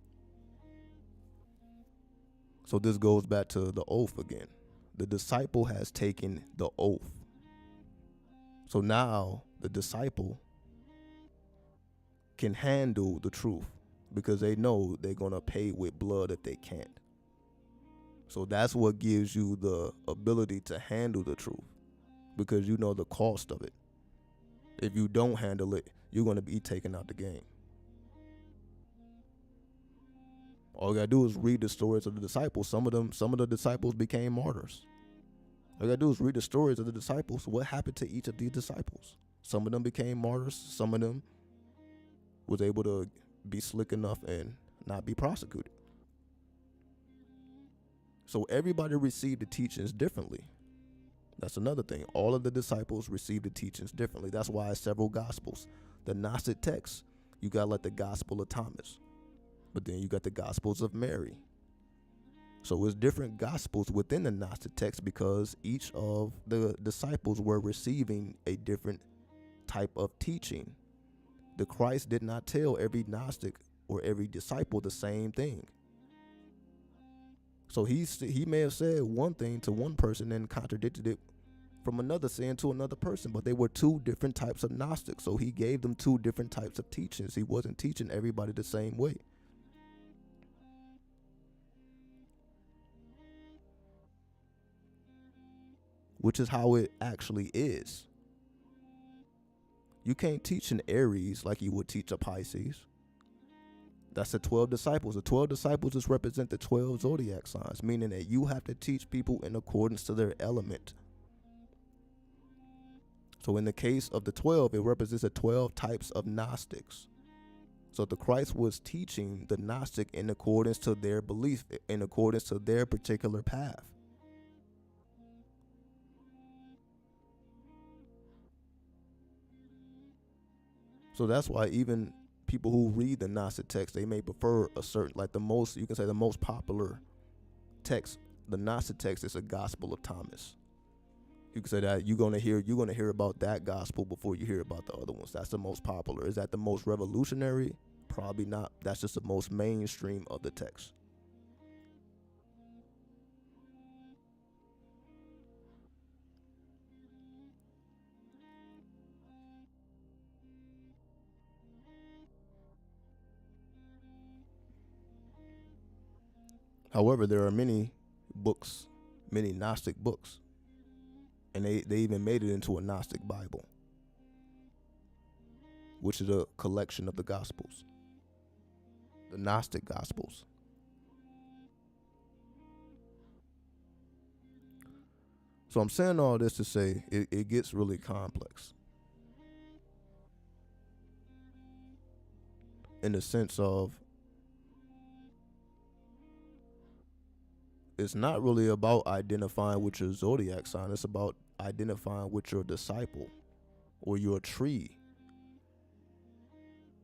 Speaker 1: So this goes back to the oath again. The disciple has taken the oath. So now the disciple can handle the truth, because they know they're going to pay with blood if they can't. So that's what gives you the ability to handle the truth, because you know the cost of it. If you don't handle it, you're going to be taken out the game. All you got to do is read the stories of the disciples. Some of the disciples became martyrs. All you got to do is read the stories of the disciples. What happened to each of these disciples? Some of them became martyrs. Some of them was able to be slick enough and not be prosecuted. So everybody received the teachings differently. That's another thing. All of the disciples received the teachings differently. That's why it's several gospels. The Gnostic texts, you got like the Gospel of Thomas, but then you got the Gospels of Mary. So it's different gospels within the Gnostic text, because each of the disciples were receiving a different type of teaching. The Christ did not tell every Gnostic or every disciple the same thing. So he may have said one thing to one person and contradicted it from another saying to another person, but they were two different types of Gnostics. So he gave them two different types of teachings. He wasn't teaching everybody the same way. Which is how it actually is. You can't teach an Aries like you would teach a Pisces. That's the 12 disciples. The 12 disciples just represent the 12 zodiac signs, meaning that you have to teach people in accordance to their element. So in the case of the 12, it represents the 12 types of Gnostics. So the Christ was teaching the Gnostic in accordance to their belief, in accordance to their particular path. So that's why even people who read the Gnostic text, they may prefer a certain, like the most popular text, the Gnostic text is a Gospel of Thomas. You can say that you're gonna hear about that gospel before you hear about the other ones. That's the most popular. Is that the most revolutionary? Probably not. That's just the most mainstream of the text. However, there are many books, many Gnostic books, and they even made it into a Gnostic Bible, which is a collection of the Gospels, the Gnostic Gospels. So I'm saying all this to say it gets really complex in the sense of it's not really about identifying with your zodiac sign. It's about identifying with your disciple or your tree.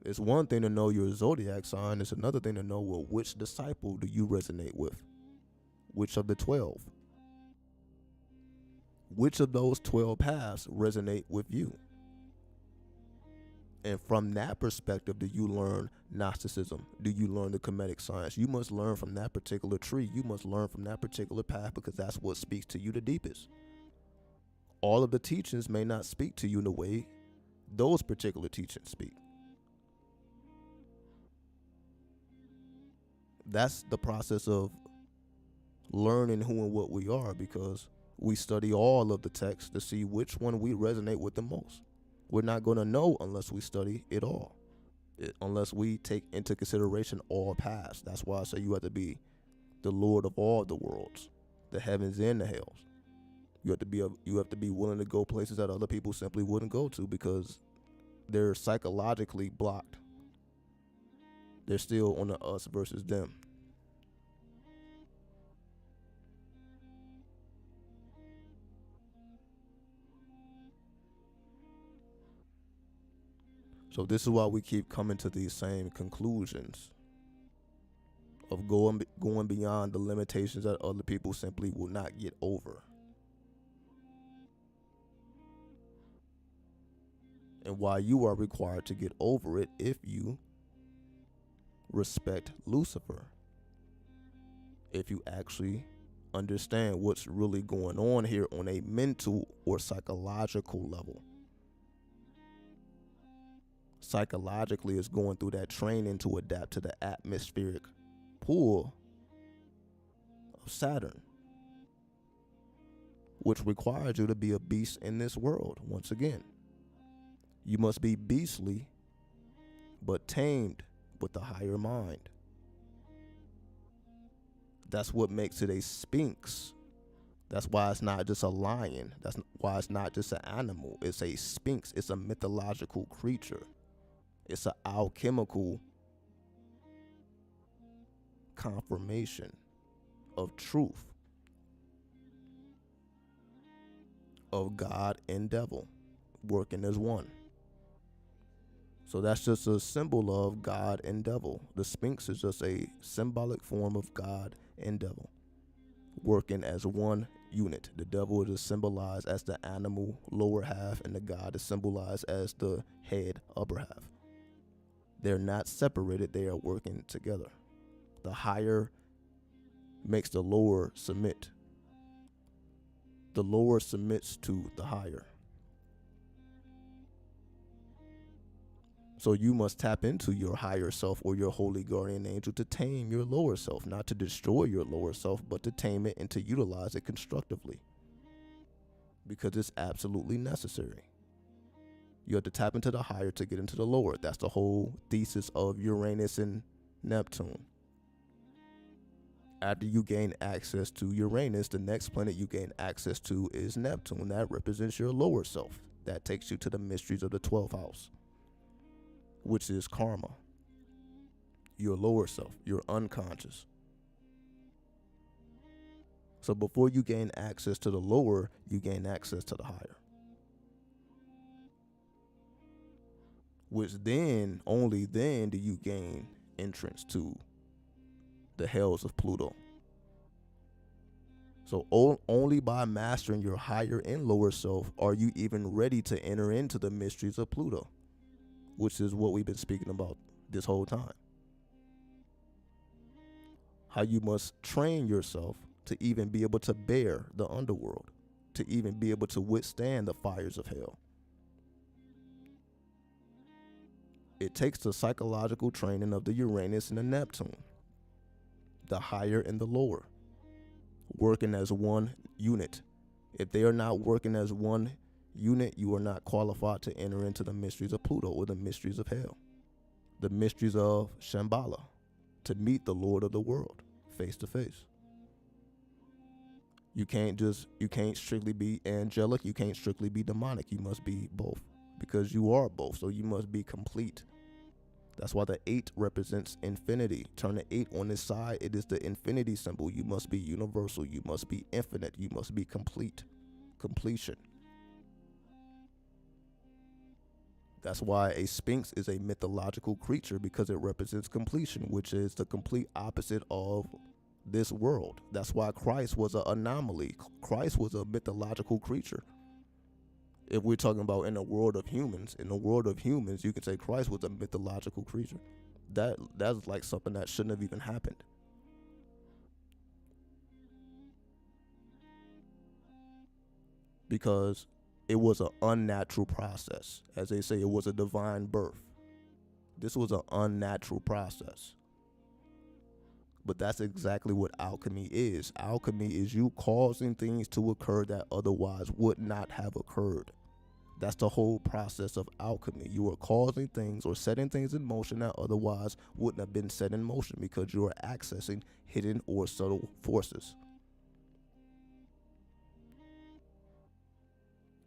Speaker 1: It's one thing to know your zodiac sign. It's another thing to know, well, which disciple do you resonate with? Which of the 12? Which of those 12 paths resonate with you? And from that perspective, do you learn Gnosticism? Do you learn the Kemetic science? You must learn from that particular tree. You must learn from that particular path, because that's what speaks to you the deepest. All of the teachings may not speak to you in the way those particular teachings speak. That's the process of learning who and what we are, because we study all of the texts to see which one we resonate with the most. We're not going to know unless we study it all, unless we take into consideration all past. That's why I say you have to be the Lord of all the worlds, the heavens and the hells. You have to be willing to go places that other people simply wouldn't go to because they're psychologically blocked. They're still on the us versus them. So this is why we keep coming to these same conclusions of going beyond the limitations that other people simply will not get over. And why you are required to get over it if you respect Lucifer. If you actually understand what's really going on here on a mental or psychological level. Psychologically, it's going through that training to adapt to the atmospheric pull of Saturn, which requires you to be a beast in this world. Once again, you must be beastly, but tamed with a higher mind. That's what makes it a sphinx. That's why it's not just a lion. That's why it's not just an animal. It's a sphinx. It's a mythological creature. It's an alchemical confirmation of truth, of God and devil working as one. So that's just a symbol of God and devil. The Sphinx is just a symbolic form of God and devil working as one unit. The devil is symbolized as the animal lower half, and the God is symbolized as the head upper half. They're not separated, they are working together. The higher makes the lower submit. The lower submits to the higher. So you must tap into your higher self or your holy guardian angel to tame your lower self, not to destroy your lower self, but to tame it and to utilize it constructively, because it's absolutely necessary. You have to tap into the higher to get into the lower. That's the whole thesis of Uranus and Neptune. After you gain access to Uranus, the next planet you gain access to is Neptune. That represents your lower self. That takes you to the mysteries of the 12th house, which is karma, your lower self, your unconscious. So before you gain access to the lower, you gain access to the higher, which then, only then do you gain entrance to the hells of Pluto. So only by mastering your higher and lower self are you even ready to enter into the mysteries of Pluto, which is what we've been speaking about this whole time. How you must train yourself to even be able to bear the underworld, to even be able to withstand the fires of hell. It takes the psychological training of the Uranus and the Neptune, the higher and the lower, working as one unit. If they are not working as one unit, you are not qualified to enter into the mysteries of Pluto or the mysteries of hell, the mysteries of Shambhala, to meet the Lord of the world face to face. You can't strictly be angelic, you can't strictly be demonic. You must be both, because you are both. So you must be complete. That's why the 8 represents infinity. Turn the 8 on this side, it is the infinity symbol. You must be universal, you must be infinite, you must be complete. Completion. That's why a sphinx is a mythological creature, because it represents completion, which is the complete opposite of this world. That's why Christ was an anomaly. Christ was a mythological creature. If we're talking about in the world of humans, you could say Christ was a mythological creature. That's like something that shouldn't have even happened. Because it was an unnatural process. As they say, it was a divine birth. This was an unnatural process. But that's exactly what alchemy is. Alchemy is you causing things to occur that otherwise would not have occurred. That's the whole process of alchemy. You are causing things or setting things in motion that otherwise wouldn't have been set in motion because you are accessing hidden or subtle forces.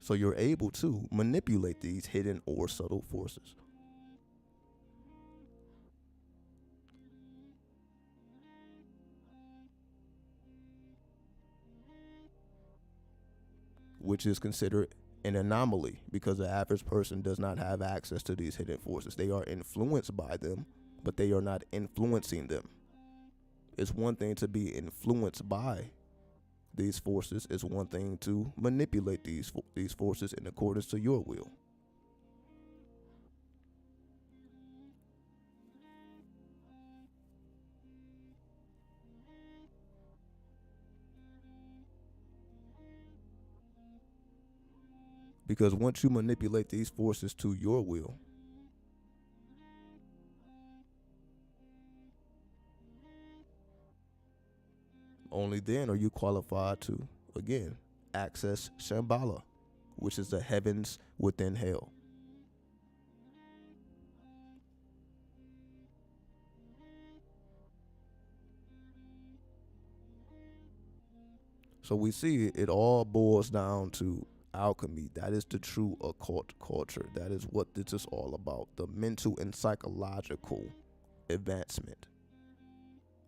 Speaker 1: So you're able to manipulate these hidden or subtle forces. Which is considered an anomaly because the average person does not have access to these hidden forces. They are influenced by them, but they are not influencing them. It's one thing to be influenced by these forces. It's one thing to manipulate these forces in accordance to your will. Because once you manipulate these forces to your will, only then are you qualified to, again, access Shambhala, which is the heavens within hell. So we see it all boils down to alchemy. That is the true occult culture. That is what this is all about. The mental and psychological advancement.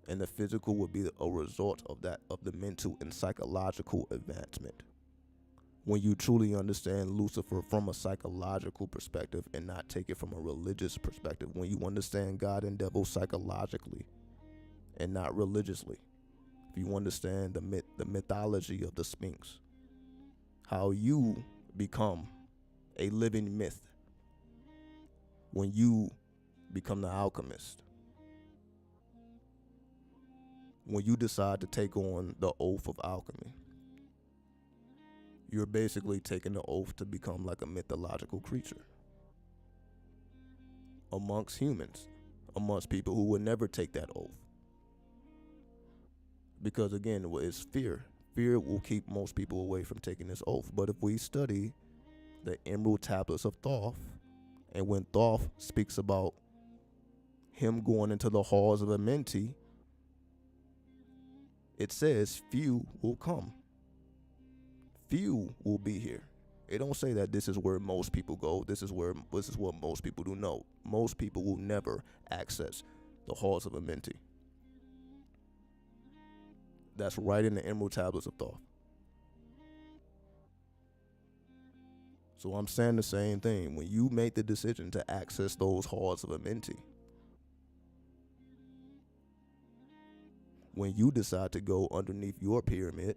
Speaker 1: And the physical would be a result of that, of the mental and psychological advancement. When you truly understand Lucifer from a psychological perspective and not take it from a religious perspective. When you understand God and devil psychologically and not religiously. If you understand the mythology of the Sphinx, how you become a living myth when you become the alchemist, when you decide to take on the oath of alchemy, you're basically taking the oath to become like a mythological creature amongst humans, amongst people who would never take that oath. Because again, it's fear. Fear will keep most people away from taking this oath. But if we study the Emerald Tablets of Thoth, and when Thoth speaks about him going into the halls of Amenti, it says few will come. Few will be here. It don't say that this is where most people go. This is what most people do. No, most people will never access the halls of Amenti. That's right in the Emerald Tablets of Thoth. So I'm saying the same thing. When you make the decision to access those halls of Amenti, when you decide to go underneath your pyramid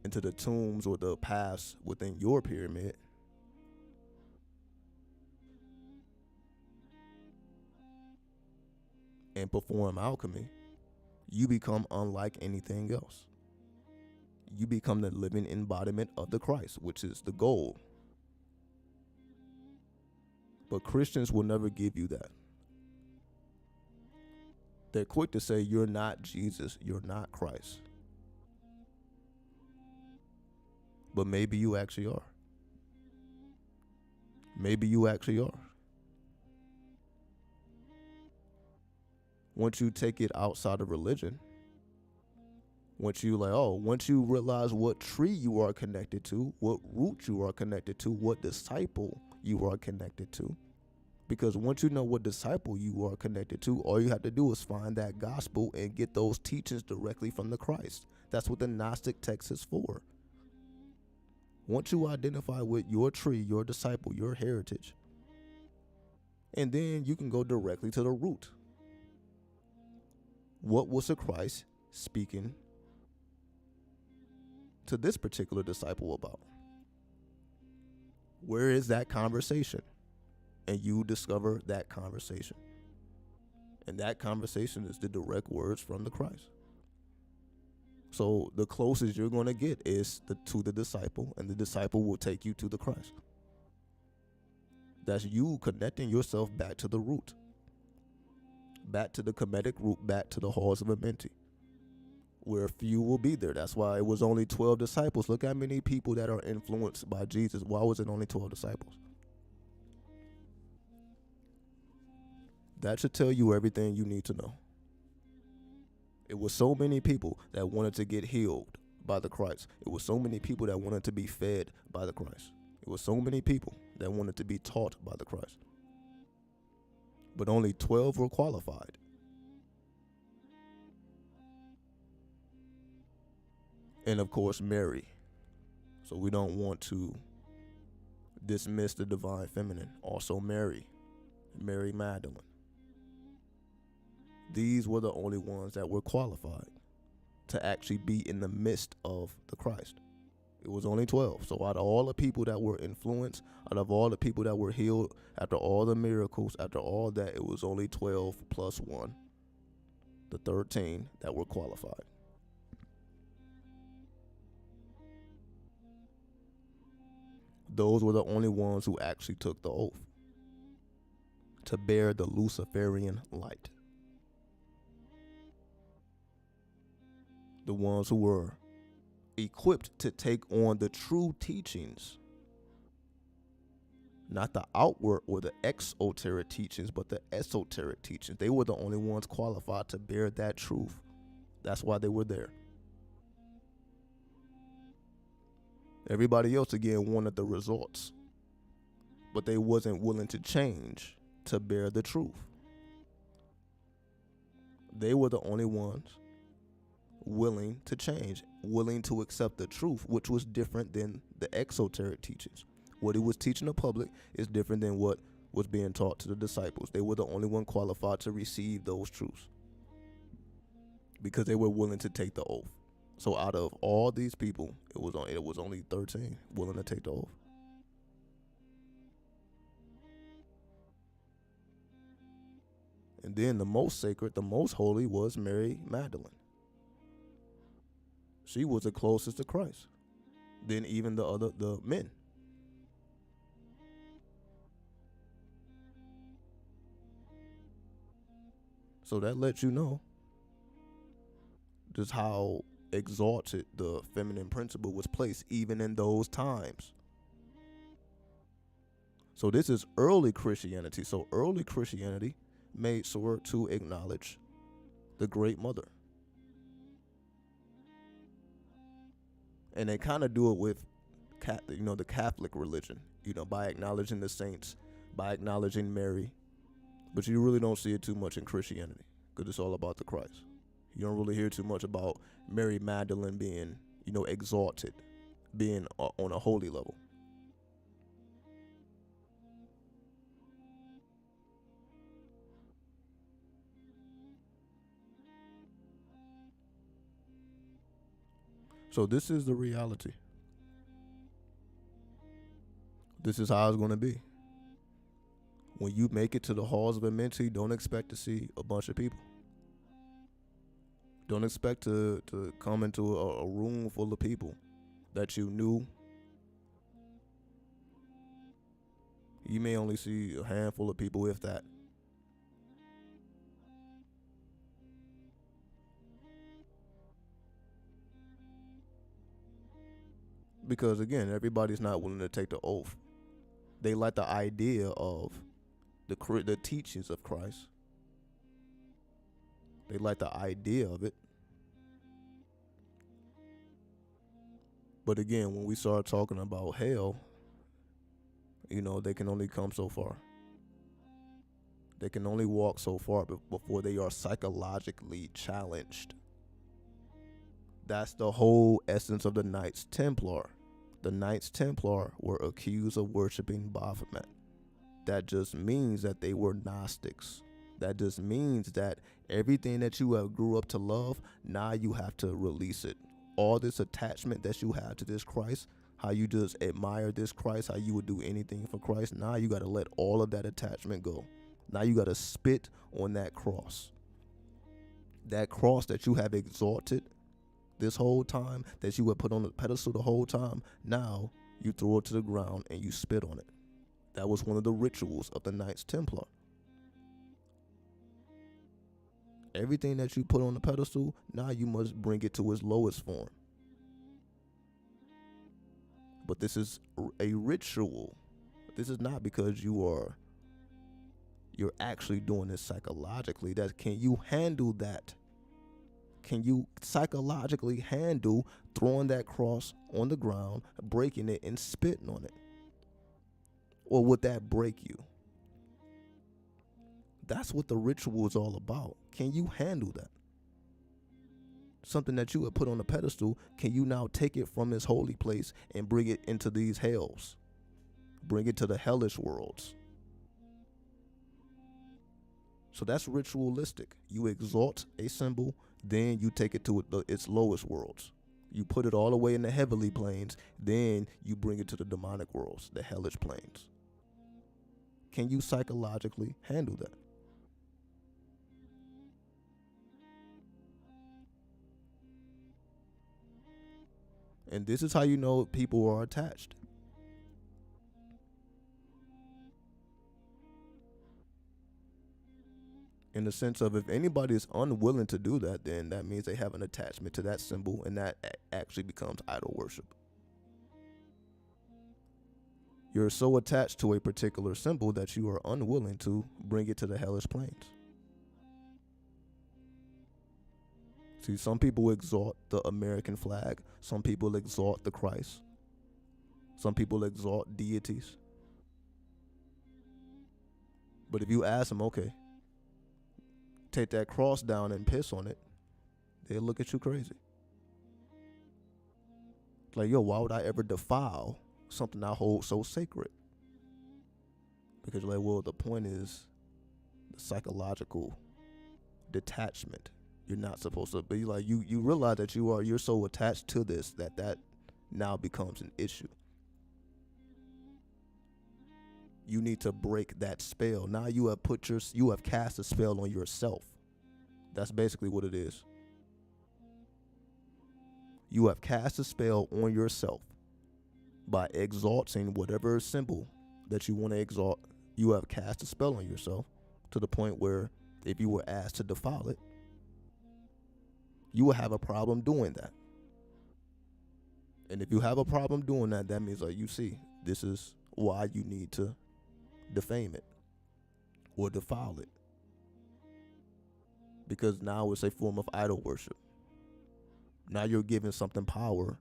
Speaker 1: into the tombs or the paths within your pyramid, and perform alchemy, you become unlike anything else. You become the living embodiment of the Christ, which is the goal. But Christians will never give you that. They're quick to say, you're not Jesus, you're not Christ. But maybe you actually are. Maybe you actually are. Once you take it outside of religion, once you realize what tree you are connected to, what root you are connected to, what disciple you are connected to. Because once you know what disciple you are connected to, all you have to do is find that gospel and get those teachings directly from the Christ. That's what the Gnostic text is for. Once you identify with your tree, your disciple, your heritage, and then you can go directly to the root. What was the Christ speaking to this particular disciple about? Where is that conversation? And you discover that conversation. And that conversation is the direct words from the Christ. So the closest you're going to get is to the disciple, and the disciple will take you to the Christ. That's you connecting yourself back to the root. back to the comedic route, back to the halls of Amenti, where few will be there. That's why it was only 12 disciples. Look how many people that are influenced by Jesus. Why was it only 12 disciples? That should tell you everything you need to know. It was so many people that wanted to get healed by the Christ. It was so many people that wanted to be fed by the Christ. It was so many people that wanted to be taught by the Christ. But only 12 were qualified. And of course, Mary. So we don't want to dismiss the divine feminine. Also Mary Magdalene. These were the only ones that were qualified to actually be in the midst of the Christ. It was only 12. So out of all the people that were influenced, out of all the people that were healed, after all the miracles, after all that, it was only 12 plus 1, the 13 that were qualified. Those were the only ones who actually took the oath to bear the Luciferian light. The ones who were equipped to take on the true teachings, not the outward or the exoteric teachings, but the esoteric teachings. They were the only ones qualified to bear that truth. That's why they were there. Everybody else, again, wanted the results, but they wasn't willing to change to bear the truth. They were the only ones willing to change, willing to accept the truth, which was different than the exoteric teachings. What he was teaching the public is different than what was being taught to the disciples. They were the only one qualified to receive those truths because they were willing to take the oath. So out of all these people, it was only 13 willing to take the oath. And then the most sacred, the most holy was Mary Magdalene. She was the closest to Christ than even the men. So that lets you know just how exalted the feminine principle was placed even in those times. So this is early Christianity. So early Christianity made sure to acknowledge the Great Mother. And they kind of do it with the Catholic religion, by acknowledging the saints, by acknowledging Mary. But you really don't see it too much in Christianity because it's all about the Christ. You don't really hear too much about Mary Magdalene being, exalted, being on a holy level. So this is the reality. This is how it's going to be. When you make it to the halls of Amenti, don't expect to see a bunch of people. Don't expect to come into a room full of people that you knew. You may only see a handful of people, if that. Because again, everybody's not willing to take the oath. They like the idea of the teachings of Christ. They like the idea of it. But again, when we start talking about hell, they can only come so far. They can only walk so far before they are psychologically challenged. That's the whole essence of the Knights Templar. The Knights Templar were accused of worshiping Baphomet. That just means that they were Gnostics. That just means that everything that you have grew up to love, now you have to release it. All this attachment that you have to this Christ, how you just admire this Christ, how you would do anything for Christ, now you got to let all of that attachment go. Now you got to spit on that cross. That cross that you have exalted this whole time, that you have put on the pedestal the whole time, now you throw it to the ground and you spit on it. That was one of the rituals of the Knights Templar. Everything that you put on the pedestal, now you must bring it to its lowest form. But this is a ritual. This is not because you're actually doing this psychologically. Can you handle that? Can you psychologically handle throwing that cross on the ground, breaking it, and spitting on it? Or would that break you? That's what the ritual is all about. Can you handle that? Something that you had put on a pedestal, can you now take it from its holy place and bring it into these hells? Bring it to the hellish worlds. So that's ritualistic. You exalt a symbol, then you take it to its lowest worlds. You put it all the way in the heavenly planes, then you bring it to the demonic worlds, the hellish planes. Can you psychologically handle that? And this is how you know people are attached. In the sense of, if anybody is unwilling to do that, then that means they have an attachment to that symbol, and that actually becomes idol worship. You're so attached to a particular symbol that you are unwilling to bring it to the hellish planes. See, some people exalt the American flag. Some people exalt the Christ. Some people exalt deities. But if you ask them, okay, take that cross down and piss on it, they'll look at you crazy. Like, yo, why would I ever defile something I hold so sacred? Because you're like, well, the point is the psychological detachment. You're not supposed to be like, you realize that you're so attached to this that now becomes an issue. You need to break that spell. Now you have cast a spell on yourself. That's basically what it is. You have cast a spell on yourself by exalting whatever symbol that you want to exalt. You have cast a spell on yourself to the point where if you were asked to defile it, you will have a problem doing that. And if you have a problem doing that, that means, like, you see, this is why you need to defame it or defile it. Because now it's a form of idol worship. Now you're giving something power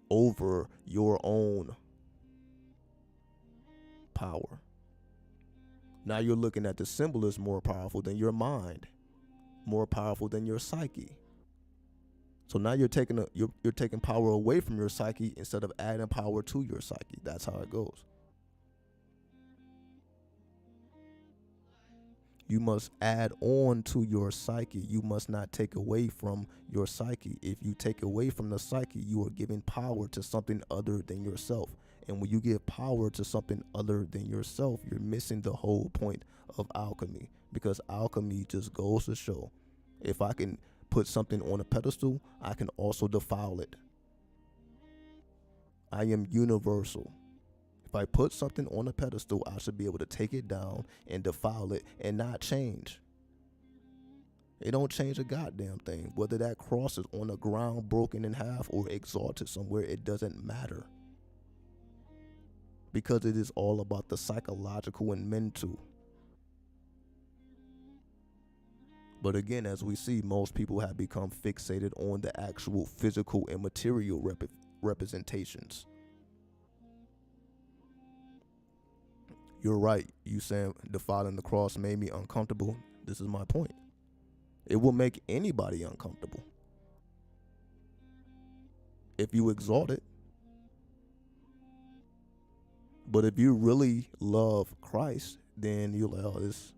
Speaker 1: over your own power. Now you're looking at the symbol as more powerful than your mind, more powerful than your psyche. So now you're taking power away from your psyche instead of adding power to your psyche. That's how it goes. You must add on to your psyche. You must not take away from your psyche. If you take away from the psyche, you are giving power to something other than yourself. And when you give power to something other than yourself, you're missing the whole point of alchemy. Because alchemy just goes to show, if I can put something on a pedestal, I can also defile it. I am universal. If I put something on a pedestal, I should be able to take it down and defile it and not change. It don't change a goddamn thing. Whether that cross is on the ground broken in half or exalted somewhere, it doesn't matter. Because it is all about the psychological and mental. But again, as we see, most people have become fixated on the actual physical and material representations. You're right. You saying defiling the cross made me uncomfortable. This is my point. It will make anybody uncomfortable if you exalt it. But if you really love Christ, then you're like, oh, this,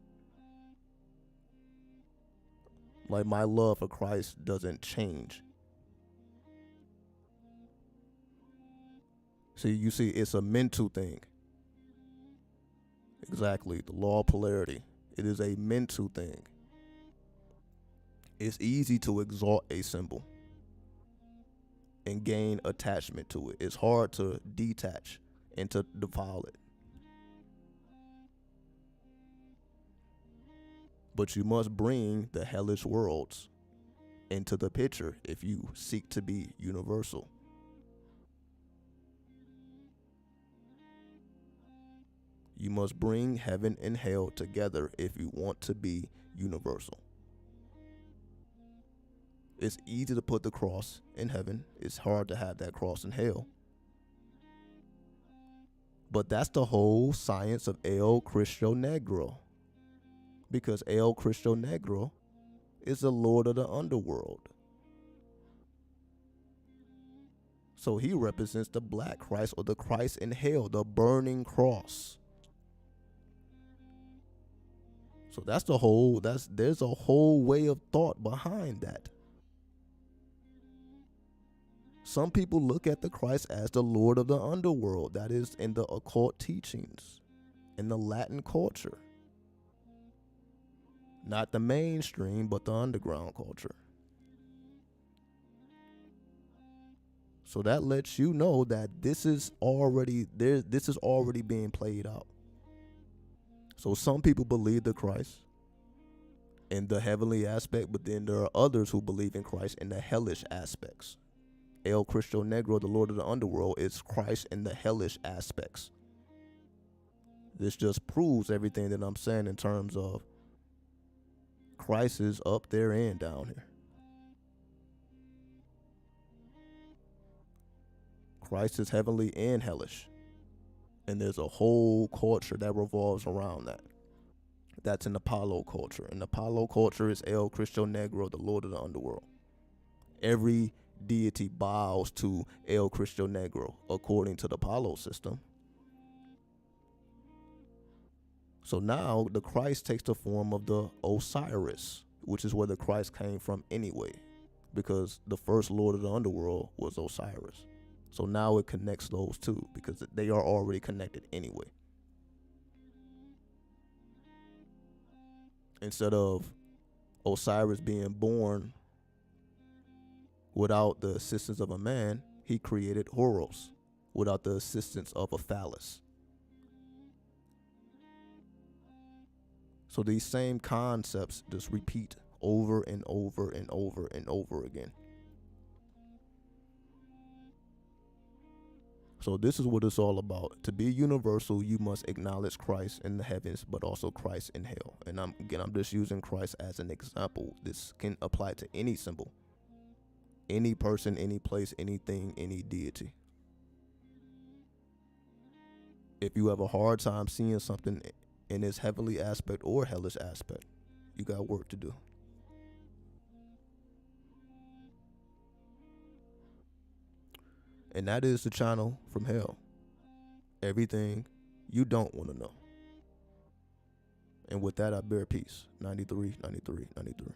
Speaker 1: like, my love for Christ doesn't change. See, you see, it's a mental thing. Exactly, the law of polarity. It is a mental thing. It's easy to exalt a symbol and gain attachment to it. It's hard to detach and to defile it. But you must bring the hellish worlds into the picture if you seek to be universal. You must bring heaven and hell together if you want to be universal. It's easy to put the cross in heaven. It's hard to have that cross in hell. But that's the whole science of El Cristo Negro. Because El Cristo Negro is the Lord of the underworld. So he represents the black Christ, or the Christ in hell, the burning cross. So there's a whole way of thought behind that. Some people look at the Christ as the Lord of the underworld. That is in the occult teachings, in the Latin culture. Not the mainstream, but the underground culture. So that lets you know that this is already there. This is already being played out. So some people believe the Christ in the heavenly aspect, but then there are others who believe in Christ in the hellish aspects. El Cristo Negro, the Lord of the underworld, is Christ in the hellish aspects. This just proves everything that I'm saying in terms of Christ is up there and down here. Christ is heavenly and hellish. And there's a whole culture that revolves around that. That's an Apollo culture. And Apollo culture is El Cristo Negro, the Lord of the underworld. Every deity bows to El Cristo Negro according to the Apollo system. So now the Christ takes the form of the Osiris, which is where the Christ came from anyway, because the first Lord of the underworld was Osiris. So now it connects those two because they are already connected anyway. Instead of Osiris being born without the assistance of a man, he created Horus without the assistance of a phallus. So these same concepts just repeat over and over and over and over again. So this is what it's all about. To be universal, you must acknowledge Christ in the heavens, but also Christ in hell. And I'm just using Christ as an example. This can apply to any symbol, any person, any place, anything, any deity. If you have a hard time seeing something in its heavenly aspect or hellish aspect, you got work to do. And that is the channel from hell. Everything you don't want to know. And with that, I bear peace. 93, 93, 93.